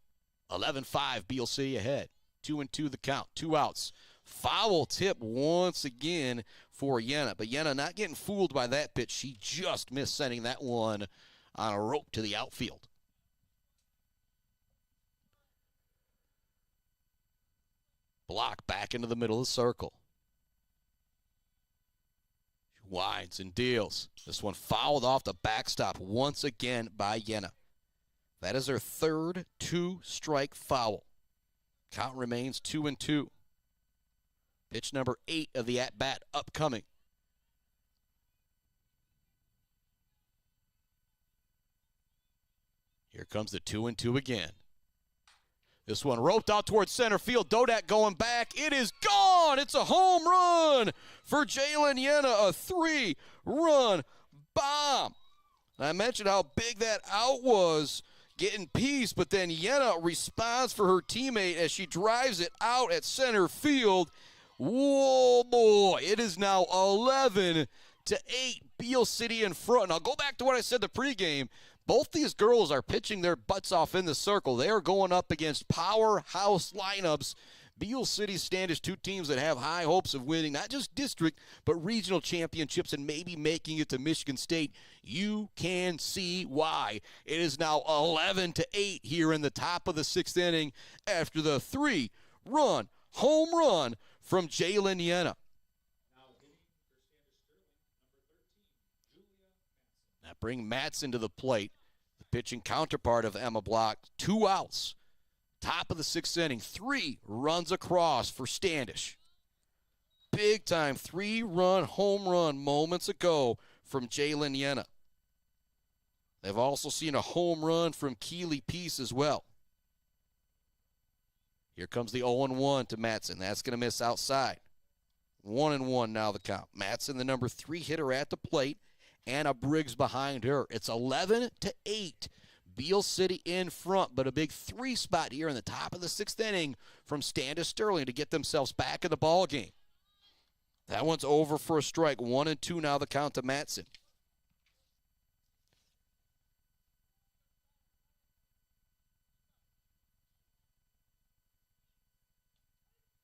11-5, Beal City ahead. 2-2 the count. 2 outs. Foul tip once again for Yenna. But Yenna not getting fooled by that pitch. She just missed sending that one on a rope to the outfield. Block back into the middle of the circle. She winds and deals. This one fouled off the backstop once again by Yenna. That is her 3rd 2-strike foul. Count remains 2-2. Pitch number 8 of the at-bat upcoming. Here comes the 2-2 again. This one roped out towards center field. Dodak going back. It is gone. It's a home run for Jalen Yenna. A 3-run bomb. And I mentioned how big that out was, getting Peace, but then Yenna responds for her teammate as she drives it out at center field. Whoa, boy. It is now 11-8. Beal City in front. And I'll go back to what I said the pregame. Both these girls are pitching their butts off in the circle. They are going up against powerhouse lineups. Beal City, Standish, two teams that have high hopes of winning not just district, but regional championships and maybe making it to Michigan State. You can see why. It is now 11-8 here in the top of the 6th inning after the 3-run home run from Jalen Yenna. Now bring Matson to the plate, the pitching counterpart of Emma Block. 2 outs. Top of the 6th inning, 3 runs across for Standish. Big time 3-run home run moments ago from Jalen Yenna. They've also seen a home run from Keeley Peace as well. Here comes the 0-1 to Matson. That's going to miss outside. 1-1 now the count. Matson, the number 3 hitter at the plate. Anna Briggs behind her. It's 11-8. Beal City in front, but a big 3 spot here in the top of the 6th inning from Standish Sterling to get themselves back in the ball game. That one's over for a strike. 1-2 now the count to Matson.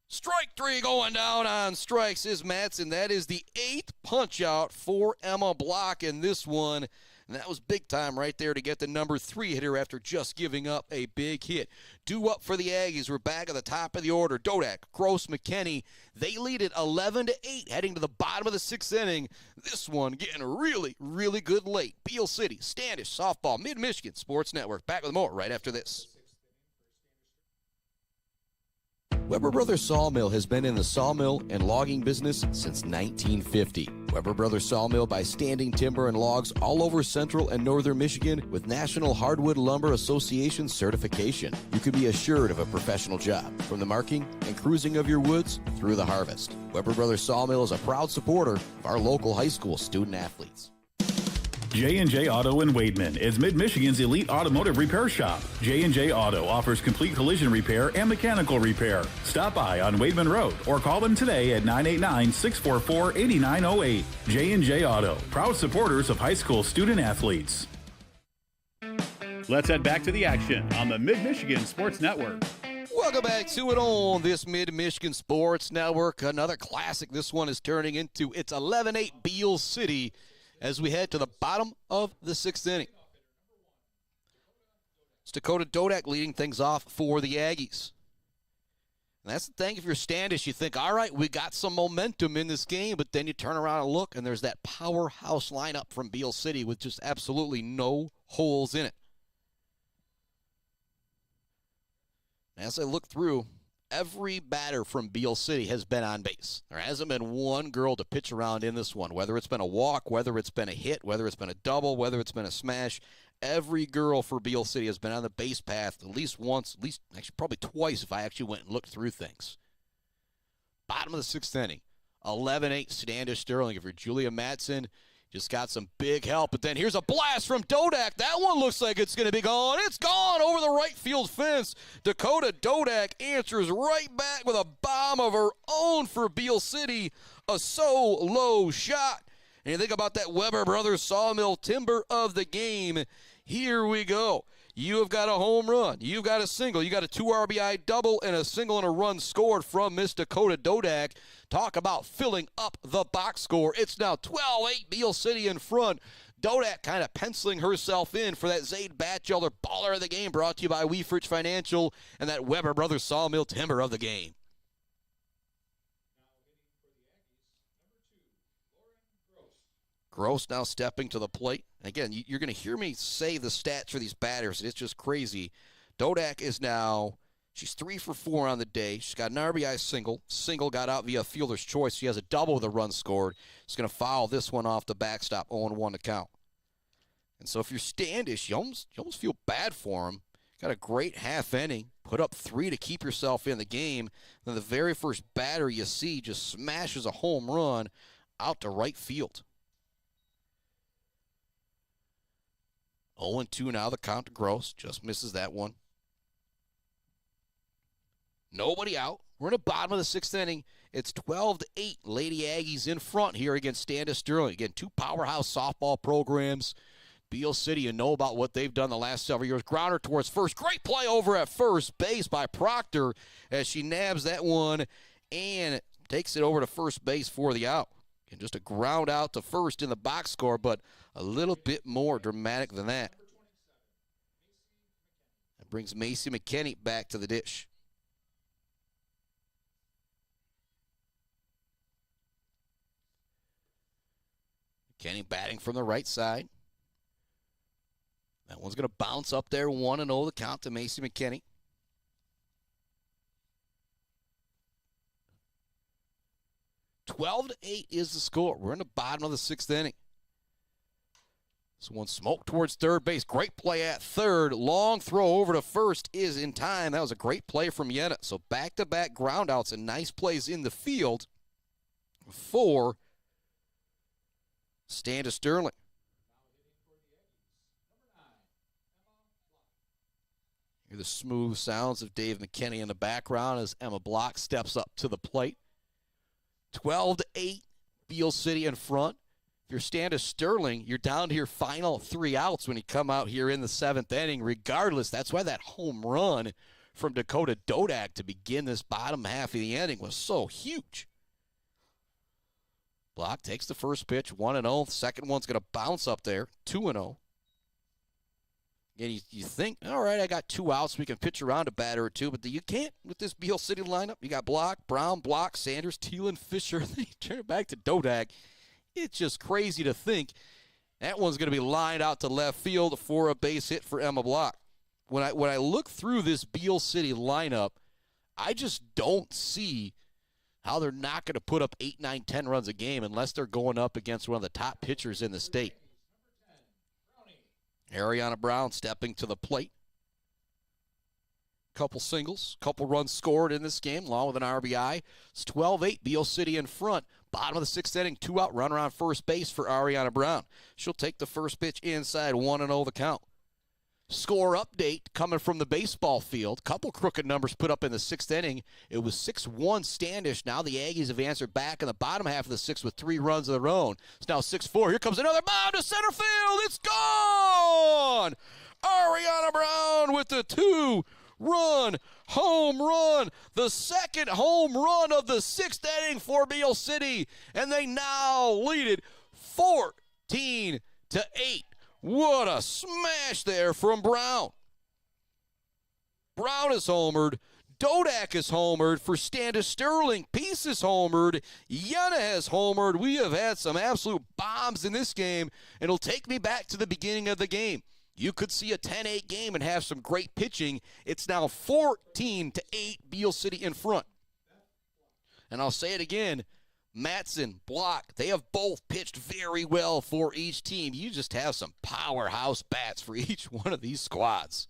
Strike 3 going down on strikes is Matson. That is the 8th punch out for Emma Block in this one. And that was big time right there to get the number 3 hitter after just giving up a big hit. Due up for the Aggies. We're back at the top of the order. Dodak, Gross, McKinney. They lead it 11-8 heading to the bottom of the 6th inning. This one getting really, really good late. Beal City, Standish, softball, Mid-Michigan Sports Network. Back with more right after this. Weber Brothers Sawmill has been in the sawmill and logging business since 1950. Weber Brothers Sawmill buys standing timber and logs all over central and northern Michigan with National Hardwood Lumber Association certification. You can be assured of a professional job, from the marking and cruising of your woods through the harvest. Weber Brothers Sawmill is a proud supporter of our local high school student athletes. J&J Auto in Wademan is Mid-Michigan's elite automotive repair shop. J&J Auto offers complete collision repair and mechanical repair. Stop by on Wademan Road or call them today at 989-644-8908. J&J Auto, proud supporters of high school student athletes. Let's head back to the action on the Mid-Michigan Sports Network. Welcome back to it on this Mid-Michigan Sports Network. Another classic. This one is turning into it's 11-8 Beal City as we head to the bottom of the 6th inning. It's Dakota Dodak leading things off for the Aggies. And that's the thing. If you're Standish, you think, all right, we got some momentum in this game, but then you turn around and look, and there's that powerhouse lineup from Beal City with just absolutely no holes in it. As I look through, every batter from Beal City has been on base. There hasn't been one girl to pitch around in this one, whether it's been a walk, whether it's been a hit, whether it's been a double, whether it's been a smash. Every girl for Beal City has been on the base path at least once, at least actually probably twice if I actually went and looked through things. Bottom of the 6th inning, 11-8 Standish Sterling. If you're Julia Matson, just got some big help, but then here's a blast from Dodak. That one looks like it's going to be gone. It's gone over the right field fence. Dakota Dodak answers right back with a bomb of her own for Beal City. A solo shot. And you think about that Weber Brothers Sawmill timber of the game. Here we go. You have got a home run. You've got a single. You got a 2 RBI double and a single and a run scored from Miss Dakota Dodak. Talk about filling up the box score. It's now 12-8 Beal City in front. Dodak kind of penciling herself in for that Zaid Batchelder baller of the game, brought to you by Weefridge Financial and that Weber Brothers Sawmill timber of the game. Gross now stepping to the plate. Again, you're going to hear me say the stats for these batters. It's just crazy. Dodak is now, she's 3 for 4 on the day. She's got an RBI single. Single got out via fielder's choice. She has a double with a run scored. She's going to foul this one off the backstop, 0-1 to count. And so if you're Standish, you almost feel bad for him. Got a great half inning. Put up 3 to keep yourself in the game. Then the very first batter you see just smashes a home run out to right field. 0-2 now the count to Gross. Just misses that one. Nobody out. We're in the bottom of the 6th inning. It's 12-8 Lady Aggies in front here against Standish Sterling. Again, 2 powerhouse softball programs. Beal City, you know about what they've done the last several years. Grounder towards first. Great play over at first base by Proctor as she nabs that one and takes it over to first base for the out. And just a ground out to first in the box score, but a little bit more dramatic than that. That brings Macy McKinney back to the dish. McKinney batting from the right side. That one's going to bounce up there, 1-0 the count to Macy McKinney. (12-8) is the score. We're in the bottom of the sixth inning. This one smoked towards third base. Great play at third. Long throw over to first is in time. That was a great play from Yenna. So back-to-back groundouts and nice plays in the field for Standish Sterling. Hear the smooth sounds of Dave McKinney in the background as Emma Block steps up to the plate. 12-8, Beal City in front. If you're Standish Sterling, you're down to your final 3 outs when you come out here in the 7th inning. Regardless, that's why that home run from Dakota Dodak to begin this bottom half of the inning was so huge. Block takes the first pitch, 1-0. The second one's going to bounce up there, 2-0. Again, you think, all right, I got 2 outs. We can pitch around a batter or two, but you can't with this Beal City lineup. You got Block, Brown, Block, Sanders, Thielen, Fisher. Then you turn it back to Dodak. It's just crazy to think that one's going to be lined out to left field for a base hit for Emma Block. When I look through this Beal City lineup, I just don't see how they're not going to put up 8, 9, 10 runs a game unless they're going up against one of the top pitchers in the state. Aryana Brown stepping to the plate. Couple singles, couple runs scored in this game, along with an RBI. It's 12-8, Beal City in front. Bottom of the 6th inning, 2 out, runner on first base for Aryana Brown. She'll take the first pitch inside, 1-0 the count. Score update coming from the baseball field. Couple crooked numbers put up in the 6th inning. It was 6-1 Standish. Now the Aggies have answered back in the bottom half of the 6th with 3 runs of their own. It's now 6-4. Here comes another bomb to center field. It's gone! Aryana Brown with the 2-run home run. The second home run of the 6th inning for Beal City. And they now lead it 14-8. What a smash there from Brown. Brown is homered. Dodak is homered for Standish Sterling. Peace is homered. Yenna has homered. We have had some absolute bombs in this game, and it'll take me back to the beginning of the game. You could see a 10-8 game and have some great pitching. It's now 14-8, Beal City in front. And I'll say it again. Matson, Block, they have both pitched very well for each team. You just have some powerhouse bats for each one of these squads.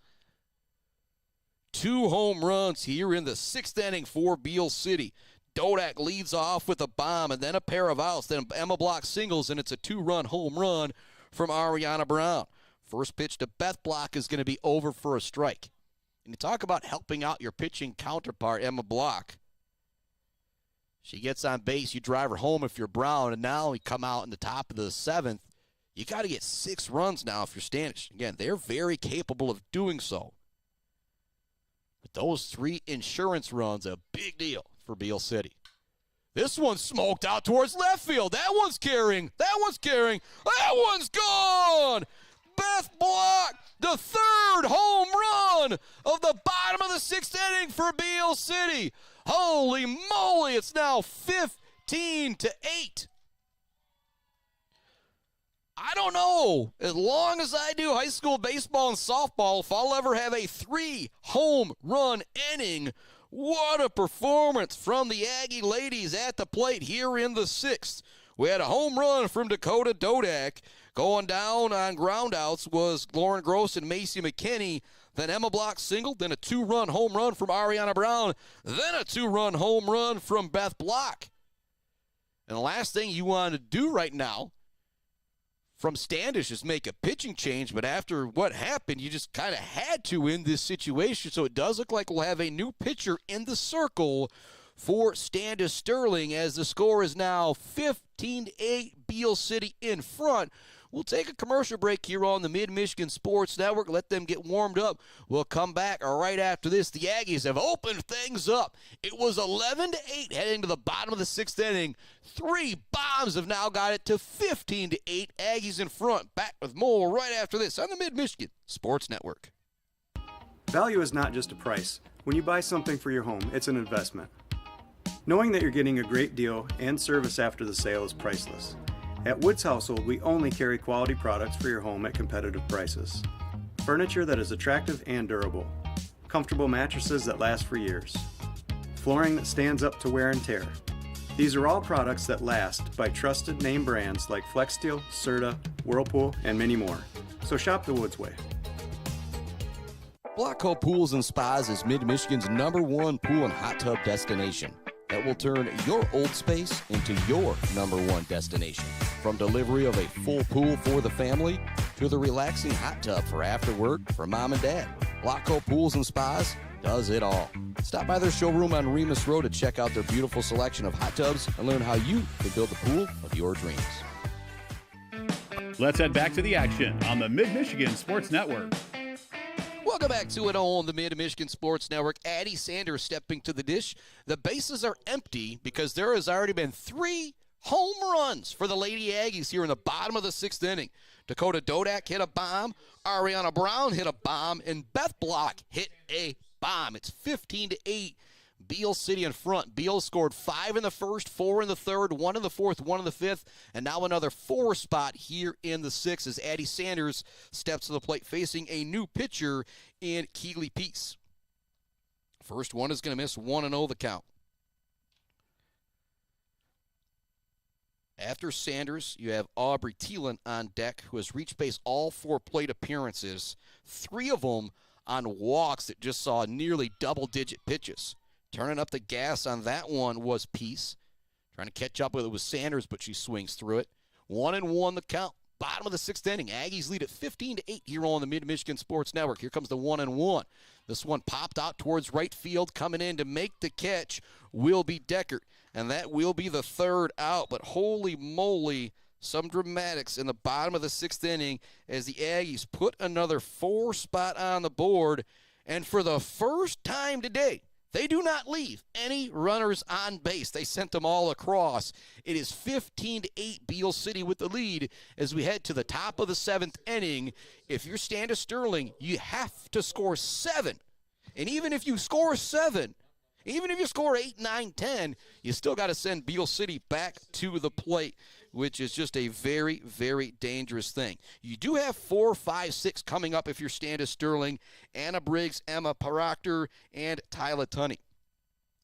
2 home runs here in the 6th inning for Beal City. Dodak leads off with a bomb and then a pair of outs. Then Emma Block singles, and it's a 2-run home run from Aryana Brown. First pitch to Beth Block is going to be over for a strike. And you talk about helping out your pitching counterpart, Emma Block. She gets on base, you drive her home if you're Brown, and now you come out in the top of the 7th. You got to get 6 runs now if you're Standish. Again, they're very capable of doing so. But those 3 insurance runs, a big deal for Beal City. This one's smoked out towards left field. That one's carrying. That one's carrying. That one's gone. Beth Block, the 3rd home run of the bottom of the 6th inning for Beal City. Holy moly, it's now 15-8. I don't know, as long as I do high school baseball and softball, if I'll ever have a 3 home run inning. What a performance from the Aggie ladies at the plate here in the 6th. We had a home run from Dakota Dodak. Going down on groundouts was Lauren Gross and Macy McKinney. Then Emma Block singled, then a 2-run home run from Aryana Brown, then a 2-run home run from Beth Block. And the last thing you want to do right now from Standish is make a pitching change, but after what happened, you just kind of had to in this situation. So it does look like we'll have a new pitcher in the circle for Standish Sterling as the score is now 15-8, Beal City in front. We'll take a commercial break here on the Mid-Michigan Sports Network. Let them get warmed up. We'll come back right after this. The Aggies have opened things up. It was 11-8 heading to the bottom of the sixth inning. 3 bombs have now got it to 15-8. Aggies in front. Back with more right after this on the Mid-Michigan Sports Network. Value is not just a price. When you buy something for your home, it's an investment. Knowing that you're getting a great deal and service after the sale is priceless. At Woods Household, we only carry quality products for your home at competitive prices. Furniture that is attractive and durable. Comfortable mattresses that last for years. Flooring that stands up to wear and tear. These are all products that last by trusted name brands like FlexSteel, Serta, Whirlpool, and many more. So shop the Woods way. Block Pools and Spas is Mid-Michigan's #1 pool and hot tub destination that will turn your old space into your #1 destination. From delivery of a full pool for the family to the relaxing hot tub for after work for mom and dad, Block Pools and Spas does it all. Stop by their showroom on Remus Road to check out their beautiful selection of hot tubs and learn how you can build the pool of your dreams. Let's head back to the action on the Mid-Michigan Sports Network. Welcome back to it on the Mid-Michigan Sports Network. Addie Sanders stepping to the dish. The bases are empty because there has already been 3 home runs for the Lady Aggies here in the bottom of the 6th inning. Dakota Dodak hit a bomb, Aryana Brown hit a bomb, and Beth Block hit a bomb. It's 15-8. Beal City in front. Beal scored 5 in the first, 4 in the third, 1 in the fourth, 1 in the fifth, and now another 4 spot here in the 6th as Addie Sanders steps to the plate facing a new pitcher in Keeley Peace. First one is going to miss 1-0 the count. After Sanders, you have Aubrey Thielen on deck, who has reached base all 4 plate appearances, 3 of them on walks that just saw nearly double-digit pitches. Turning up the gas on that one was Peace. Trying to catch up with it was Sanders, but she swings through it. 1-1 the count. Bottom of the 6th inning. Aggies lead at 15-8 here on the Mid-Michigan Sports Network. Here comes the 1-1. This one popped out towards right field. Coming in to make the catch will be Deckert. And that will be the 3rd out. But holy moly, some dramatics in the bottom of the 6th inning as the Aggies put another 4 spot on the board. And for the first time today, they do not leave any runners on base. They sent them all across. It is 15-8 Beal City with the lead as we head to the top of the 7th inning. If you're Standish Sterling, you have to score 7. And even if you score 7, even if you score 8, 9, 10, you still got to send Beal City back to the plate, which is just a very, very dangerous thing. You do have 4, 5, 6 coming up if you're Standish Sterling, Anna Briggs, Emma Proctor, and Tyler Tunney.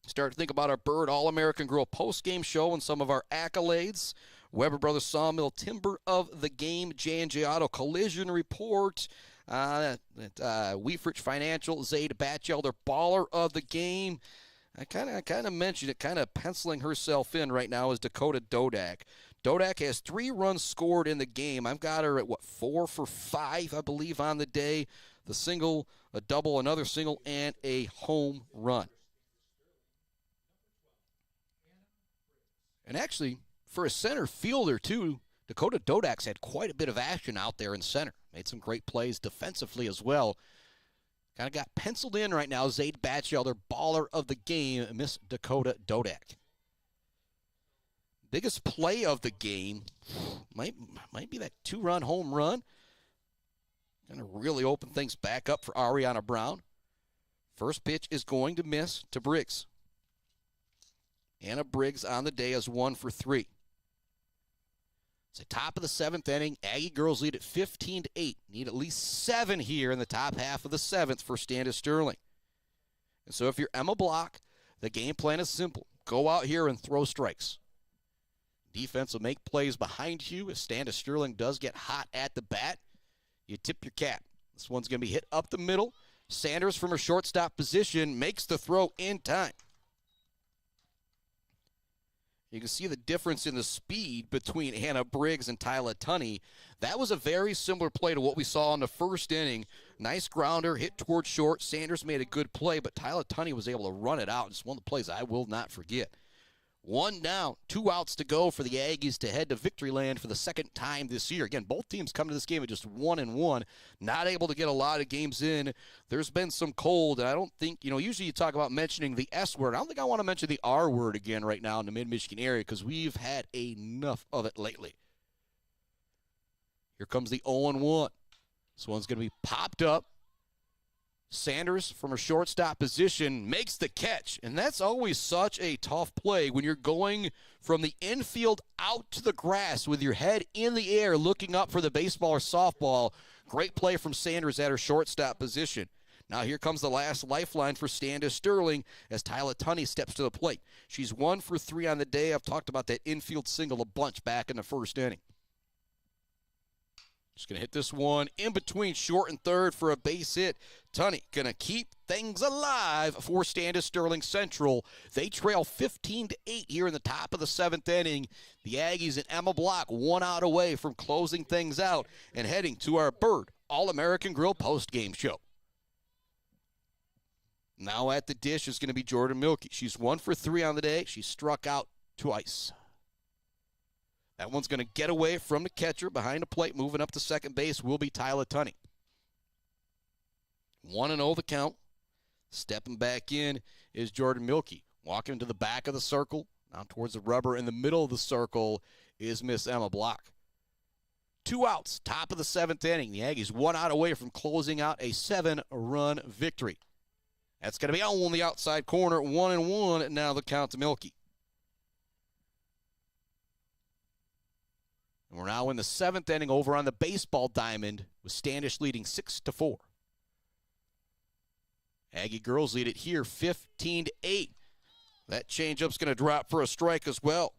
Start to think about our Bird All-American Girl post-game show and some of our accolades. Weber Brothers Sawmill Timber of the Game, J&J Auto Collision Report, Weefrich Financial, Zaid Batchelder Baller of the Game. I kind of mentioned it, kind of penciling herself in right now is Dakota Dodak. Dodak has 3 runs scored in the game. I've got her at, 4 for 5, I believe, on the day. The single, a double, another single, and a home run. And actually, for a center fielder, too, Dakota Dodak's had quite a bit of action out there in center. Made some great plays defensively as well. Kind of got penciled in right now. Zaid Batchelder, baller of the game, Miss Dakota Dodak. Biggest play of the game might be that 2-run home run. Going to really open things back up for Aryana Brown. First pitch is going to miss to Briggs. Anna Briggs on the day is 1 for 3. It's the top of the 7th inning. Aggie girls lead at 15-8. Need at least 7 here in the top half of the 7th for Standish Sterling. And so if you're Emma Block, the game plan is simple. Go out here and throw strikes. Defense will make plays behind you. If Standish Sterling does get hot at the bat, you tip your cap. This one's going to be hit up the middle. Sanders from her shortstop position makes the throw in time. You can see the difference in the speed between Anna Briggs and Tyler Tunney. That was a very similar play to what we saw in the first inning. Nice grounder, hit towards short. Sanders made a good play, but Tyler Tunney was able to run it out. It's one of the plays I will not forget. One down, 2 outs to go for the Aggies to head to victory land for the second time this year. Again, both teams come to this game at just 1-1, not able to get a lot of games in. There's been some cold, and I don't think, usually you talk about mentioning the S word. I don't think I want to mention the R word again right now in the mid-Michigan area because we've had enough of it lately. Here comes the 0-1. This one's going to be popped up. Sanders from a shortstop position makes the catch, and that's always such a tough play when you're going from the infield out to the grass with your head in the air looking up for the baseball or softball. Great play from Sanders at her shortstop position. Now here comes the last lifeline for Standish Sterling as Tyler Tunney steps to the plate. She's 1 for 3 on the day. I've talked about that infield single a bunch back in the first inning. Just going to hit this one in between short and third for a base hit. Tunney going to keep things alive for Standish Sterling Central. They trail 15-8 here in the top of the 7th inning. The Aggies and Emma Block 1 out away from closing things out and heading to our Bird All-American Grill postgame show. Now at the dish is going to be Jordan Milkey. She's 1 for 3 on the day. She struck out twice. That one's going to get away from the catcher behind the plate. Moving up to second base will be Tyler Tunney. 1-0 the count. Stepping back in is Jordan Milkey. Walking into the back of the circle. Now towards the rubber in the middle of the circle is Miss Emma Block. 2 outs, top of the 7th inning. The Aggies 1 out away from closing out a 7-run victory. That's going to be on the outside corner. 1-1, now the count to Milkey. And we're now in the 7th inning over on the baseball diamond with Standish leading 6-4. Aggie girls lead it here 15-8. That changeup's going to drop for a strike as well.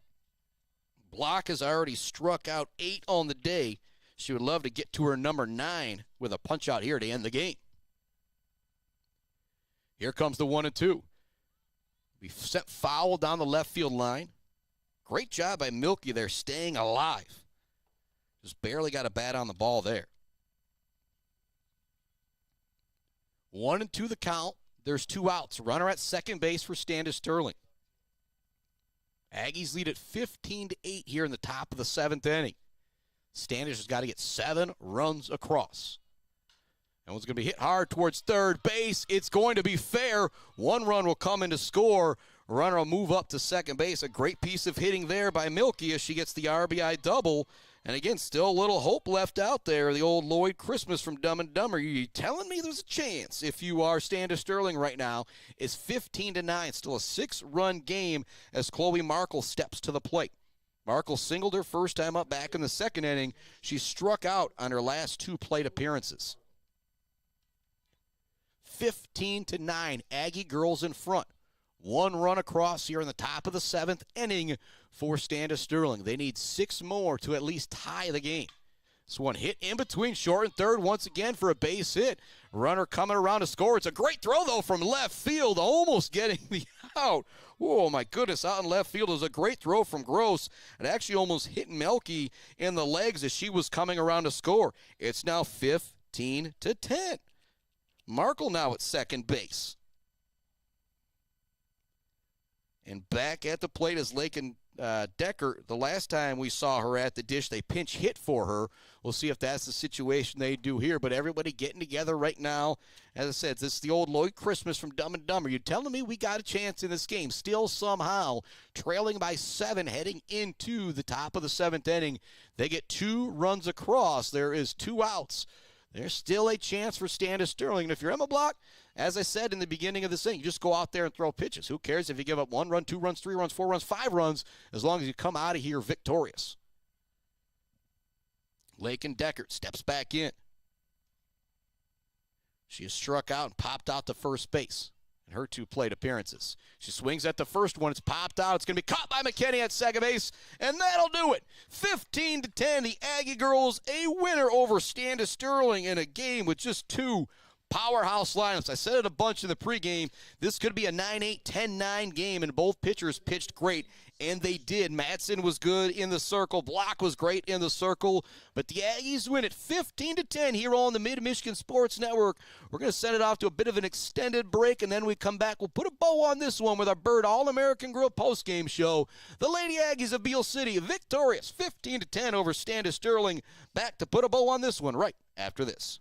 Block has already struck out 8 on the day. She would love to get to her number 9 with a punch out here to end the game. Here comes the 1-2. We sent foul down the left field line. Great job by Milkey there staying alive. Just barely got a bat on the ball there. 1-2 the count. There's 2 outs. Runner at second base for Standish Sterling. Aggies lead at 15-8 here in the top of the 7th inning. Standish has got to get 7 runs across. That one's going to be hit hard towards third base. It's going to be fair. 1 run will come in to score. Runner will move up to second base. A great piece of hitting there by Milkey as she gets the RBI double. And again, still a little hope left out there. The old Lloyd Christmas from Dumb and Dumber. You telling me there's a chance if you are Standish Sterling right now? It's 15-9, still a 6-run game as Chloe Markle steps to the plate. Markle singled her first time up back in the 2nd inning. She struck out on her last 2 plate appearances. 15-9, Aggie girls in front. 1 run across here in the top of the 7th inning for Standish Sterling. They need 6 more to at least tie the game. This one hit in between short and third once again for a base hit. Runner coming around to score. It's a great throw, though, from left field, almost getting the out. Oh, my goodness, out in left field was a great throw from Gross. It actually almost hit Melky in the legs as she was coming around to score. It's now 15-10. Markle now at second base. And back at the plate is Lakin Decker. The last time we saw her at the dish, they pinch hit for her. We'll see if that's the situation they do here. But everybody getting together right now. As I said, this is the old Lloyd Christmas from Dumb and Dumber. You're telling me we got a chance in this game. Still somehow trailing by 7 heading into the top of the 7th inning. They get 2 runs across. There is 2 outs. There's still a chance for Standish Sterling. And if you're Emma Block, as I said in the beginning of this thing, you just go out there and throw pitches. Who cares if you give up 1 run, 2 runs, 3 runs, 4 runs, 5 runs, as long as you come out of here victorious. Lakin Deckert steps back in. She has struck out and popped out to first base in her 2 plate appearances. She swings at the first one. It's popped out. It's going to be caught by McKinney at second base, and that'll do it. 15-10. The Aggie girls a winner over Standish Sterling in a game with just 2 powerhouse lineups. I said it a bunch in the pregame. This could be a 9-8, 10-9 game, and both pitchers pitched great, and they did. Madsen was good in the circle. Block was great in the circle. But the Aggies win it 15-10 here on the Mid-Michigan Sports Network. We're going to send it off to a bit of an extended break, and then we come back. We'll put a bow on this one with our Bird All-American Grill postgame show. The Lady Aggies of Beal City victorious 15-10 over Standish Sterling. Back to put a bow on this one right after this.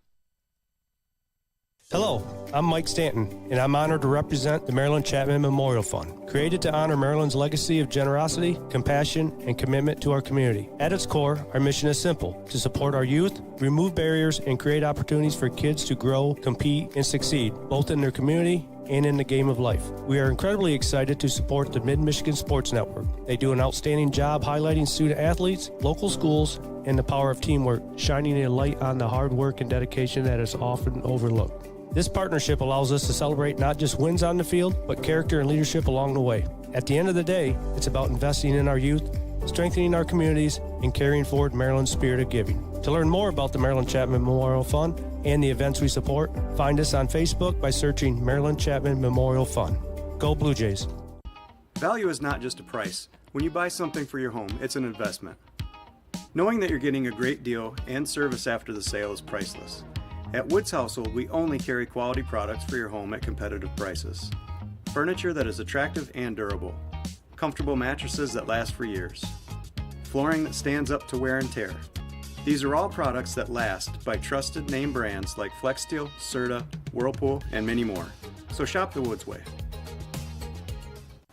Hello, I'm Mike Stanton, and I'm honored to represent the Marilyn Chapman Memorial Fund, created to honor Marilyn's legacy of generosity, compassion, and commitment to our community. At its core, our mission is simple: to support our youth, remove barriers, and create opportunities for kids to grow, compete, and succeed, both in their community and in the game of life. We are incredibly excited to support the Mid-Michigan Sports Network. They do an outstanding job highlighting student athletes, local schools, and the power of teamwork, shining a light on the hard work and dedication that is often overlooked. This partnership allows us to celebrate not just wins on the field, but character and leadership along the way. At the end of the day, it's about investing in our youth, strengthening our communities, and carrying forward Maryland's spirit of giving. To learn more about the Marilyn Chapman Memorial Fund and the events we support, find us on Facebook by searching Marilyn Chapman Memorial Fund. Go Blue Jays. Value is not just a price. When you buy something for your home, it's an investment. Knowing that you're getting a great deal and service after the sale is priceless. At Woods Household, we only carry quality products for your home at competitive prices. Furniture that is attractive and durable. Comfortable mattresses that last for years. Flooring that stands up to wear and tear. These are all products that last by trusted name brands like FlexSteel, Serta, Whirlpool, and many more. So shop the Woods way.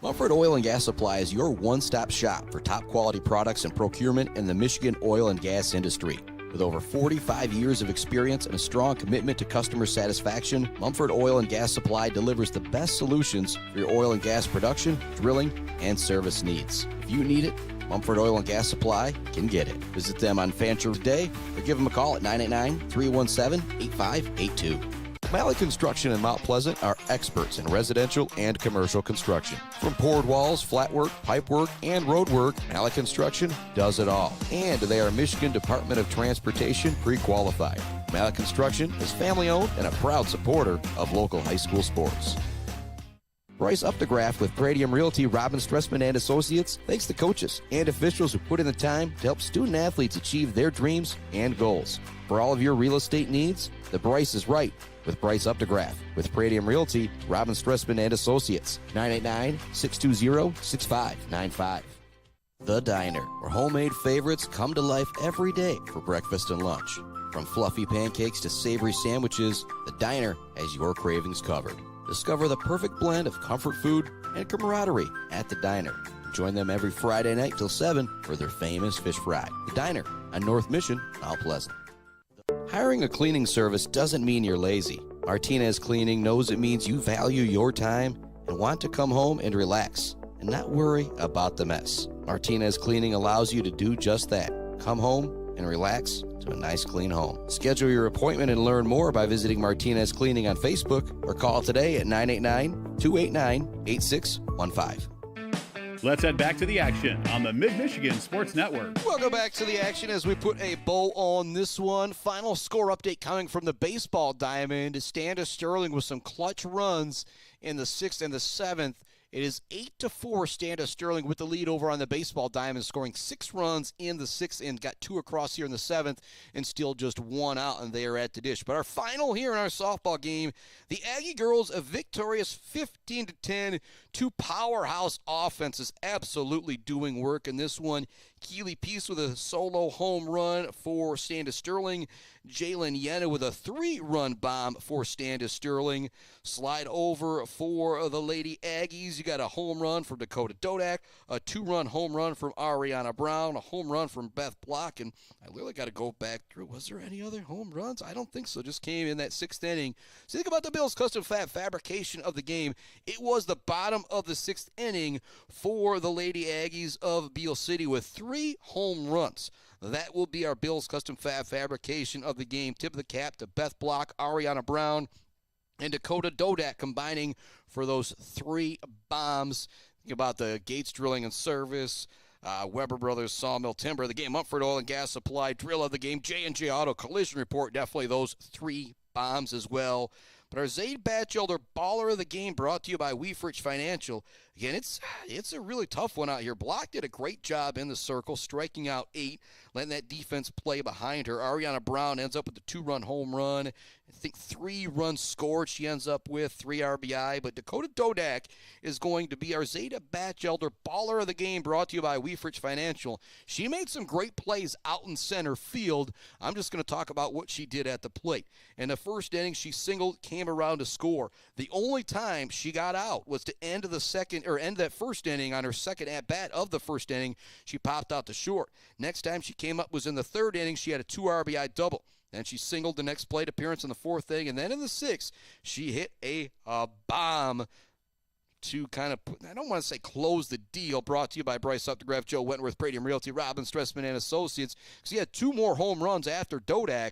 Mumford Oil and Gas Supply is your one-stop shop for top quality products and procurement in the Michigan oil and gas industry. With over 45 years of experience and a strong commitment to customer satisfaction, Mumford Oil and Gas Supply delivers the best solutions for your oil and gas production, drilling, and service needs. If you need it, Mumford Oil and Gas Supply can get it. Visit them on Fancher today or give them a call at 989-317-8582. Malley Construction in Mount Pleasant are experts in residential and commercial construction. From poured walls, flat work, pipe work, and road work, Malley Construction does it all. And they are Michigan Department of Transportation pre-qualified. Malley Construction is family-owned and a proud supporter of local high school sports. Bryce Updegraff with Pradium Realty, Robin Stressman and Associates thanks the coaches and officials who put in the time to help student athletes achieve their dreams and goals. For all of your real estate needs, the Bryce is right with Bryce Updegraff. With Pradium Realty, Robin Stressman and Associates, 989-620-6595. The Diner, where homemade favorites come to life every day for breakfast and lunch. From fluffy pancakes to savory sandwiches, The Diner has your cravings covered. Discover the perfect blend of comfort food and camaraderie at The Diner. Join them every Friday night till 7 for their famous fish fry. The Diner on North Mission, Mount Pleasant. Hiring a cleaning service doesn't mean you're lazy. Martinez Cleaning knows it means you value your time and want to come home and relax and not worry about the mess. Martinez Cleaning allows you to do just that. Come home and relax to a nice clean home. Schedule your appointment and learn more by visiting Martinez Cleaning on Facebook or call today at 989-289-8615. Let's head back to the action on the Mid-Michigan Sports Network. Welcome back to the action as we put a bow on this one. Final score update coming from the baseball diamond. Standish Sterling with some clutch runs in the 6th and the 7th. It is 8-4 Standish Sterling with the lead over on the baseball diamond, scoring 6 runs in the 6th and got 2 across here in the 7th and still just 1 out, and they are at the dish. But our final here in our softball game, the Aggie girls a victorious 15-10. 2 powerhouse offenses absolutely doing work in this one. Keely Peace with a solo home run for Standish Sterling. Jalen Yenna with a 3-run bomb for Standish Sterling. Slide over for the Lady Aggies. You got a home run from Dakota Dodak, a 2-run home run from Aryana Brown, a home run from Beth Block, and I literally got to go back through. Was there any other home runs? I don't think so. Just came in that 6th inning. So think about the Bills' custom fabrication of the game. It was the bottom of the 6th inning for the Lady Aggies of Beal City with 3 home runs. That will be our Bills custom fabrication of the game. Tip of the cap to Beth Block, Aryana Brown, and Dakota Dodak combining for those 3 bombs. Think about the Gates Drilling and Service, Weber Brothers Sawmill Timber, the game Mumford Oil and Gas Supply, drill of the game, J&J Auto Collision Report, definitely those 3 bombs as well. But our Zaid Batchelder baller of the game brought to you by Weefrich Financial. Again, it's a really tough one out here. Block did a great job in the circle, striking out 8, letting that defense play behind her. Aryana Brown ends up with a 2-run home run. I think 3 runs scored she ends up with, 3 RBI. But Dakota Dodak is going to be our Zeta Batchelder baller of the game brought to you by Weefrich Financial. She made some great plays out in center field. I'm just going to talk about what she did at the plate. In the first inning, she singled, came around to score. The only time she got out was to end that first inning on her second at-bat of the first inning. She popped out to short. Next time she came up was in the third inning. She had a 2 RBI double. Then she singled the next plate appearance in the 4th inning. And then in the 6th, she hit a bomb to kind of, I don't want to say close the deal, brought to you by Bryce Updegraff, Joe Wentworth, Brady Realty, Robin Stressman and Associates, because he had 2 more home runs after Dodak.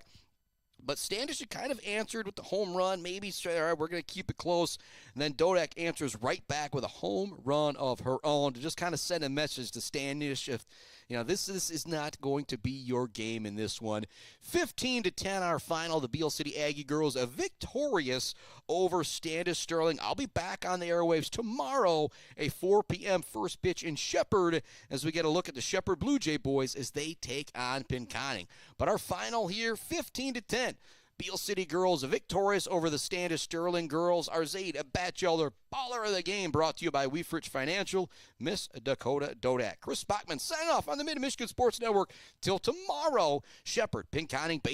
But Standish had kind of answered with the home run, maybe, all right, we're going to keep it close. And then Dodak answers right back with a home run of her own to just kind of send a message to Standish if, this is not going to be your game in this one. 15-10 our final. The Beal City Aggie girls are victorious over Standish Sterling. I'll be back on the airwaves tomorrow, a 4 p.m. first pitch in Shepherd, as we get a look at the Shepherd Blue Jay boys as they take on Pinconning. But our final here, 15-10. Beal City girls victorious over the Standish Sterling girls. Our Zeta Batchelder baller of the game brought to you by Weefrich Financial, Miss Dakota Dodak. Chris Bachman signing off on the Mid-Michigan Sports Network. Till tomorrow, Shepherd, Pinconning,